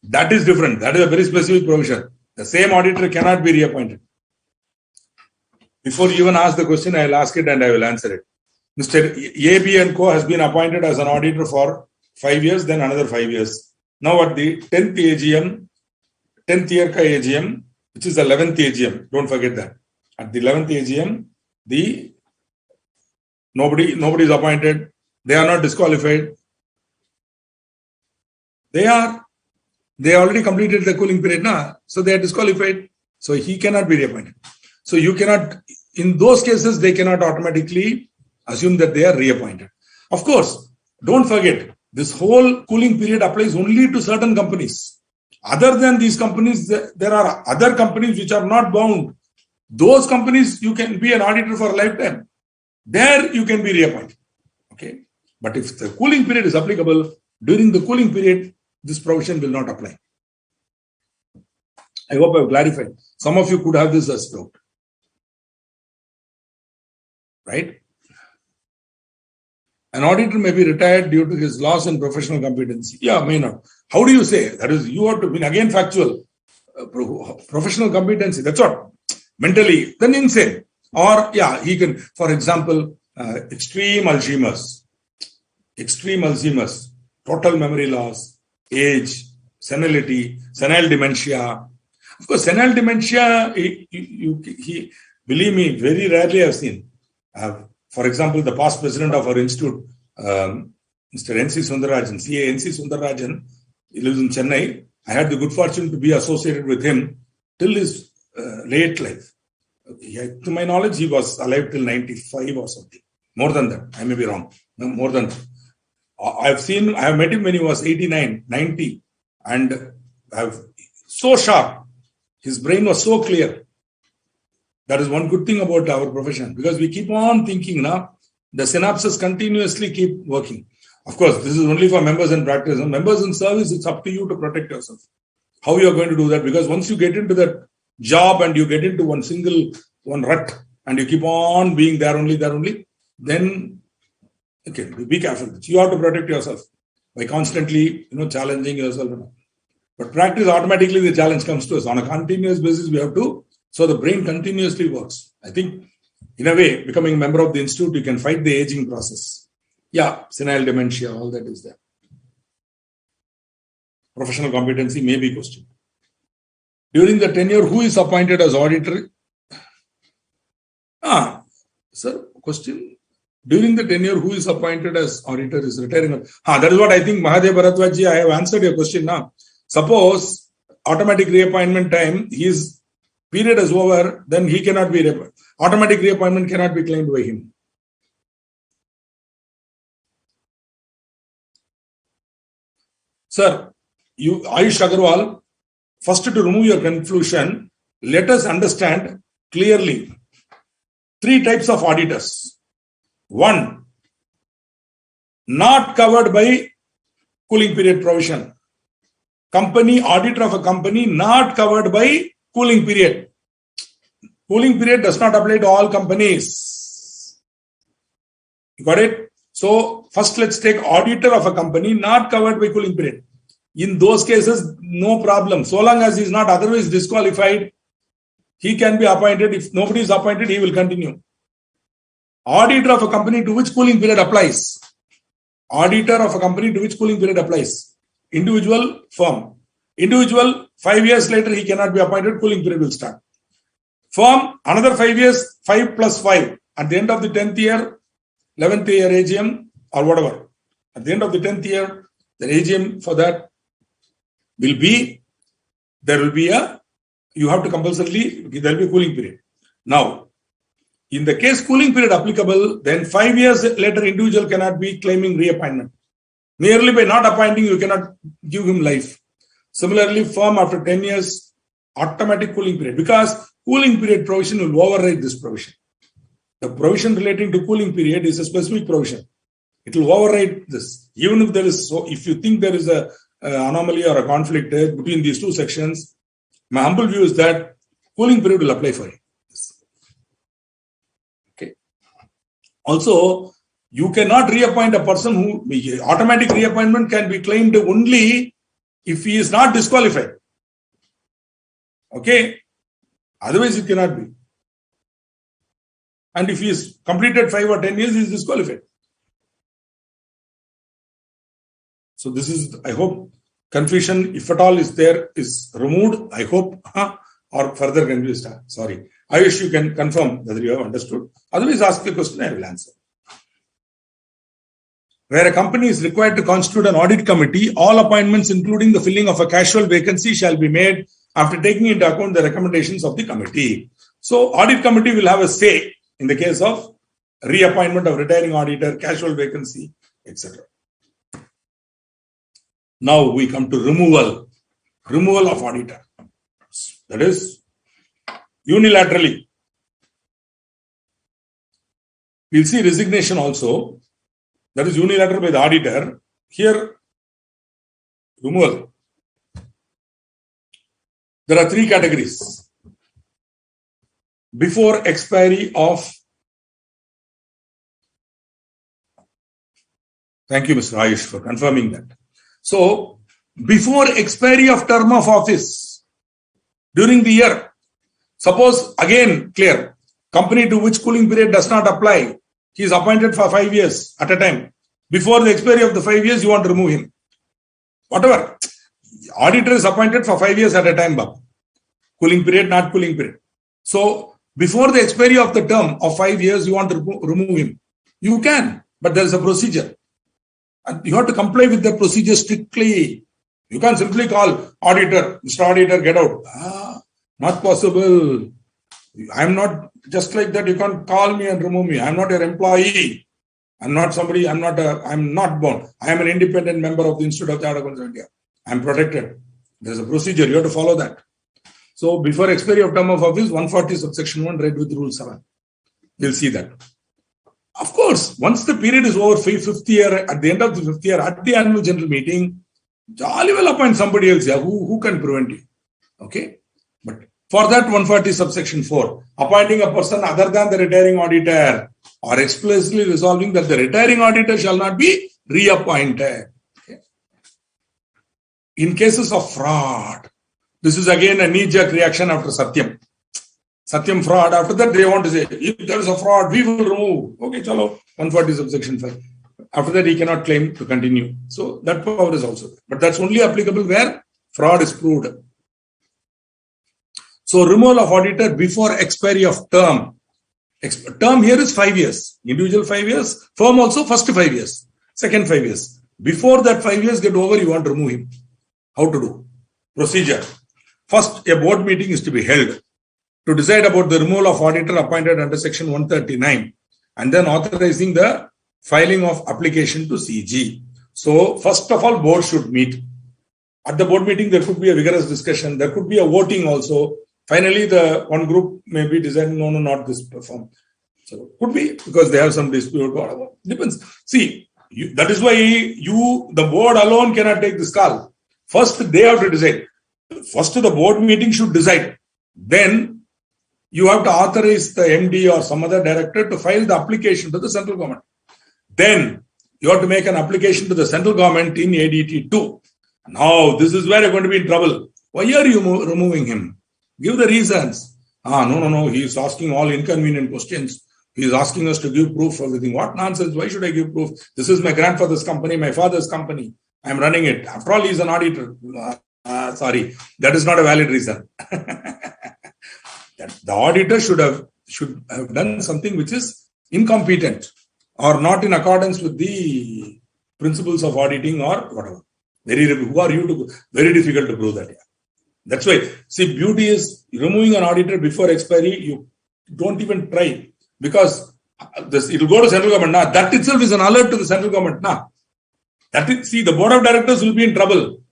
That is different. That is a very specific provision. The same auditor cannot be reappointed. Before you even ask the question, I will ask it and I will answer it. Mr. AB & Co. has been appointed as an auditor for 5 years, then another 5 years. Now at the 10th AGM, 10th year ka AGM, which is the 11th AGM, don't forget that. At the 11th AGM, nobody is appointed. They are not disqualified. They already completed the cooling period now, so they are disqualified. So he cannot be reappointed. So you cannot, in those cases, they cannot automatically assume that they are reappointed. Of course, don't forget, this whole cooling period applies only to certain companies. Other than these companies, there are other companies which are not bound. Those companies, you can be an auditor for a lifetime. There you can be reappointed. Okay. But if the cooling period is applicable, during the cooling period, this provision will not apply. I hope I have clarified. Some of you could have this as doubt. Right? An auditor may be retired due to his loss in professional competency. Yeah, may not. How do you say? That is, you have to be, again, factual. professional competency. That's what. Mentally, then insane. Or, yeah, he can, for example, extreme Alzheimer's, total memory loss, age, senility, senile dementia. Of course, senile dementia, he believe me, very rarely I've seen. For example, the past president of our institute, Mr. N.C. Sundararajan, CA N.C. Sundararajan, he lives in Chennai. I had the good fortune to be associated with him till his late life. To my knowledge, he was alive till 95 or something. More than that. I may be wrong. No, more than that. I have met him when he was 89, 90. And so sharp. His brain was so clear. That is one good thing about our profession. Because we keep on thinking now. The synapses continuously keep working. Of course, this is only for members in practice. Members in service, it's up to you to protect yourself. How you are going to do that? Because once you get into that job and you get into one rut and you keep on being there only, then okay, be careful. You have to protect yourself by constantly, challenging yourself. But practice, automatically the challenge comes to us. On a continuous basis, we have to, so the brain continuously works. I think, in a way, becoming a member of the institute, you can fight the aging process. Yeah, senile dementia, all that is there. Professional competency may be questioned. During the tenure, who is appointed as auditor? Sir, question. During the tenure, who is appointed as auditor is retiring. That is what I think, Mahadev Bharadwaj, I have answered your question now. Suppose automatic reappointment time, his period is over, then he cannot be reappointed. Automatic reappointment cannot be claimed by him. Sir, Ayush Agarwal, first to remove your confusion, let us understand clearly 3 types of auditors. 1, not covered by cooling period provision. Auditor of a company not covered by cooling period. Cooling period does not apply to all companies. You got it? So, first let's take auditor of a company not covered by cooling period. In those cases, no problem. So long as he is not otherwise disqualified, he can be appointed. If nobody is appointed, he will continue. Auditor of a company to which cooling period applies. Auditor of a company to which cooling period applies. Individual, firm. Individual, 5 years later, he cannot be appointed, cooling period will start. Firm, another 5 years, 5 plus 5. At the end of the 10th year, 11th year AGM or whatever. At the end of the 10th year, the AGM for that will be, you have to compulsorily, there will be a cooling period. Now, in the case cooling period applicable, then 5 years later, individual cannot be claiming reappointment. Merely by not appointing, you cannot give him life. Similarly, firm after 10 years, automatic cooling period. Because cooling period provision will override this provision. The provision relating to cooling period is a specific provision. It will override this. Even if there is, so if you think there is a anomaly or a conflict between these 2 sections, my humble view is that cooling period will apply for it. Okay. Also, you cannot reappoint a person who automatic reappointment can be claimed only if he is not disqualified. Okay. Otherwise, it cannot be. And if he is completed 5 or 10 years, he is disqualified. So this is, I hope, confusion, if at all is there, is removed. I hope, or further confused. Sorry. I wish you can confirm whether you have understood. Otherwise, ask the question, I will answer. Where a company is required to constitute an audit committee, all appointments, including the filling of a casual vacancy, shall be made after taking into account the recommendations of the committee. So, audit committee will have a say in the case of reappointment of retiring auditor, casual vacancy, etc. Now we come to removal of auditor. That is unilaterally. We'll see resignation also. That is unilateral by the auditor. Here, removal. There are 3 categories. Before expiry of. Thank you, Mr. Ayush, for confirming that. So, before expiry of term of office, during the year. Suppose, again, clear, company to which cooling period does not apply, he is appointed for 5 years at a time. Before the expiry of the 5 years, you want to remove him. Whatever. Auditor is appointed for 5 years at a time, Bob. Cooling period, not cooling period. So, before the expiry of the term of 5 years, you want to remove him. You can, but there is a procedure. And you have to comply with the procedure strictly. You can't simply call auditor, Mr. Auditor, get out. Not possible. I'm not just like that. You can't call me and remove me. I'm not your employee. I'm not somebody, I'm not bound. I am an independent member of the Institute of Chartered Accountants of India. I'm protected. There's a procedure. You have to follow that. So before expiry of term of office, 140 subsection 1 read with rule 7. You'll see that. Of course, once the period is over, fifth year, at the end of the 5th year, at the annual general meeting, jolly well appoint somebody else. Yeah, who can prevent you? Okay. But for that 140 subsection 4, appointing a person other than the retiring auditor or explicitly resolving that the retiring auditor shall not be reappointed. Okay. In cases of fraud, this is again a knee-jerk reaction after Satyam fraud. After that, they want to say, if there is a fraud, we will remove. Okay, chalo, 140 subsection 5. After that, he cannot claim to continue. So that power is also there. But that's only applicable where fraud is proved. So removal of auditor before expiry of term. Term here is 5 years. Individual 5 years. Firm also first 5 years. Second 5 years. Before that 5 years get over, you want to remove him. How to do? Procedure. First, a board meeting is to be held to decide about the removal of auditor appointed under section 139 and then authorizing the filing of application to CG. So, first of all, board should meet. At the board meeting, there could be a vigorous discussion. There could be a voting also. Finally, the one group may be deciding, no, not this firm. So, could be because they have some dispute. Whatever. Depends. See, that is why the board alone cannot take this call. First, they have to decide. First, the board meeting should decide. Then, you have to authorize the MD or some other director to file the application to the central government. Then, you have to make an application to the central government in ADT 2. Now, this is where you're going to be in trouble. Why are you removing him? Give the reasons. No. He is asking all inconvenient questions. He is asking us to give proof for everything. What nonsense? Why should I give proof? This is my grandfather's company, my father's company. I'm running it. After all, he is an auditor. Sorry, that is not a valid reason. The auditor should have done something which is incompetent or not in accordance with the principles of auditing or whatever. Who are you to? Very difficult to prove that. Yeah. That's why, see, beauty is removing an auditor before expiry. You don't even try because it will go to central government. Now, that itself is an alert to the central government. Now, the board of directors will be in trouble.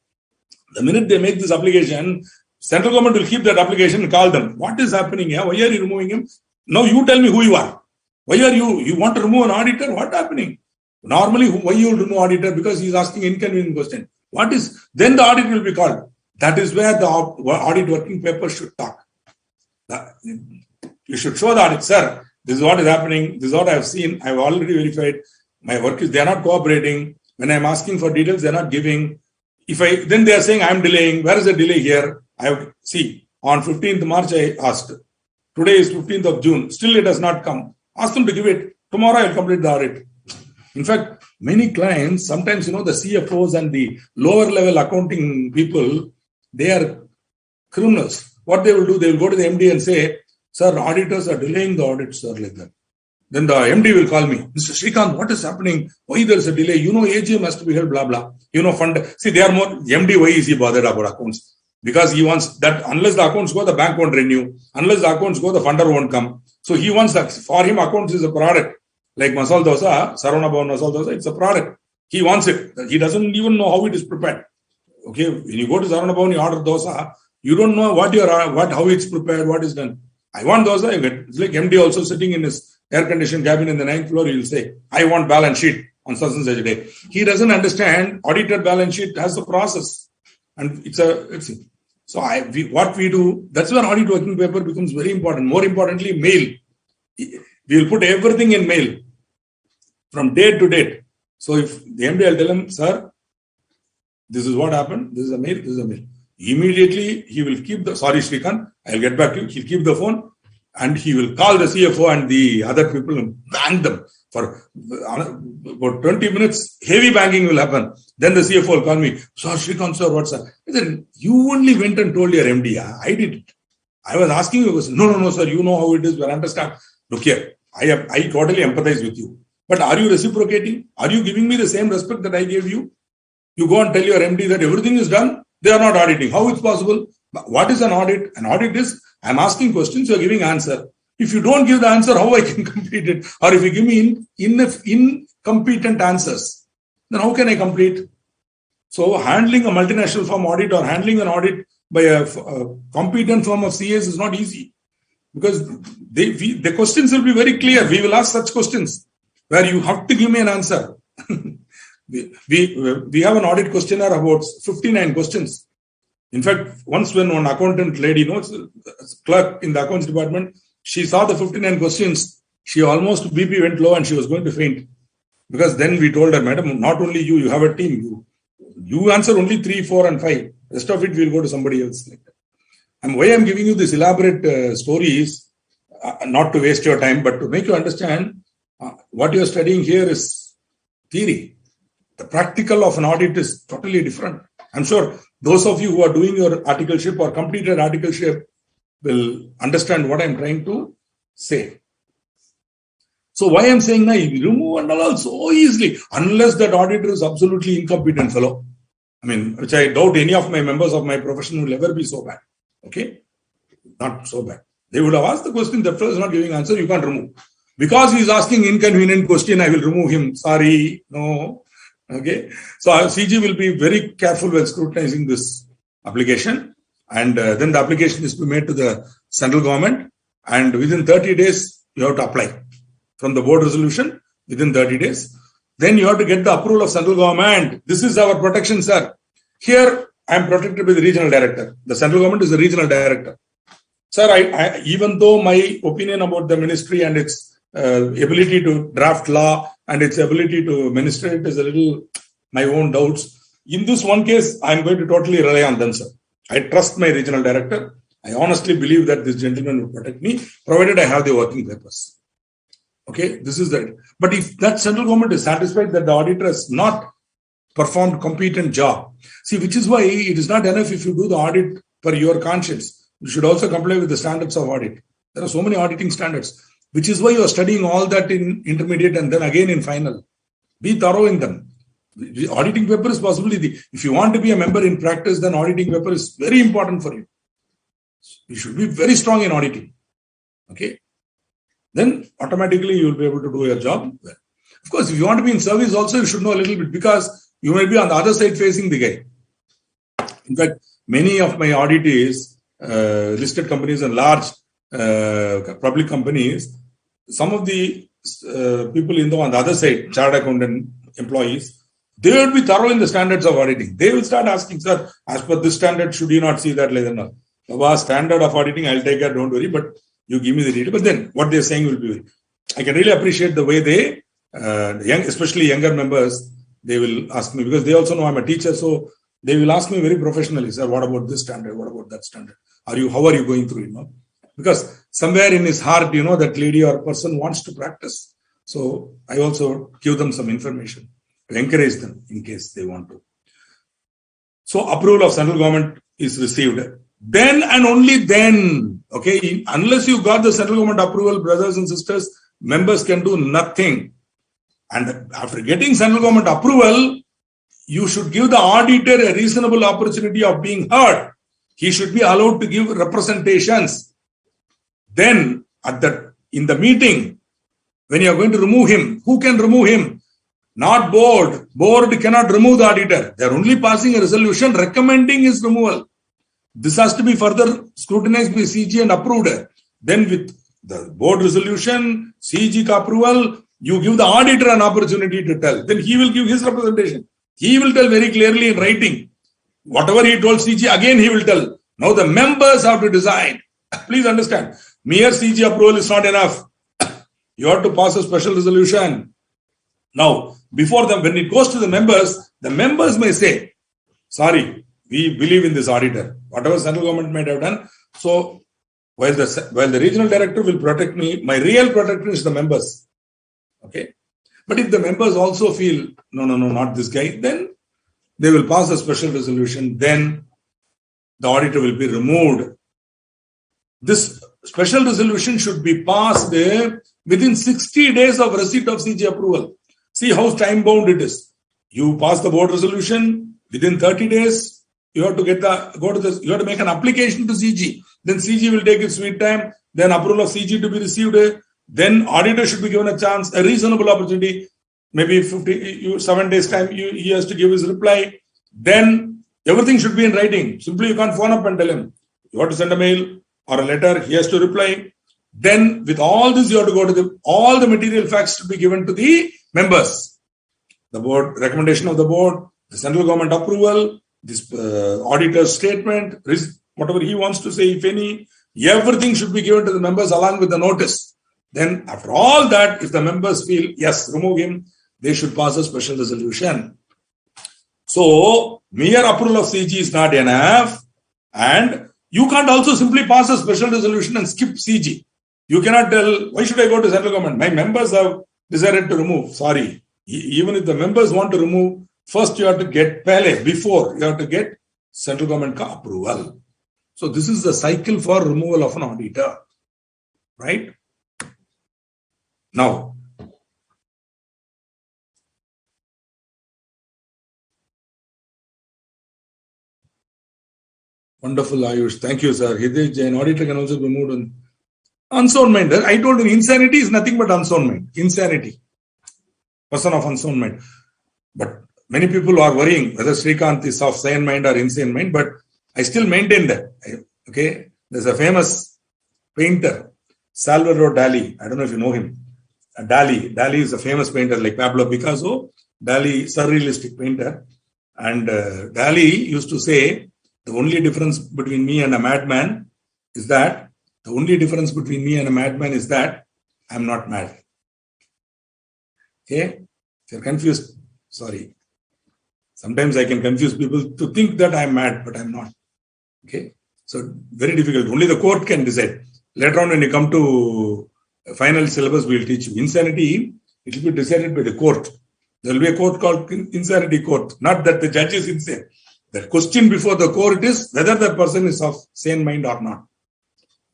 The minute they make this application, central government will keep that application and call them. What is happening here? Why are you removing him? Now you tell me who you are. Why are you want to remove an auditor? What happening? Normally, why you will remove auditor? Because he is asking inconvenient question. Then the audit will be called. That is where the audit working paper should talk. You should show the audit, sir. This is what is happening. This is what I have seen. I have already verified. My work is, they are not cooperating. When I am asking for details, they are not giving. Then they are saying I am delaying. Where is the delay here? On 15th March, I asked. Today is 15th of June. Still it has not come. Ask them to give it. Tomorrow I will complete the audit. In fact, many clients, sometimes, the CFOs and the lower level accounting people, they are criminals. What they will do, they will go to the MD and say, sir, auditors are delaying the audit, sir, like that. Then the MD will call me. Mr. Srikanth, what is happening? Why there is a delay? AGM has to be held, blah, blah. Fund. See, they are more, MD, why is he bothered about accounts? Because he wants that unless the accounts go, the bank won't renew. Unless the accounts go, the funder won't come. So he wants that. For him, accounts is a product. Like masala dosa, Saravana Bhavan masala dosa, it's a product. He wants it. He doesn't even know how it is prepared. Okay, when you go to Saravana Bhavan, you order dosa, you don't know how it's prepared, what is done. I want dosa, I get. It's like MD also sitting in his air-conditioned cabin in the 9th floor, he will say, I want balance sheet on such and such a day. He doesn't understand audited balance sheet has a process. And so what we do, that's where audit working paper becomes very important. More importantly, mail. We will put everything in mail from date to date. So if the MD will tell him, sir, this is what happened, this is a mail, this is a mail. Immediately, he will keep the, sorry, Srikanth, I'll get back to you. He'll keep the phone and he will call the CFO and the other people and bang them for about 20 minutes. Heavy banging will happen. Then the CFO will call me, "Sir, Srikanth, sir, what's that?" I said, "You only went and told your MD. I did it. I was asking you a question." No, sir, you know how it is. We understand. Look here, I totally empathize with you. But are you reciprocating? Are you giving me the same respect that I gave you? You go and tell your MD that everything is done. They are not auditing. How it's possible? What is an audit? An audit is, I'm asking questions, you're giving answer. If you don't give the answer, how I can complete it? Or if you give me incompetent answers, then how can I complete? So handling a multinational firm audit or handling an audit by a competent firm of CAs is not easy. Because the questions will be very clear. We will ask such questions where you have to give me an answer. We have an audit questionnaire about 59 questions. In fact, once when one accountant lady, clerk in the accounts department, she saw the 59 questions, she almost BP went low and she was going to faint. Because then we told her, "Madam, not only you have a team. You answer only 3, 4 and 5. Rest of it will go to somebody else." And why I'm giving you this elaborate stories, not to waste your time, but to make you understand what you're studying here is theory. The practical of an audit is totally different. I'm sure those of you who are doing your articleship or completed articleship will understand what I'm trying to say. So why I'm saying now, you remove and all so easily, unless that auditor is absolutely incompetent fellow. I mean, which I doubt any of my members of my profession will ever be so bad. Okay? Not so bad. They would have asked the question, that fellow is not giving answer, you can't remove. Because he is asking inconvenient question, I will remove him. Sorry, no. Okay, so CG will be very careful when scrutinizing this application, and then the application is to be made to the central government, and within 30 days you have to apply from the board resolution within 30 days. Then you have to get the approval of central government. This is our protection, sir. Here I am protected by the regional director. The central government is the regional director. Sir, I even though my opinion about the ministry and its ability to draft law and its ability to minister it is a little my own doubts. In this one case, I'm going to totally rely on them, sir. I trust my regional director. I honestly believe that this gentleman will protect me, provided I have the working papers. Okay, this is that. But if that central government is satisfied that the auditor has not performed competent job, see, which is why it is not enough if you do the audit for your conscience. You should also comply with the standards of audit. There are so many auditing standards, which is why you are studying all that in intermediate and then again in final. Be thorough in them. The auditing paper is possibly if you want to be a member in practice, then auditing paper is very important for you. You should be very strong in auditing. Okay. Then automatically you will be able to do your job well. Of course, if you want to be in service also, you should know a little bit because you may be on the other side facing the guy. In fact, many of my auditees, listed companies and large public companies, some of the people on the other side, chartered accountant employees, they will be thorough in the standards of auditing. They will start asking, "Sir, as per this standard, should you not see that later?" No. Baba, standard of auditing, I'll take care, don't worry, but you give me the detail. But then what they're saying will be, I can really appreciate the way they, especially younger members, they will ask me, because they also know I'm a teacher, so they will ask me very professionally, "Sir, what about this standard? What about that standard? How are you going through, Because somewhere in his heart, that lady or person wants to practice. So I also give them some information to encourage them in case they want to. So approval of central government is received. Then and only then, okay, unless you got the central government approval, brothers and sisters, members can do nothing. And after getting central government approval, you should give the auditor a reasonable opportunity of being heard. He should be allowed to give representations. Then, in the meeting, when you are going to remove him, who can remove him? Not board. Board cannot remove the auditor. They are only passing a resolution recommending his removal. This has to be further scrutinized by CG and approved. Then with the board resolution, CG approval, you give the auditor an opportunity to tell. Then he will give his representation. He will tell very clearly in writing. Whatever he told CG, again he will tell. Now the members have to decide. Please understand, mere CG approval is not enough. You have to pass a special resolution. Now, before them, when it goes to the members may say, "Sorry, we believe in this auditor, whatever central government might have done. So while the regional director will protect me, my real protector is the members. Okay. But if the members also feel, no, not this guy, then they will pass a special resolution. Then the auditor will be removed. This special resolution should be passed within 60 days of receipt of CG approval. See how time bound it is. You pass the board resolution within 30 days. You have to you have to make an application to CG. Then CG will take its sweet time. Then approval of CG to be received. Then auditor should be given a chance, a reasonable opportunity. Maybe 7 days time, he has to give his reply. Then everything should be in writing. Simply you can't phone up and tell him. You have to send a mail or a letter. He has to reply. Then with all this, you have to go to all the material facts to be given to the members. The board, recommendation of the board, the central government approval, this auditor's statement, whatever he wants to say, if any, everything should be given to the members along with the notice. Then after all that, if the members feel, yes, remove him, they should pass a special resolution. So, mere approval of CG is not enough. And you can't also simply pass a special resolution and skip CG. You cannot tell, why should I go to central government? My members have decided to remove. Sorry. Even if the members want to remove, first you have to get before you have to get central government approval. So this is the cycle for removal of an auditor. Right? Now, wonderful, Ayush. Thank you, sir. An auditor can also be removed on unsound mind. I told you, insanity is nothing but unsound mind. Insanity. Person of unsound mind. But many people are worrying whether Srikanth is of sane mind or insane mind, but I still maintain that. Okay. There's a famous painter, Salvador Dali. I don't know if you know him. Dali is a famous painter like Pablo Picasso. Dali, surrealistic painter. And Dali used to say, the only difference between me and a madman is that I'm not mad. Okay? If you're confused, sorry. Sometimes I can confuse people to think that I'm mad, but I'm not. Okay? So, very difficult. Only the court can decide. Later on, when you come to final syllabus, we'll teach you. Insanity, it will be decided by the court. There will be a court called insanity court. Not that the judge is insane. The question before the court is whether the person is of sane mind or not.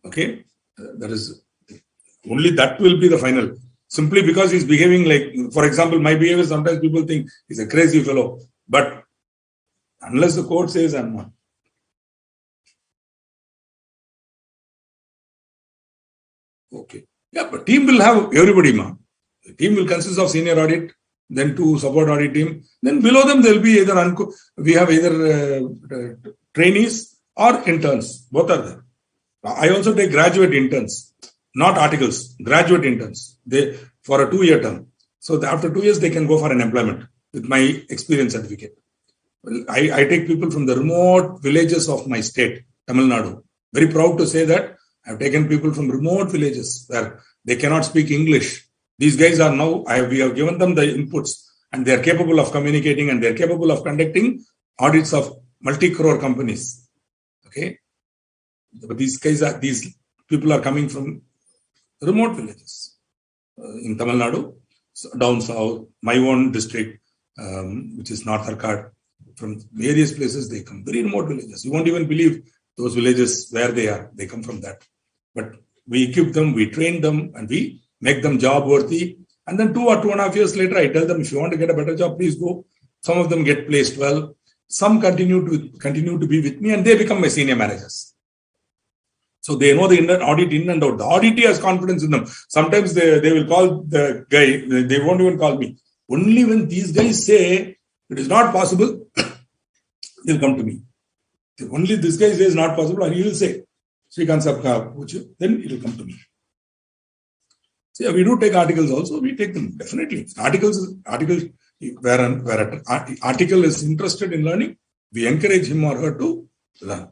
Okay? That is, only that will be the final. Simply because he's behaving like, for example, my behavior, sometimes people think he's a crazy fellow. But unless the court says I'm not. Okay. Yeah, but team will have everybody, ma. The team will consist of senior audit, then 2 support audit team. Then below them, there will be we have either trainees or interns. Both are there. I also take graduate interns, not articles, graduate interns. They for a 2-year term. So after 2 years, they can go for an employment with my experience certificate. Well, I take people from the remote villages of my state, Tamil Nadu. Very proud to say that I've taken people from remote villages where they cannot speak English. These guys are now, we have given them the inputs and they are capable of communicating and they are capable of conducting audits of multi-crore companies. Okay. But these people are coming from remote villages in Tamil Nadu, down south, my own district, which is North Arcad. From various places they come, very remote villages. You won't even believe those villages where they are. They come from that. But we equip them, we train them, and we make them job worthy. And then 2 or 2.5 years later, I tell them, if you want to get a better job, please go. Some of them get placed well. Some continue to be with me and they become my senior managers. So they know the audit in and out. The auditee has confidence in them. Sometimes they will call the guy, they won't even call me. Only when these guys say it is not possible, they'll come to me. Only this guy says not possible, and he will say, Srikanth Sabka, then it will come to me. See, we do take articles also, we take them, definitely. Articles where an article is interested in learning, we encourage him or her to learn.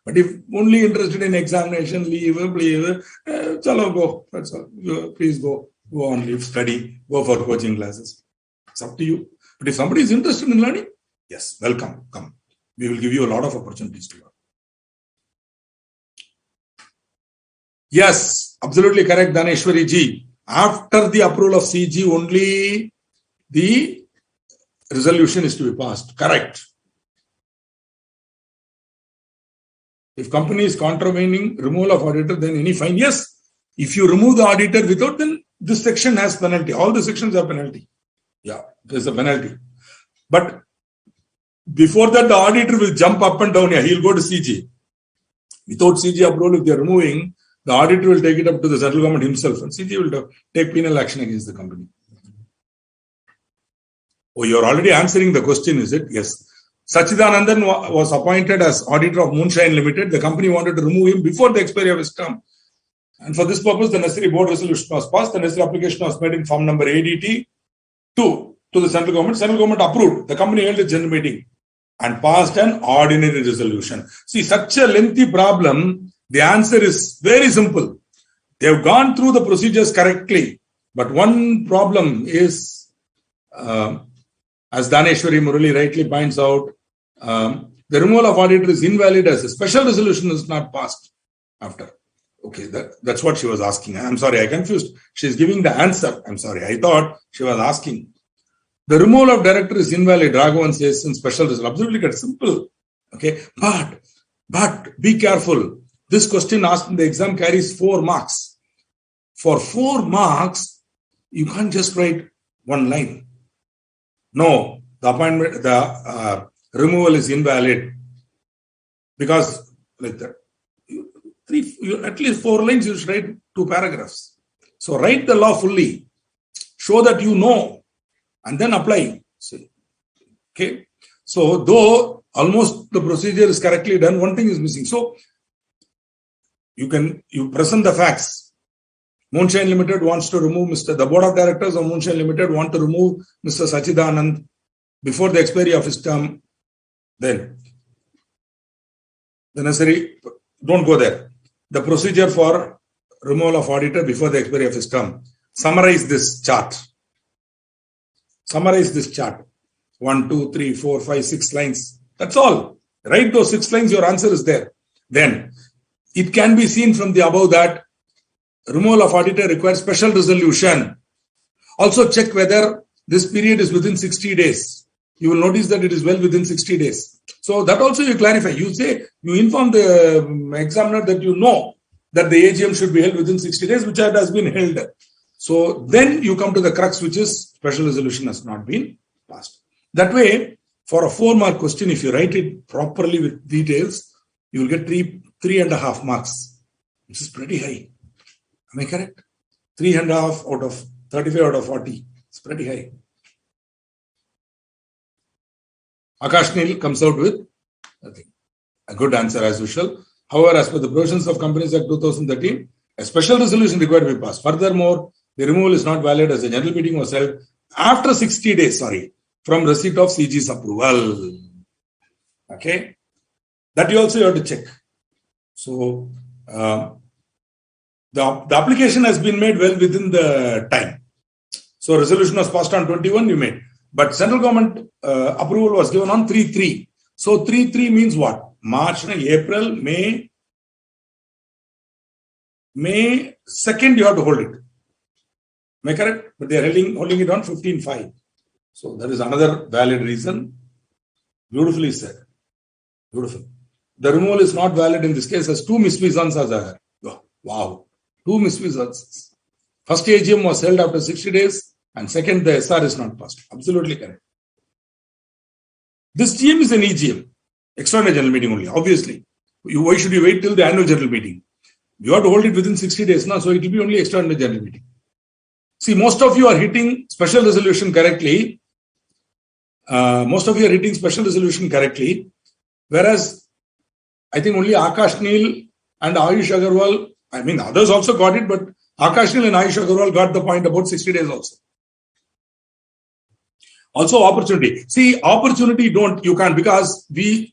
But if only interested in examination, leave, chalo, go. That's all. Please go on leave, study, go for coaching classes. It's up to you. But if somebody is interested in learning, yes, welcome, come. We will give you a lot of opportunities to learn. Yes, absolutely correct, Dhaneshwari ji. After the approval of CG, only the resolution is to be passed. Correct. If company is contravening removal of auditor, then any fine? Yes. If you remove the auditor without, then this section has penalty. All the sections have penalty. Yeah, there's a penalty. But before that, the auditor will jump up and down here. He'll go to CG. Without CG approval, if they're removing, the auditor will take it up to the central government himself, and CG will take penal action against the company. Oh, you're already answering the question, is it? Yes. Sachidanandan was appointed as auditor of Moonshine Limited. The company wanted to remove him before the expiry of his term. And for this purpose, the necessary board resolution was passed. The necessary application was made in form number ADT 2 to the central government. Central government approved. The company held a general meeting and passed an ordinary resolution. See, such a lengthy problem, the answer is very simple. They have gone through the procedures correctly. But one problem is, as Dhaneshwari Murali rightly points out, the removal of auditor is invalid as a special resolution is not passed after. Okay, that's what she was asking. I'm sorry, I confused. She's giving the answer. I'm sorry, I thought she was asking. The removal of director is invalid, Raghavan says, in special resolution. Absolutely correct, simple. Okay, but be careful. This question asked in the exam carries 4 marks. For 4 marks, you can't just write one line. No, the removal is invalid because like that. At least 4 lines, you should write 2 paragraphs. So write the law fully. Show that you know and then apply. Okay. So though almost the procedure is correctly done, one thing is missing. So you present the facts. Moonshine Limited wants to remove the board of directors of Moonshine Limited want to remove Mr. Sachidanand before the expiry of his term. Then the necessary, don't go there. The procedure for removal of auditor before the expiry of his term. Summarize this chart. 1, 2, 3, 4, 5, 6 lines. That's all. Write those 6 lines, your answer is there. Then it can be seen from the above that removal of auditor requires special resolution. Also check whether this period is within 60 days. You will notice that it is well within 60 days. So that also you clarify. You say, you inform the examiner that you know that the AGM should be held within 60 days, which has been held. So then you come to the crux, which is special resolution has not been passed. That way, for a 4-mark question, if you write it properly with details, you will get 3.5 marks, which is pretty high. Am I correct? 3.5 out of 35 out of 40. It's pretty high. Akash Neil comes out with a good answer as usual. However, as per the provisions of Companies Act 2013, a special resolution required to be passed. Furthermore, the removal is not valid as a general meeting was held after 60 days, from receipt of CG's approval. Okay. That you also have to check. So, the application has been made well within the time. So, resolution was passed on 21, you made. But central government approval was given on 3/3. So 3/3 means what? March, April, May 2nd you have to hold it. Am I correct? But they are holding it on 15/5. So that is another valid reason. Beautifully said. Beautiful. The removal is not valid in this case as 2 misfeasance are there. Wow. 2 misfeasances. First AGM was held after 60 days. And second, the SR is not passed. Absolutely correct. This GM is an EGM, extraordinary general meeting only, obviously. Why should you wait till the annual general meeting? You have to hold it within 60 days now, so it will be only extraordinary general meeting. See, most of you are hitting special resolution correctly. Whereas I think only Akash Neil and Ayush Agarwal, others also got it, but Akash Neil and Ayush Agarwal got the point about 60 days also. Also opportunity. See, opportunity you can't, because we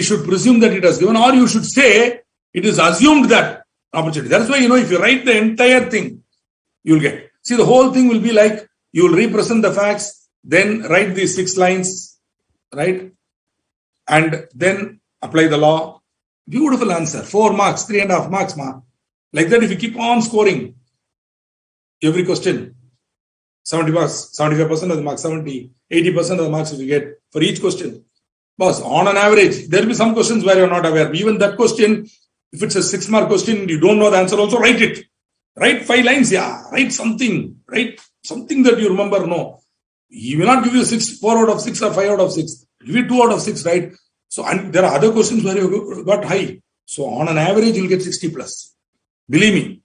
should presume that it has given, or you should say it is assumed that opportunity. That's why, if you write the entire thing, you'll get. See, the whole thing will be like, you will represent the facts, then write these 6 lines, right? and then apply the law. Beautiful answer. 4 marks, 3.5 marks, ma. Like that, if you keep on scoring every question, 70 marks, 75% of the marks, 70, 80% of the marks if you get for each question. Boss, on an average, there will be some questions where you're not aware. Even that question, if it's a 6-mark question, you don't know the answer, also write it. Write 5 lines, yeah. Write something. Write something that you remember, no. He will not give you 4 out of 6 or 5 out of 6. Give you 2 out of 6, right? So, and there are other questions where you got high. So, on an average, you'll get 60 plus. Believe me,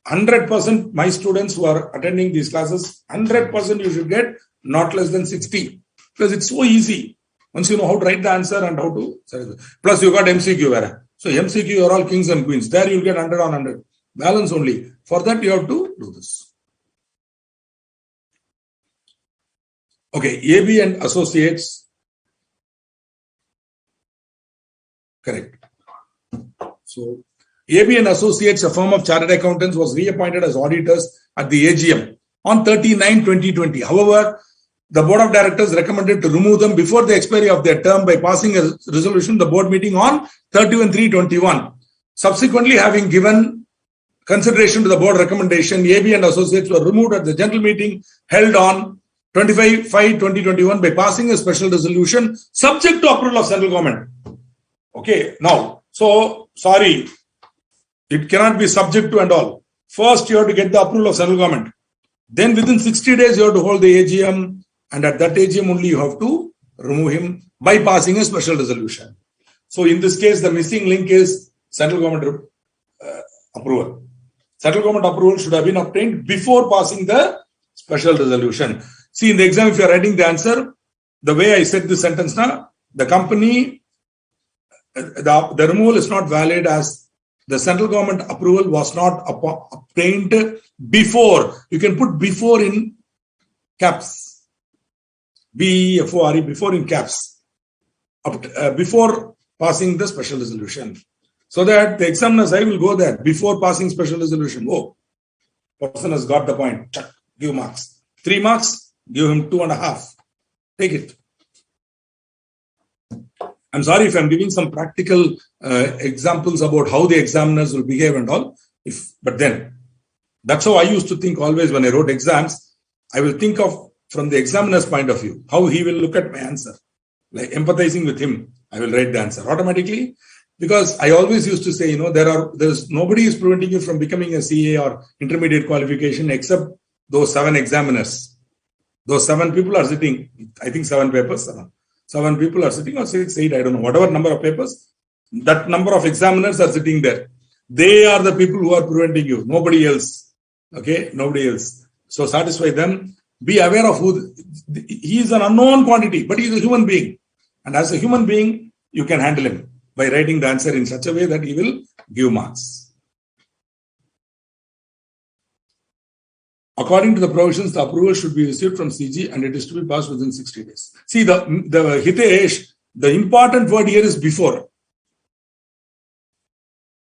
100% my students who are attending these classes, 100% you should get not less than 60. Because it's so easy. Once you know how to write the answer and how to... Plus, you got MCQ. So, MCQ are all kings and queens. There you'll get 100 on 100. Balance only. For that, you have to do this. Okay, AB and Associates. Correct. So, AB and Associates, a firm of chartered accountants, was reappointed as auditors at the AGM on 30/9/2020. However, the board of directors recommended to remove them before the expiry of their term by passing a resolution, the board meeting on 31/3/21. Subsequently, having given consideration to the board recommendation, AB and Associates were removed at the general meeting held on 25/5/2021 by passing a special resolution subject to approval of central government. Okay, now, so sorry, it cannot be subject to and all. First, you have to get the approval of central government. Then within 60 days, you have to hold the AGM, and at that AGM only you have to remove him by passing a special resolution. So in this case, the missing link is central government approval. Central government approval should have been obtained before passing the special resolution. See, in the exam, if you are writing the answer, the way I said this sentence now, the company, the removal is not valid as the central government approval was not obtained before. You can put before in caps. BEFORE, before in caps. Before passing the special resolution. So that the examiner's eye will go there before passing special resolution. Oh, person has got the point. Chuck, give marks. 3 marks, give him 2.5. Take it. I'm sorry if I'm giving some practical examples about how the examiners will behave and all. But then, that's how I used to think always when I wrote exams. I will think of from the examiner's point of view, how he will look at my answer. Like empathizing with him, I will write the answer automatically. Because I always used to say, there's nobody is preventing you from becoming a CA or intermediate qualification except those 7 examiners. Those 7 people are sitting, I think 7 papers. 7 people are sitting, or 6, 8, I don't know, whatever number of papers. That number of examiners are sitting there. They are the people who are preventing you, nobody else. Okay, nobody else. So satisfy them. Be aware of who he is, an unknown quantity, but he is a human being. And as a human being, you can handle him by writing the answer in such a way that he will give marks. According to the provisions, the approval should be received from CG and it is to be passed within 60 days. See, the Hitesh, the important word here is before.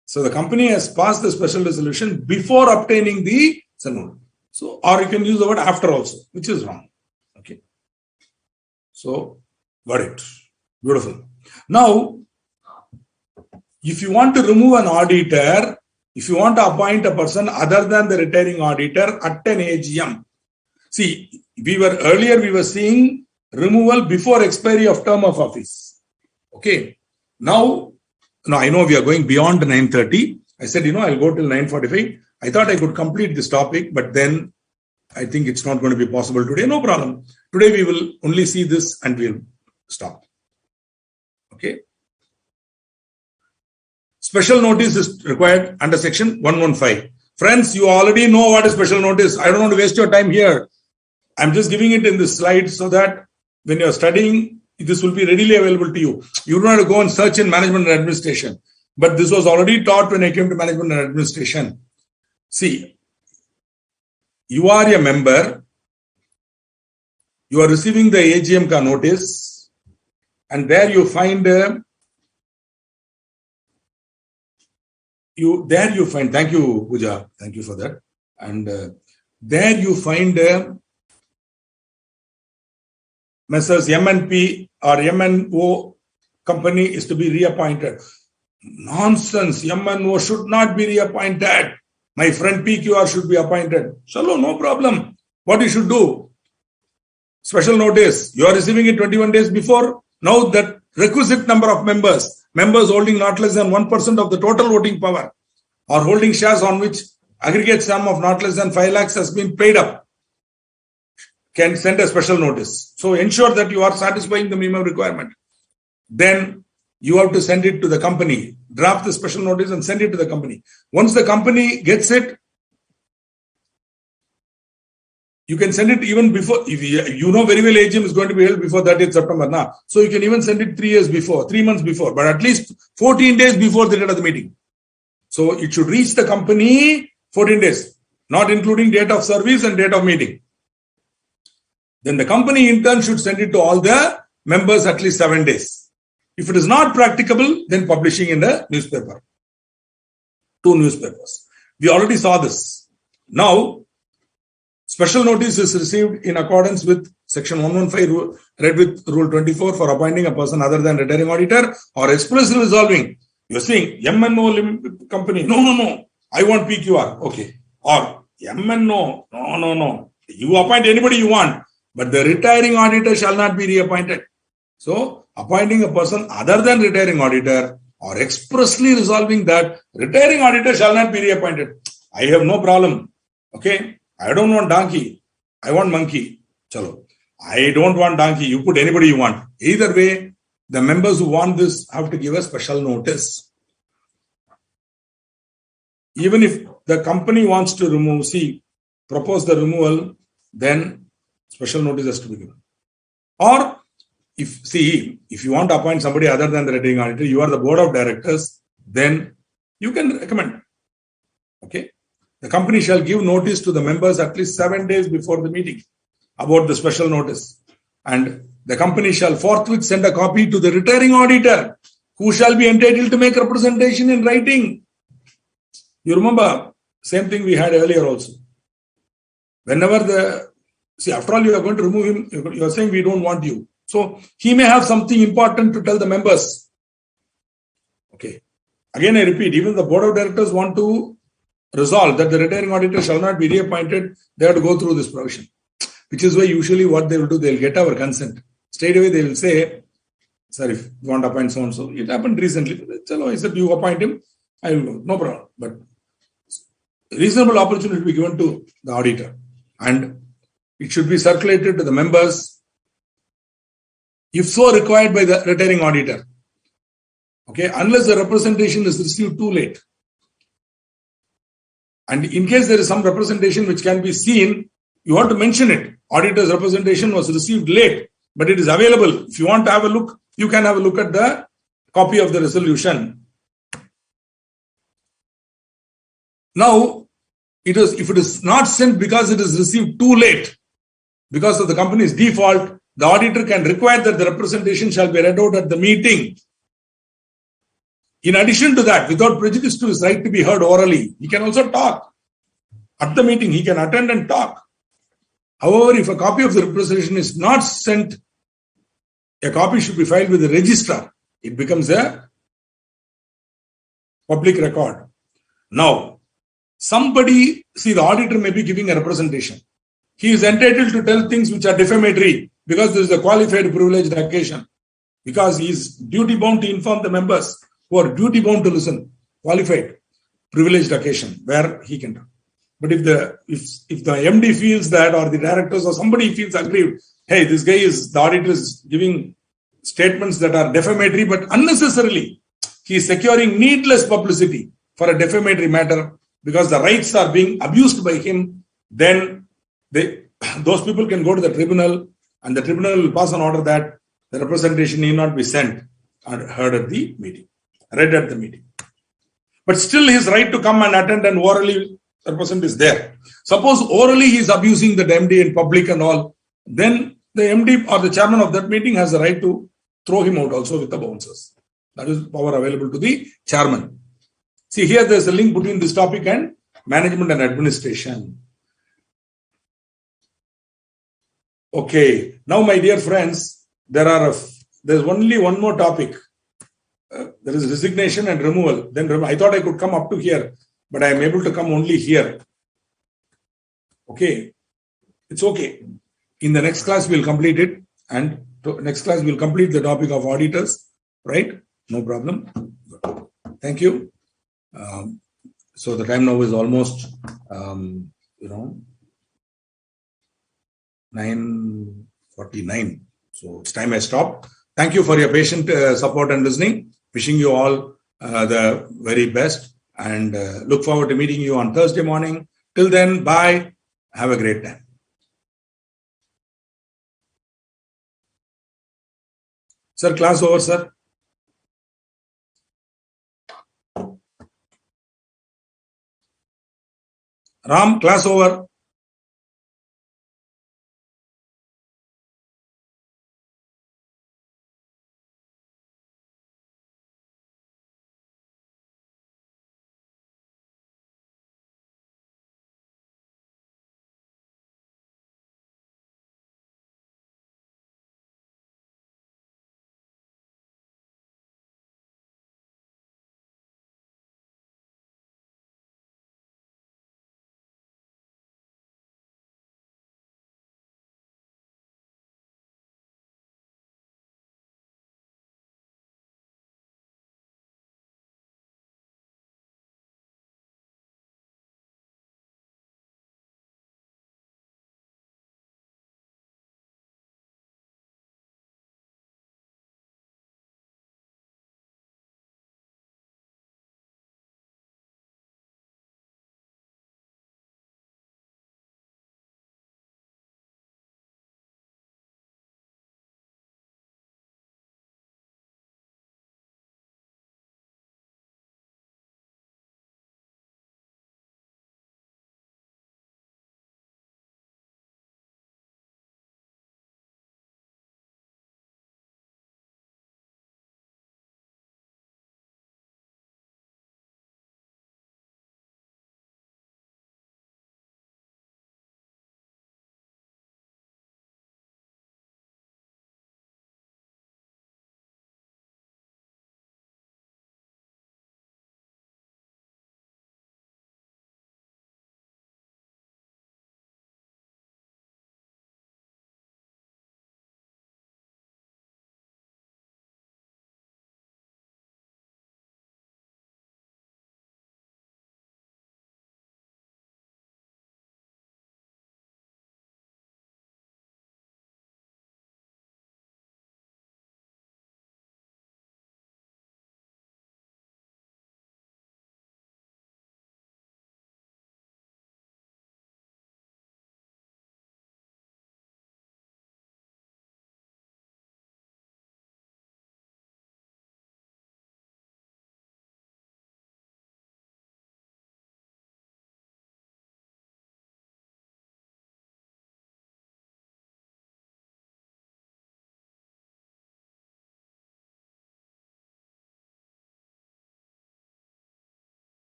So the company has passed the special resolution before obtaining the sanun. So, or you can use the word after also, which is wrong. Okay. So, got it. Beautiful. Now, if you want to remove an auditor, if you want to appoint a person other than the retiring auditor at an AGM, see, we were seeing removal before expiry of term of office. Okay. Now I know we are going beyond 9:30. I said, I'll go till 9:45. I thought I could complete this topic, but then I think it's not going to be possible today. No problem. Today we will only see this and we'll stop. Okay. Special notice is required under section 115. Friends, you already know what is special notice. I don't want to waste your time here. I'm just giving it in this slide so that when you're studying, this will be readily available to you. You don't have to go and search in management and administration. But this was already taught when I came to management and administration. See, you are a member. You are receiving the AGM ka notice. And there you find... thank you, Pooja, thank you for that. And there you find Messrs. M&P or M&O company is to be reappointed. Nonsense. MNO should not be reappointed. My friend PQR should be appointed. Chalo, no problem. What you should do? Special notice. You are receiving it 21 days before. Now that requisite number of members holding not less than 1% of the total voting power or holding shares on which aggregate sum of not less than 5 lakhs has been paid up, can send a special notice. So ensure that you are satisfying the minimum requirement. Then you have to send it to the company. Draft the special notice and send it to the company. Once the company gets it, you can send it even before. If you know very well AGM is going to be held before 30th September. Now. So you can even send it 3 months before, but at least 14 days before the date of the meeting. So it should reach the company 14 days, not including date of service and date of meeting. Then the company in turn should send it to all the members at least 7 days. If it is not practicable, then publishing in the newspaper. 2 newspapers. We already saw this. Now, special notice is received in accordance with Section 115 read with Rule 24 for appointing a person other than retiring auditor or expressly resolving. You're saying MNO company. No. I want PQR. Okay. Or MNO. No. You appoint anybody you want. But the retiring auditor shall not be reappointed. So, appointing a person other than retiring auditor or expressly resolving that retiring auditor shall not be reappointed. I have no problem. Okay. I don't want donkey. I want monkey. Chalo. I don't want donkey. You put anybody you want. Either way, the members who want this have to give a special notice. Even if the company wants to propose the removal, then special notice has to be given. Or if you want to appoint somebody other than the retiring auditor, you are the board of directors, then you can recommend. Okay. The company shall give notice to the members at least 7 days before the meeting about the special notice. And the company shall forthwith send a copy to the retiring auditor, who shall be entitled to make representation in writing. You remember, same thing we had earlier also. Whenever after all, you are going to remove him, you are saying we don't want you. So, he may have something important to tell the members. Okay. Again, I repeat, even the board of directors want to resolve that the retiring auditor shall not be reappointed, they have to go through this provision. Which is why usually what they will do, they will get our consent. Straight away they will say, sir, if you want to appoint so-and-so. It happened recently. I said, you appoint him, I will go. No problem. But reasonable opportunity to be given to the auditor. And it should be circulated to the members, if so required by the retiring auditor. Okay, unless the representation is received too late. And in case there is some representation which can be seen, you have to mention it. Auditor's representation was received late, but it is available. If you want to have a look, you can have a look at the copy of the resolution. Now, if it is not sent because it is received too late, because of the company's default, the auditor can require that the representation shall be read out at the meeting. In addition to that, without prejudice to his right to be heard orally, he can also talk. At the meeting, he can attend and talk. However, if a copy of the representation is not sent, a copy should be filed with the registrar. It becomes a public record. Now, the auditor may be giving a representation. He is entitled to tell things which are defamatory because this is a qualified privileged occasion. Because he is duty bound to inform the members who are duty bound to listen. Qualified privileged occasion where he can talk. But if the MD feels that, or the directors or somebody feels aggrieved, hey, the auditor is giving statements that are defamatory, but unnecessarily, he is securing needless publicity for a defamatory matter because the rights are being abused by him, then those people can go to the tribunal and the tribunal will pass an order that the representation need not be sent and heard at the meeting, read at the meeting. But still his right to come and attend and orally represent is there. Suppose orally he is abusing the MD in public and all, then the MD or the chairman of that meeting has the right to throw him out also with the bouncers. That is power available to the chairman. See, here there is a link between this topic and management and administration. Okay, now my dear friends, there's only one more topic there is resignation and removal. Then I thought I could come up to here, but I am able to come only here. Okay, it's okay. In the next class, we'll complete it. And next class, we'll complete the topic of auditors, right? No problem. Thank you. So the time now is almost, 9:49. So it's time I stop. Thank you for your patient support and listening. Wishing you all the very best and look forward to meeting you on Thursday morning. Till then, bye. Have a great time. Sir, class over, sir. Ram, class over.